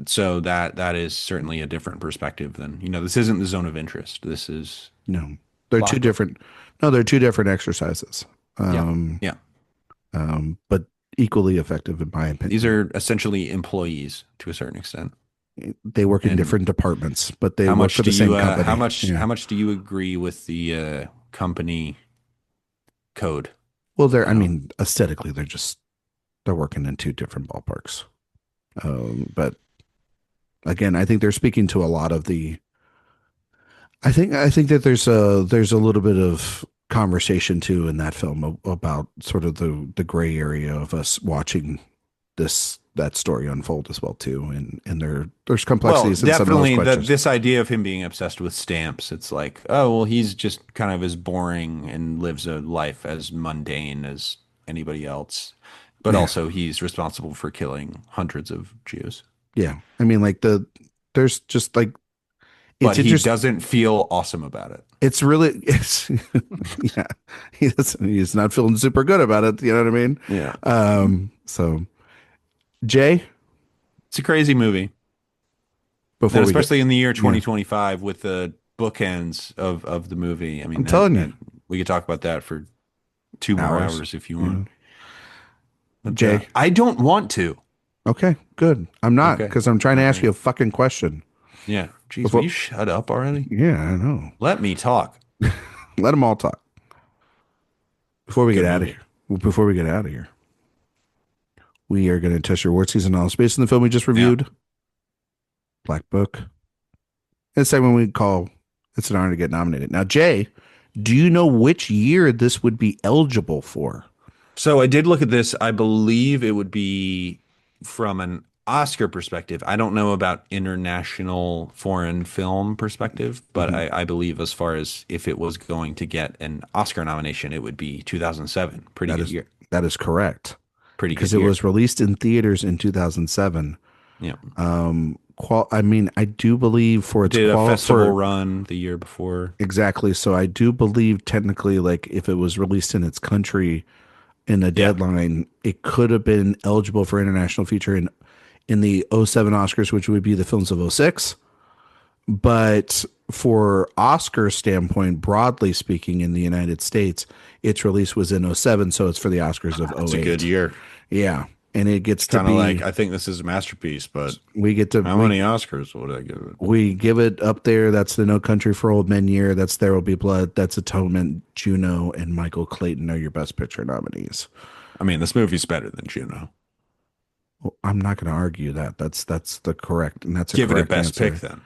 So that is certainly a different perspective than, this isn't the zone of interest. This is No. They're two Clockwork. different. No, they're two different exercises. Yeah. But equally effective in my opinion. These are essentially employees to a certain extent. They work in And different departments, but they How work much for do the same you company. Yeah. how much do you agree with the company code? Well, You I know? mean, aesthetically, they're working in two different ballparks. But again, I think they're speaking to a lot of the. I think that there's a little bit of conversation too in that film about sort of the gray area of us watching that story unfold as well too, and there's Well, complexities in some of those definitely questions. this idea of him being obsessed with stamps. It's like, oh, well, he's just kind of as boring and lives a life as mundane as anybody else. But Yeah. also he's responsible for killing hundreds of Jews. Yeah, I mean, like there's just like But it's he interesting. doesn't feel awesome about it. It's yeah, he's not feeling super good about it. You know what I mean? Yeah. So Jay, It's a crazy movie. before And we get, especially in the year 2025 with the bookends of the movie. I mean, I'm telling you, we could talk about that for 2 more Hours. hours if you want. But, Jay. I don't want to. okay, good. I'm not Okay. because I'm trying to All ask right. you a fucking question. Yeah. Jeez, Before- will you shut up already? Yeah, I know. Let me talk. Let them all talk before we Good get out of movie. here. Before we get out of here, we are going to test your award season knowledge based on the film we just reviewed, Black Book. It's segment we call "It's an Honor to Get Nominated." Now, Jay, do you know which year this would be eligible for? So I did look at this. I believe it would be from an Oscar perspective. I don't know about international foreign film perspective, but Mm-hmm. I believe as far as if it was going to get an Oscar nomination, it would be 2007. Pretty That good is year. that is correct Pretty because good it year. was released in theaters in 2007. Yeah. I mean, I do believe for its Did a festival for run the year before. exactly. So I do believe technically, like if it was released in its country in a deadline, it could have been eligible for international feature in the '07 Oscars, which would be the films of '06. But for Oscar standpoint, broadly speaking, in the United States, its release was in '07, so it's for the Oscars of '08. It's a good year. Yeah. and it gets to Kind of be like, I think this is a masterpiece, but we get to how many Oscars would I give it? we give it up there. That's the No Country for Old Men year. That's There Will Be Blood. That's Atonement. Juno and Michael Clayton are your Best Picture nominees. I mean, this movie's better than Juno. Well, I'm not going to argue that. That's the correct, and that's a Give it a correct best answer. pick then.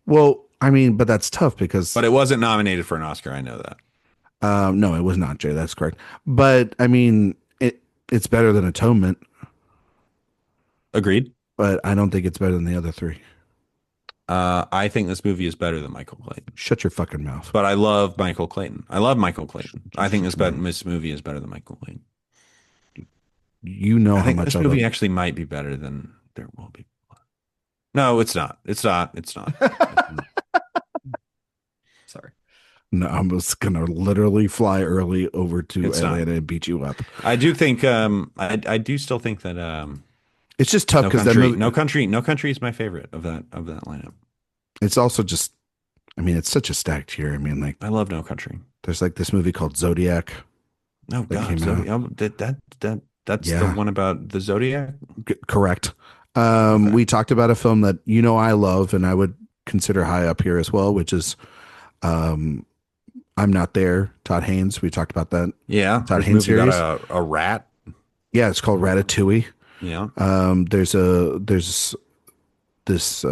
Well, I mean, but that's tough because But it wasn't nominated for an Oscar. I know that. no, it was not, Jay. That's correct. But I mean, it's better than Atonement, Agreed. but I don't think it's better than the other three. I think this movie is better than Michael Clayton. Shut your fucking mouth. But I love Michael Clayton. I love Michael Clayton. I think this movie is better than Michael Clayton. You know I how think much this I movie love. actually might be better than There Will Be Blood. No, it's not. It's not. It's not. Sorry. No, I'm just gonna literally fly early over to It's not. Atlanta and beat you up. I do think. I do still think that. It's just tough No because that Country. movie. No Country is my favorite of that lineup. It's also just. I mean, it's such a stacked year. I mean, like I love No Country. there's like this movie called Zodiac. Oh That God, came that's Yeah. the one about the Zodiac. Correct. Okay. We talked about a film that I love and I would consider high up here as well, which is I'm Not There, Todd Haynes. We talked about that. Yeah, Todd this Haynes movie series. got a rat. Yeah, it's called Ratatouille. Yeah, There's this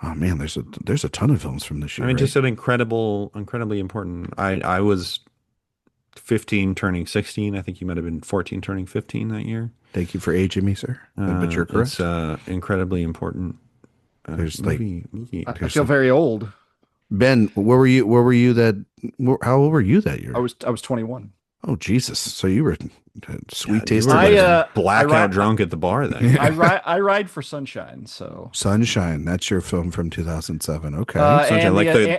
oh man, there's a ton of films from this year. I mean, right? just an incredibly important. I was 15 turning 16. I think you might have been 14 turning 15 that year. Thank you for aging me, sir. But you're correct. It's incredibly important. There's movie. I feel very old. Ben, where were you? How old were you that year? I was 21. Oh Jesus! So you were sweet You tasting. were I blackout drunk at the bar then. I ride for Sunshine. So Sunshine. That's your film from 2007. Okay. Sunshine, and like the-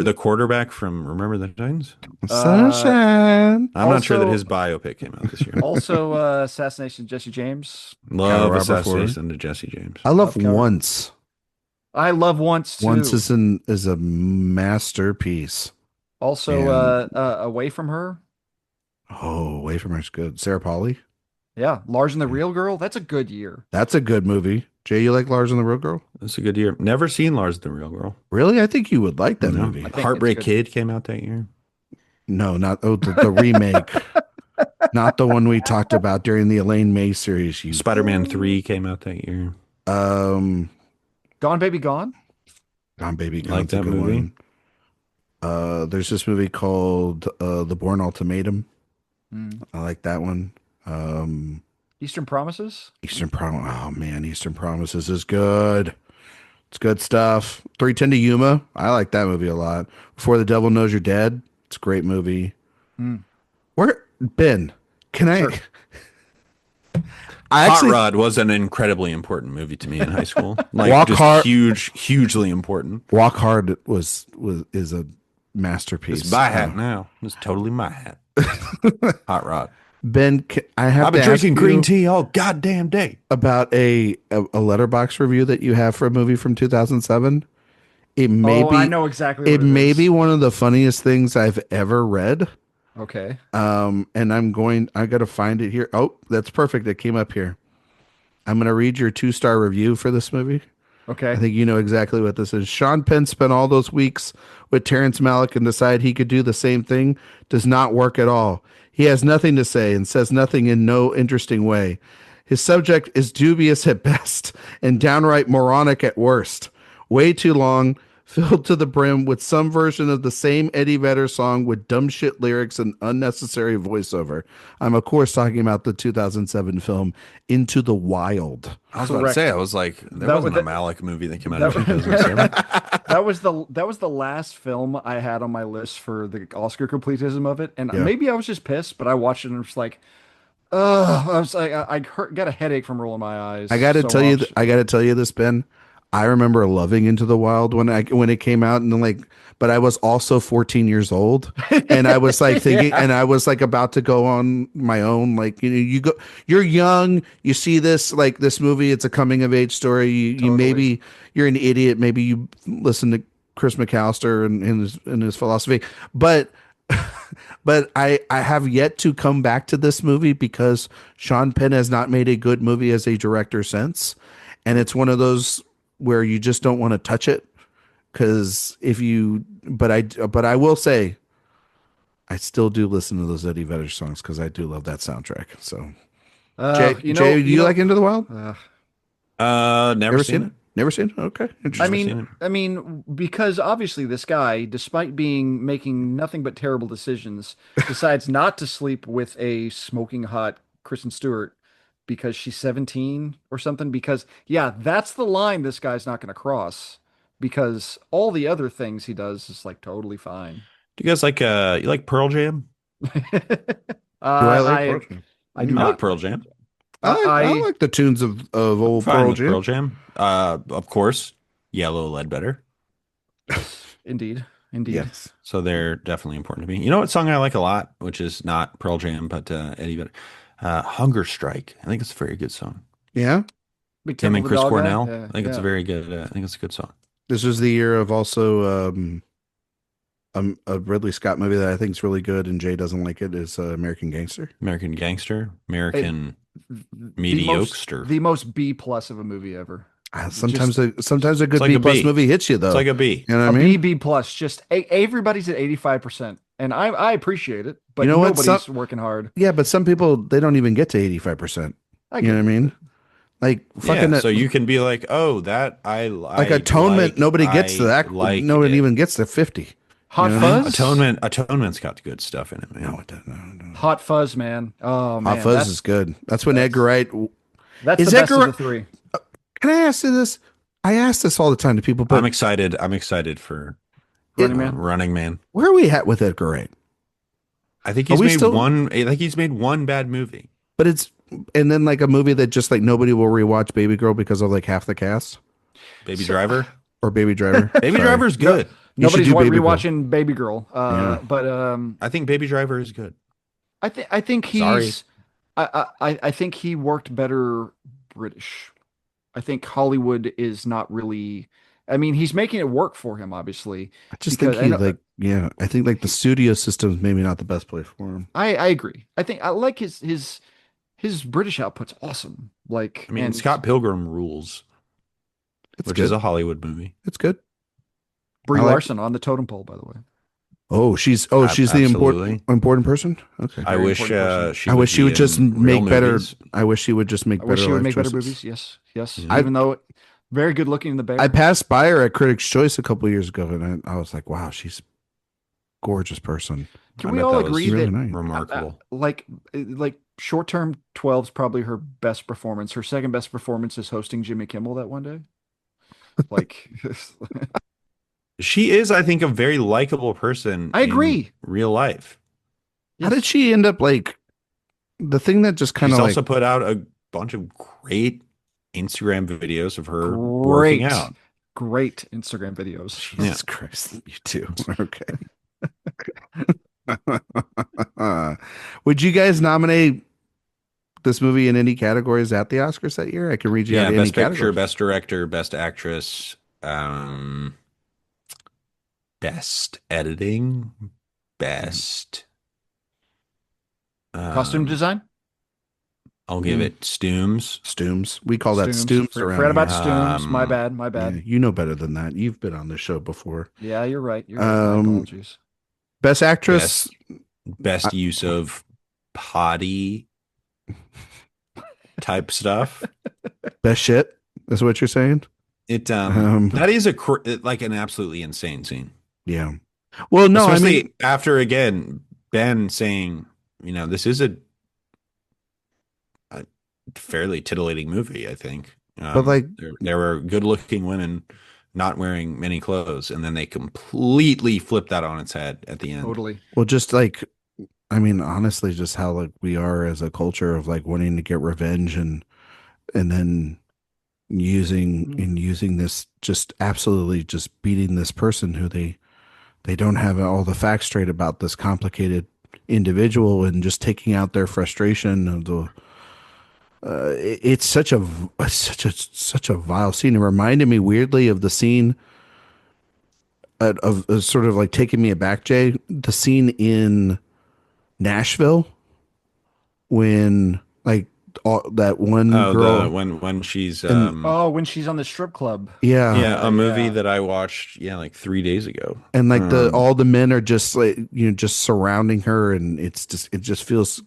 the quarterback from Remember the Titans. Sunshine. I'm not sure that also- his biopic came out this year. also Assassination of Jesse James. Love Robert Assassination to Jesse James. I love Love Once. I love Once too. Once is a masterpiece. Also Away from Her. Oh, Away from Her's good. Sarah Polley. Yeah, Lars and the Real Girl. That's a good year. That's a good movie. Jay, you like Lars and the Real Girl? That's a good year. Never seen Lars the Real Girl. Really? I think you would like that No. movie. think Heartbreak it's good. Kid came out that year. No, not the remake. Not the one we talked about during the Elaine May series. You Spider-Man 3 came out that year. Gone Gone Baby Gone. Baby Gone. Like that a good movie? one. There's this movie called The Bourne Ultimatum. Mm. I like that one. Eastern Promises. Eastern Promise. Oh man, Eastern Promises is good. It's good stuff. 310 to Yuma. I like that movie a lot. Before the Devil Knows You're Dead. It's a great movie. Mm. Where Ben? Can Sure. I Hot actually Rod was an incredibly important movie to me in high school. Like Walk just Hard- hugely important. Walk Hard is a masterpiece. It's my hat now. It's totally my hat. Hot Rod. Ben, I have I've to been drinking ask green you tea all goddamn day. about a Letterboxd review that you have for a movie from 2007. It may Oh, be I know exactly what it it may is. be one of the funniest things I've ever read. Okay. And I gotta find it here. Oh, that's perfect. It came up here. I'm gonna read your 2-star review for this movie. Okay. I think you know exactly what this is. Sean Penn spent all those weeks with Terrence Malick and decided he could do the same thing. Does not work at all. He has nothing to say and says nothing in no interesting way. His subject is dubious at best and downright moronic at worst. Way too long, filled to the brim with some version of the same Eddie Vedder song with dumb shit lyrics and unnecessary voiceover. I'm, of course, talking about the 2007 film Into the Wild. I was about to Correct. say, I was like, there That wasn't was- a Malik movie that came out that in was- 2007. That was the last film I had on my list for the Oscar completism of it, and Yeah. maybe I was just pissed, but I watched it and was like, ugh. I was like, I got a headache from rolling my eyes. I got to so tell you, much. I got to tell you this, Ben. I remember loving Into the Wild when it came out, and like, but I was also 14 years old, and I was like thinking, Yeah. and I was like about to go on my own. Like, you're young, you see this movie, it's a coming of age story. You Totally. maybe you're an idiot, maybe you listen to Chris McAllister and his philosophy, but but I have yet to come back to this movie because Sean Penn has not made a good movie as a director since, and it's one of those where you just don't want to touch it because if you, but I will say I still do listen to those Eddie Vedder songs because I do love that soundtrack. So Jay, do you like Into the Wild? Never seen it. Never seen it. Okay, interesting. I mean, because obviously this guy, despite being making nothing but terrible decisions, decides not to sleep with a smoking hot Kristen Stewart because she's 17 or something. Because yeah, that's the line this guy's not going to cross. Because all the other things he does is like totally fine. Do you guys like you like Pearl Jam? Do I like I Pearl Jam? I do I like not. Pearl Jam. I like the tunes of old Fine Pearl with Jam. Pearl Jam. Of course, Yellow Ledbetter. Indeed. Yes. So they're definitely important to me. You know what song I like a lot, which is not Pearl Jam, but Eddie Vedder. Hunger Strike. I think it's a very good song. Yeah. Big Him Temple and of the Chris Dog guy? Cornell. Yeah, I think it's a yeah. very good. I think it's a good song. This was the year of also a Ridley Scott movie that I think is really good, and Jay doesn't like it. Is American Gangster. American Gangster, American The most Mediocre. the most B plus of a movie ever. Sometimes Just sometimes a good like B a plus B. movie hits you though. It's like a B. You know a what I B mean? B plus. Just everybody's at 85%, and I appreciate it, but You know what? nobody's working hard. Yeah, but some people they don't even get to 85%. I You know what I get mean? Like fucking Yeah, so you can be like, oh, that like Atonement. Nobody gets to that. Like Nobody it. even gets to 50. Hot You know what I mean? Fuzz. Atonement's got good stuff in it, man. No, it doesn't. No. Hot Fuzz, man. Oh Hot man, Fuzz is good. That's when Edgar Wright. that's Is the best Edgar? of the three. Can I ask you this? I ask this all the time to people, but I'm excited. I'm excited for Running Man. Running Man. where are we at with Edgar Wright? I think Are he's we made still- one. I think he's made one bad movie. But it's and then like a movie that just like nobody will rewatch Baby Girl because of like half the cast Baby Driver. or Baby Driver. Baby Sorry. Driver's good. You should Nobody's do Baby Girl. rewatching Baby Girl. Yeah. But I think Baby Driver is good. I think Sorry. he's I think he worked better British. I think Hollywood is not really. I mean, he's making it work for him, obviously. I just because think he I know- like I think like the studio system is maybe not the best place for him. I agree. I think I like his British output's awesome. Like, I mean, and Scott Pilgrim rules, It's which good. is a Hollywood movie. It's good. Brie I like- Larson on the totem pole, by the way. Oh, she's the Absolutely. important person. Okay. I Very wish important person. I wish she would just make better. Movies. I wish she would just make I better. wish she would life make better choices. movies. Yes, yes. Yeah. Even though very good looking in the bear. I passed by her at Critics' Choice a couple years ago, and I was like, "Wow, she's a gorgeous person." Can I we bet all that was agree really that nice. Remarkable. like short term 12 is probably her best performance. Her second best performance is hosting Jimmy Kimmel that one day. Like, She is, I think, a very likable person. I agree. In real life. How did she end up like the thing that just kind She's of also like put out a bunch of great Instagram videos of her working out. Great Instagram videos. Jesus Christ, you too. Okay. Would you guys nominate this movie in any categories at the Oscars that year? I can read you out Yeah, any best picture, categories. best director, best actress, best editing, best Costume design. I'll give it Stooms. Stooms. We call that Stooms around Forget about here. Stooms. My bad. My Yeah, bad. you know better than that. You've been on this show before. Yeah, you're right. You're right. My apologies. Best actress. Best use of potty type stuff. Best shit. That's what you're saying. It that is like an absolutely insane scene. Yeah. Well, no, Especially I mean, after again Ben saying, this is a fairly titillation movie, I think. But like there were good-looking women not wearing many clothes, and then they completely flipped that on its head at the end. Totally. well, just like, I mean, honestly, just how like we are as a culture of like wanting to get revenge and then using this, just absolutely just beating this person who they don't have all the facts straight about this complicated individual and just taking out their frustration of the it's such a vile scene. It reminded me weirdly of the scene of sort of like taking me aback, Jay. The scene in Nashville when like that one Oh, girl the when she's and Oh, when she's on the strip club. yeah, yeah, a movie Yeah. that I watched like 3 days ago. and like the all the men are just like just surrounding her, and it just feels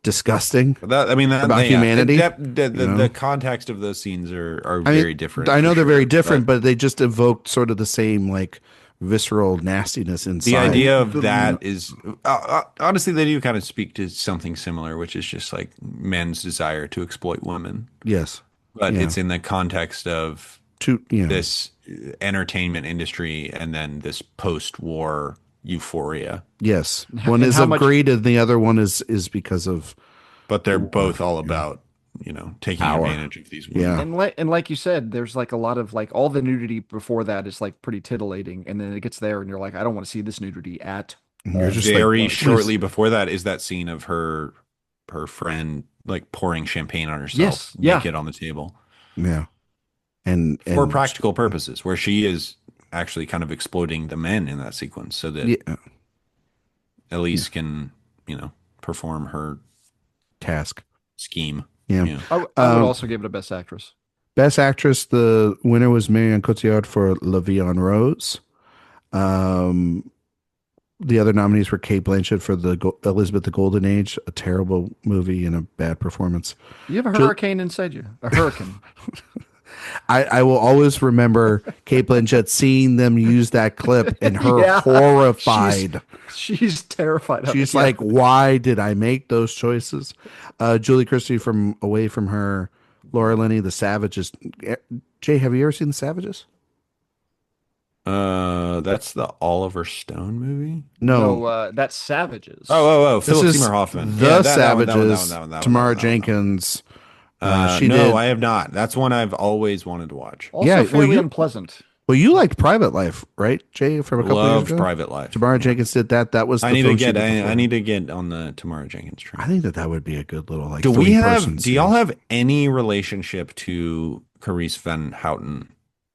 disgusting That I mean that about yeah, humanity. the context of those scenes are I very mean, different I for know they're very sure, different, but they just evoke sort of the same like visceral nastiness the inside. idea of that is honestly they do kind of speak to something similar, which is just like men's desire to exploit women, Yes, but yeah, it's in the context of to this entertainment industry and then this post-war euphoria. yes. One And is how of much greed, and the other one is because of But they're both war. all Yeah. about, taking Power. advantage of these Yeah. women. and like you said, there's like a lot of like all the nudity before that is like pretty titillating, and then it gets there, and you're like, I don't want to see this nudity at And you're all. just like, Very Like, shortly before that is that scene of her friend like pouring champagne on herself yes, yeah, naked on the table yeah, and for practical purposes, where she is actually kind of exploiting the men in that sequence so that yeah, Elise can, perform her task. scheme. Yeah. Yeah. I would also give it a best actress. Best actress, the winner was Marion Cotillard for La Vie en Rose. Um, the other nominees were Kate Blanchett for Elizabeth the Golden Age, a terrible movie and a bad performance. You have a Ju- hurricane inside you, a hurricane. I will always remember Kate Blanchett seeing them use that clip and her Yeah, horrified. She's terrified of She's it. Yeah. like, why did I make those choices? Julie Christie from Away from Her, Laura Linney, The Savages. Jay, have you ever seen The Savages? That's the Oliver Stone movie. No. That's Savages. Oh, This Philip is Seymour Hoffman. The Yeah, Savages, that one, Tamara that one. Jenkins. No, She did. I have not. That's one I've always wanted to watch. Also Yeah, well, fairly you- unpleasant. Well, you liked Private Life, right, Jay, from a couple years Loved ago? Private Life. Tamara Jenkins did that. That was the I need film to she get. did before. I need to get on the Tamara Jenkins train. I think that would be a good little like. Do we have? three-person Do y'all series. have any relationship to Caris Van Houten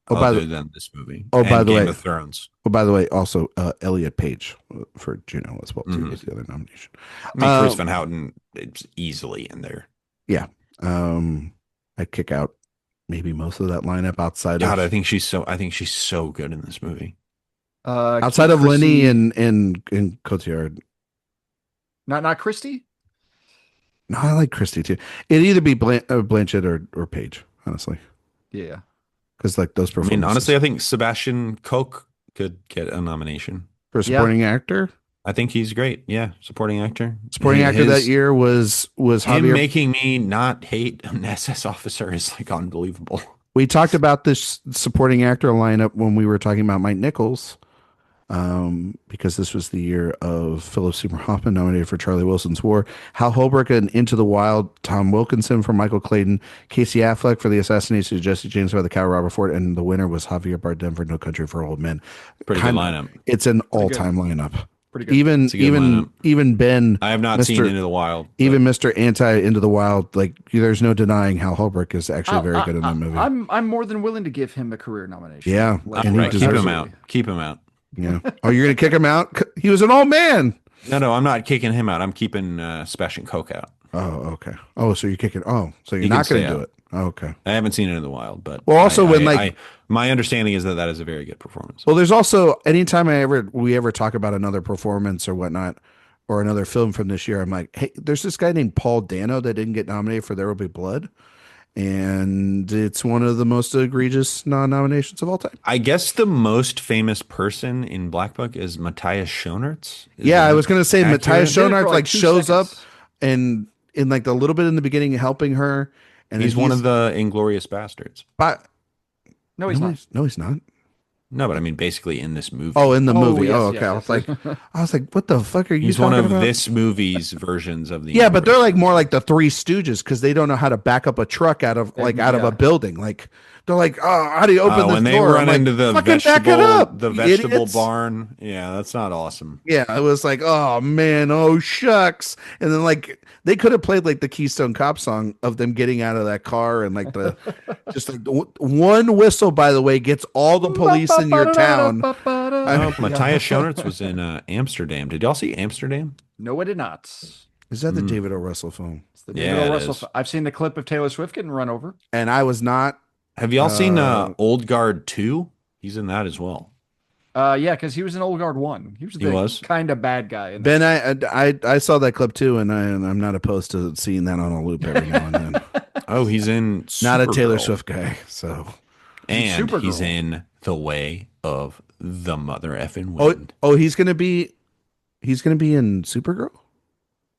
Oh, by other the- than this movie? Oh, by and the Game way- of Thrones. Well, by the way, also Elliot Page for Juno as well too Mhm. was the other nomination. I mean, Caris Van Houten, it's easily in there. Yeah, I'd kick out maybe most of that lineup outside God, of I think she's so good in this movie. outside Kate of Lenny Christie- and Cotillard. not Christie. No, I like Christie too. It'd either be Blanchett or Page, honestly, Yeah. because like those I performances. mean, honestly, I think Sebastian Koch could get a nomination. for supporting actor, I think he's great. Yeah, supporting actor. supporting actor that year was Him Javier. making me not hate an SS officer is like unbelievable. We talked about this supporting actor lineup when we were talking about Mike Nichols, because this was the year of Philip Seymour Hoffman nominated for Charlie Wilson's War, Hal Holbrook in Into the Wild, Tom Wilkinson for Michael Clayton, Casey Affleck for The Assassination of Jesse James by the Cow Robert Ford, and the winner was Javier Bardem for No Country for Old Men. Pretty good lineup. It's an all-time lineup. Pretty good. Even It's a good lineup. even Ben, I have not seen Mr. Into the Wild. even Mr. Anti Into the Wild, like there's no denying Hal Holbrook is actually very good in that movie. I'm more than willing to give him a career nomination. Yeah, Like, and he Right, keep deserves him it. out. Keep him out. Yeah. Oh, you're gonna kick him out? He was an old man. No, I'm not kicking him out. I'm keeping Sebastian Koch out. Oh, okay. Oh, so you're kicking. Oh, so you're He can not going to stay do out. it. Oh, okay. I haven't seen Into the Wild, but Well, also when, my understanding is that is a very good performance. Well, there's also anytime we ever talk about another performance or whatnot, or another film from this year, I'm like, hey, there's this guy named Paul Dano that didn't get nominated for There Will Be Blood, and it's one of the most egregious non-nominations of all time. I guess the most famous person in Black Book is Matthias Schoenaerts. Is Yeah, I that was going to say accurate? Matthias Did it for, Schoenaerts like, like 2 shows up seconds. and in like the little bit in the beginning helping her, and He's then one of the Inglorious Bastards. But No, he's not. No, he's not. No, but I mean basically in this movie. Oh, in the Oh, movie. yes, oh, yes, okay. yes. I was like, what the fuck are you he's talking one of about? this movie's versions of the. Yeah, but they're Inglorious like more like the Three Stooges because they don't know how to back up a truck out of a Yeah. building. Like They're like, oh, how do you open this When they door? I'm run like, into fucking back it up, the you vegetable idiots. barn, yeah, that's not awesome. Yeah, I was like, oh man, oh shucks. And then like they could have played like the Keystone Cop song of them getting out of that car and like the just like one whistle, by the way, gets all the police in your town. Oh, Yeah. Matthias Schoenaerts was in Amsterdam. Did y'all see Amsterdam? No, I did not. Is that the Mm. David O. Russell film? It's the David Yeah, O. it Russell. is. I've seen the clip of Taylor Swift getting run over. And I was not. Have y'all seen Uh, Old Guard 2? He's in that as well. Yeah, because he was in Old Guard 1. He was He the was? kind of bad guy in Ben, that. I saw that clip too, and I'm not opposed to seeing that on a loop every now and then. Oh, he's in Not a Taylor Supergirl. Swift guy, so. And Supergirl. he's in The Way of the Mother Effing Oh, Wind. he's gonna be in Supergirl.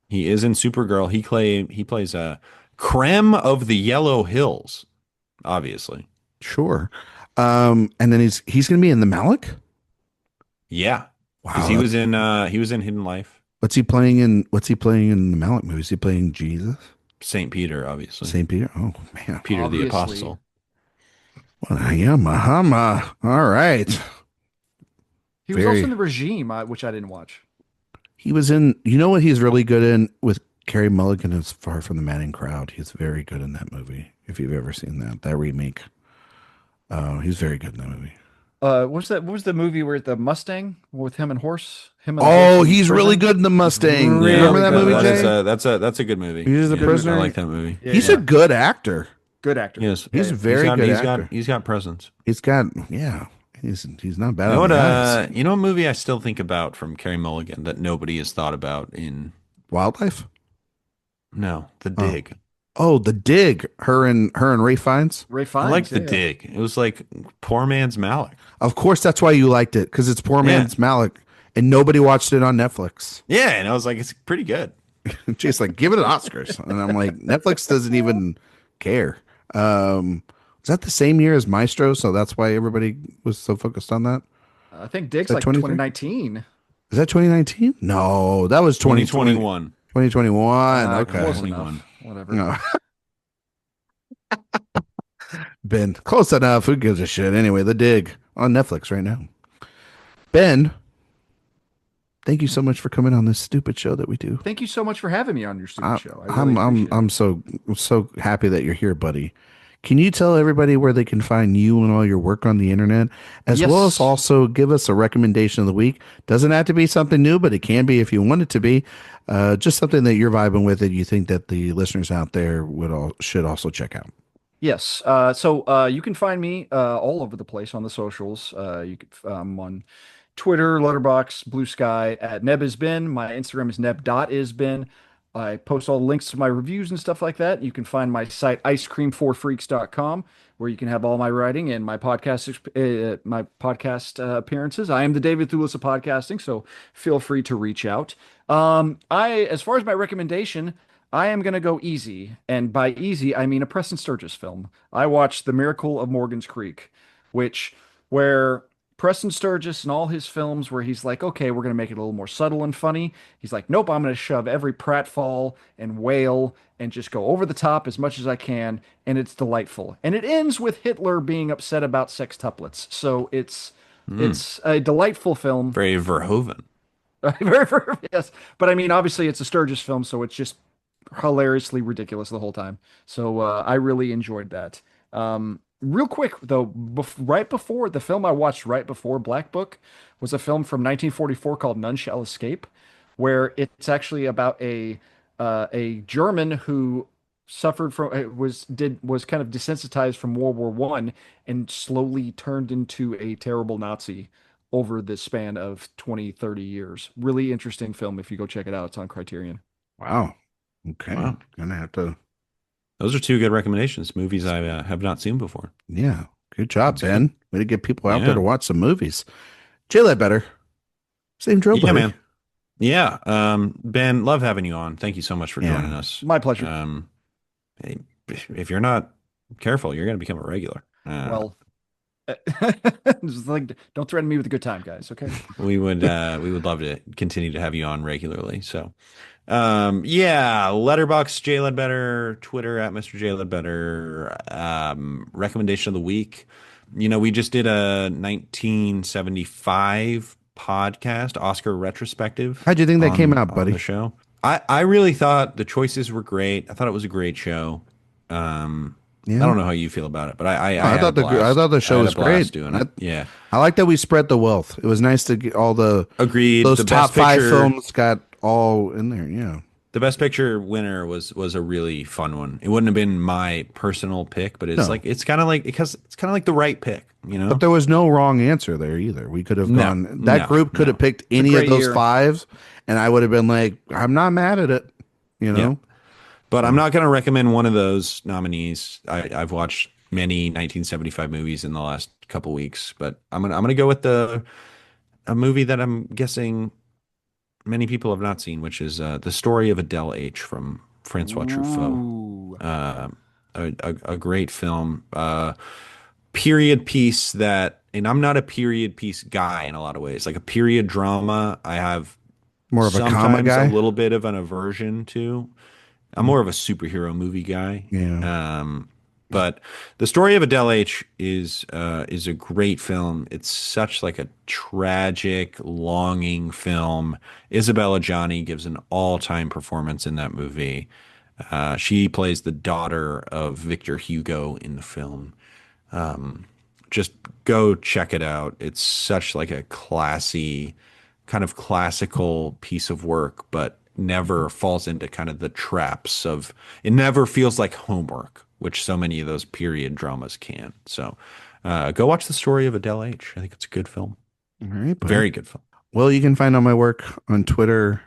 He is in Supergirl. He plays a creme of the Yellow Hills, obviously. Sure. And then he's gonna be in the Malik. Yeah. Because Wow. he was in Hidden Life. What's he playing in? What's he playing in the Malik movie? Is he playing Jesus? St. Peter, obviously. Saint Peter. Oh man. Peter the Obviously. Apostle. Well, I am a humma. All right. He was Very- also in The Regime, which I didn't watch. He was in. You know what he's really good in with Carey Mulligan is Far from the Madding Crowd. He's very good in that movie. If you've ever seen that remake, he's very good in that movie. What was that? What was the movie where the Mustang with him and horse? Him and the Oh, horse in he's really prison? good in the Mustang. Really Remember that good. movie, That Jay? is that's a good movie. He's the Yeah, prisoner. I like that movie. Yeah, He's yeah. a good actor. Good actor. Yes. He's a very good actor. He's got presence. He's got He's not bad. You know on what? the eyes. You know a movie I still think about from Carey Mulligan that nobody has thought about in Wildlife. no, The Dig. Oh, The Dig. Her and Ray Fiennes. Ray I Fiennes. like The yeah. Dig. It was like poor man's Malik. Of course, that's why you liked it because it's poor man's Malik, and nobody watched it on Netflix. Yeah, and I was like, it's pretty good. Jay's like, give it an Oscars, and I'm like, Netflix doesn't even care. Was that the same year as Maestro? So that's why everybody was so focused on that. I think Dig's that like 23? 2019. Is that 2019? No, that was 2020. 2021. 2021. Okay. Close 21. enough. Whatever. No. Ben, close enough. Who gives a shit? Anyway, The Dig on Netflix right now. Ben, thank you so much for coming on this stupid show that we do. Thank you so much for having me on your stupid show. I I'm really appreciate it. I'm so happy that you're here, buddy. Can you tell everybody where they can find you and all your work on the internet, as Yes. well as also give us a recommendation of the week? Doesn't have to be something new, but it can be if you want it to be. Just something that you're vibing with that you think that the listeners out there should also check out. Yes. So you can find me all over the place on the socials. You can on Twitter, Letterboxd, Blue Sky at nebisbin. My Instagram is neb.isbin. I post all the links to my reviews and stuff like that. You can find my site icecream4freaks.com where you can have all my writing and my podcast appearances. I am the David Thewlis of podcasting, so feel free to reach out. As far as my recommendation, I am going to go easy. And by easy, I mean a Preston Sturges film. I watched The Miracle of Morgan's Creek, where Preston Sturges and all his films where he's like, okay, we're going to make it a little more subtle and funny. He's like, nope, I'm going to shove every pratfall and wail and just go over the top as much as I can. And it's delightful. And it ends with Hitler being upset about sextuplets. So it's a delightful film. Very Verhoeven. Yes. But I mean, obviously it's a Sturges film, so it's just hilariously ridiculous the whole time. So I really enjoyed that. Real quick though, right before the film I watched right before Black Book was a film from 1944 called None Shall Escape, where it's actually about a German who suffered from was kind of desensitized from World War One and slowly turned into a terrible Nazi over the span of 20, 30 years. Really interesting film if you go check it out. It's on Criterion. Wow. Okay. Wow. Gonna have to. Those are two good recommendations. Movies I have not seen before. Yeah. Good job, Ben. Way to get people out Yeah. there to watch some movies. Jay Ledbetter. Same drill, Yeah, buddy. man. Yeah. Ben, love having you on. Thank you so much for Yeah. joining us. My pleasure. If you're not careful, you're going to become a regular. Well, Just like, don't threaten me with a good time, guys. Okay. We would love to continue to have you on regularly. So, yeah, Letterboxd, J Ledbetter, Twitter at Mr. J Ledbetter. Recommendation of the week. We just did a 1975 podcast, Oscar retrospective How'd you think that came out, on buddy? the show. I really thought the choices were great. I thought it was a great show. I Yeah. don't know how you feel about it, but I I had a thought I blast. thought the I show had a was great. blast doing it. Yeah. I like that we spread the wealth. It was nice to get all Agreed. those The top best five picture, films got all in there. Yeah. the best picture winner was a really fun one. It wouldn't have been my personal pick, but No, it's kind of like because it's kind of like the right pick, you but know? there was no wrong answer there either. We could have No, gone. That group could have no. picked any of great those year. five, and I would have been like, I'm not mad at it. You Yeah. know. But I'm not going to recommend one of those nominees. I've watched many 1975 movies in the last couple weeks, but I'm gonna go with a movie that I'm guessing many people have not seen, which is The Story of Adele H from Francois Truffaut. Ooh. A great film, period piece that, and I'm not a period piece guy in a lot of ways. Like a period drama, I have More of a comma sometimes guy. a little bit of an aversion to. I'm more of a superhero movie guy. Yeah. But The Story of Adele H is a great film. It's such like a tragic, longing film. Isabella Gianni gives an all-time performance in that movie. She plays the daughter of Victor Hugo in the film. Just go check it out. It's such like a classy, kind of classical piece of work, but never falls into kind of the traps of it never feels like homework, which so many of those period dramas can. So go watch The Story of Adele H. I think it's a good film. All right. Buddy. Very good film. Well, you can find all my work on Twitter.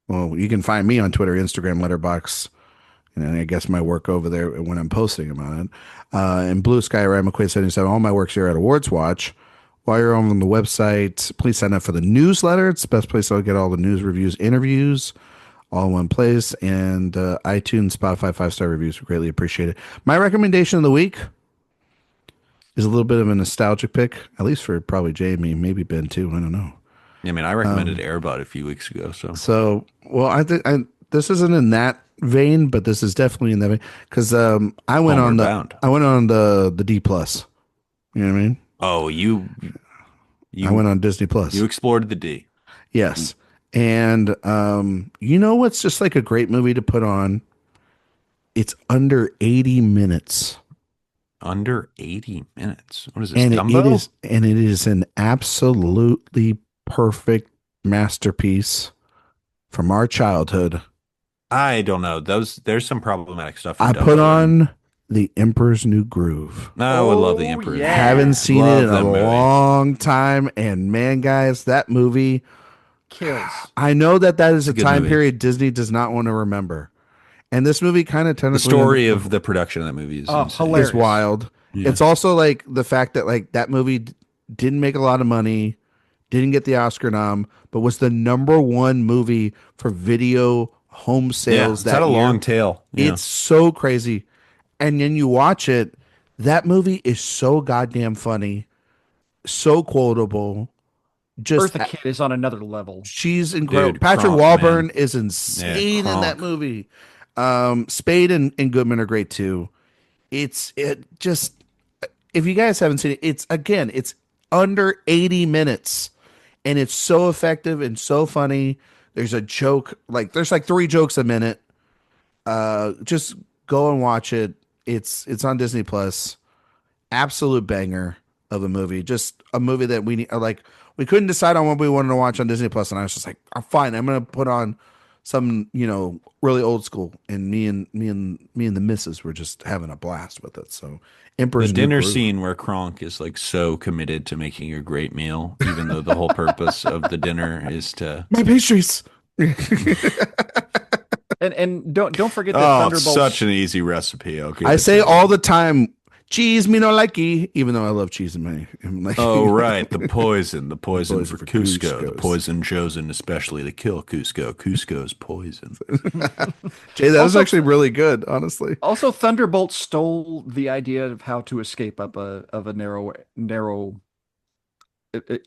Well, you can find me on Twitter, Instagram, Letterboxd, and I guess my work over there when I'm posting about it. And Blue Sky around McQuade 77. All my work's here at AwardsWatch. While you're on the website, please sign up for the newsletter. It's the best place to get all the news, reviews, interviews, all in one place. And iTunes, Spotify, 5-star reviews. We greatly appreciate it. My recommendation of the week is a little bit of a nostalgic pick, at least for probably Jamie, maybe Ben too. I don't know. I mean, I recommended Air Bud a few weeks ago. So, well, I think this isn't in that vein, but this is definitely in that vein because I went Homeward on Bound. I went on the D plus. You know what I mean? Oh, you I went on Disney Plus. You explored the D. Yes, and you know what's just like a great movie to put on? It's under 80 minutes. Under 80 minutes. What is this? And Dumbo? it is an absolutely perfect masterpiece from our childhood. I don't know. There's some problematic stuff. From I Dumbo. put on The Emperor's New Groove. I would love The Oh, Emperor. yeah. Haven't seen Love it in that a movie. long time, and man, guys, that movie Kills. I know that is a good time movie. period Disney does not want to remember, and this movie kind of The story of the production of that movie is insane. hilarious. is wild. Yeah. It's also like the fact that like that movie didn't make a lot of money, didn't get the Oscar nom, but was the #1 movie for video home Yeah, sales it's that had a year. long tail. Yeah. It's so crazy. And then you watch it, that movie is so goddamn funny, so quotable. Just Eartha Kitt is on another level. she's incredible. Dude, Patrick Kronk, Wahlberg man. is insane Yeah, in that Kronk. movie. Spade and Goodman are great too. It just if you guys haven't seen it, it's under 80 minutes and it's so effective and so funny. There's a joke, there's like 3 jokes a minute. Just go and watch it. It's on Disney Plus. Absolute banger of a movie. Just a movie that we couldn't decide on what we wanted to watch on Disney Plus, and I was just like, oh, fine, I'm gonna put on some, really old school. And me and the missus were just having a blast with it. So Emperor's The New dinner Groove. scene where Kronk is like so committed to making a great meal, even though the whole purpose of the dinner is to. My pastries. And don't forget that Oh, it's Thunderbolts. such an easy recipe. Okay, I say all the time, Cheese me no likey, even though I love cheese in my Oh, right. The poison poison for for Cusco. The Cuscos. poison chosen especially to kill Cusco. Cusco's poison. Jay, that was Also, actually really good, honestly. also Thunderbolt stole the idea of how to escape up a narrow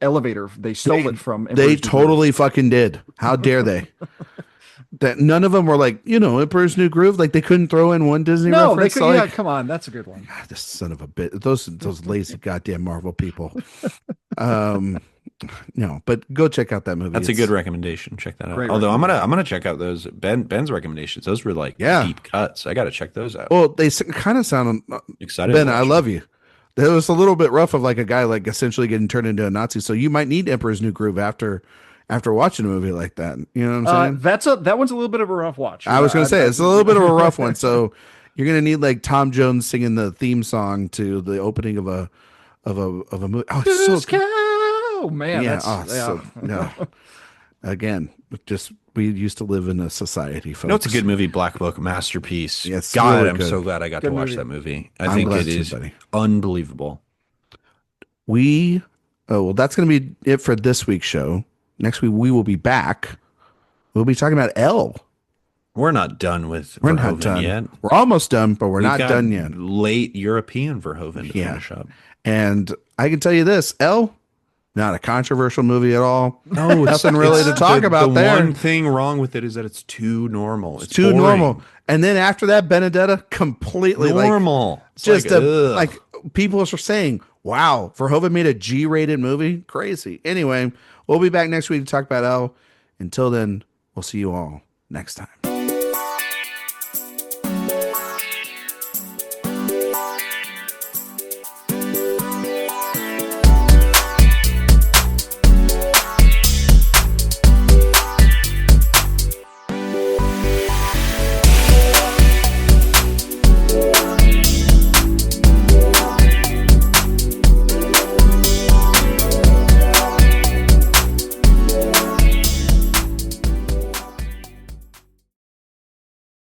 elevator. They stole it from They Emperor's New Groove. totally fucking did. How dare they? That none of them were like, Emperor's New Groove. Like they couldn't throw in one Disney No, they reference. could. Like, Yeah, come on, that's a good one. God, this son of a bit. Those lazy goddamn Marvel people. Um, no, but go check out that movie. That's a good recommendation. Check that out. Great Although I'm gonna check out those Ben's recommendations. Those were like Yeah. deep cuts. I gotta check those out. Well, they kind of sound Excited. Ben, to I watch love them. you. That was a little bit rough of like a guy like essentially getting turned into a Nazi. So you might need Emperor's New Groove after watching a movie like that. You know what I'm saying? That one's a little bit of a rough watch. I was gonna say it's a little bit of a rough one. So you're gonna need like Tom Jones singing the theme song to the opening of a movie. Oh, it's so Oh man, yeah. that's Oh, so, no. Again, just we used to live in a society, folks. You know, it's a good movie, Black Book, masterpiece. Yeah, it's God, really I'm good. so glad I got Good to watch movie. that movie. I I'm think glad it too, is buddy. unbelievable. That's gonna be it for this week's show. Next week we will be back. We'll be talking about Elle. We're not done with We're not Verhoeven done yet. We're almost done, but we're We've not got done yet. Late European Verhoeven to Yeah. finish up. And I can tell you this, Elle, not a controversial movie at all. No, Nothing really to talk about the there. one thing wrong with it is that it's too normal. It's Too boring. normal. And then after that, Benedetta, completely Normal. It's just ugh. like people are saying, wow, Verhoeven made a G-rated movie. Crazy. Anyway, we'll be back next week to talk about Elle. Until then, we'll see you all next time.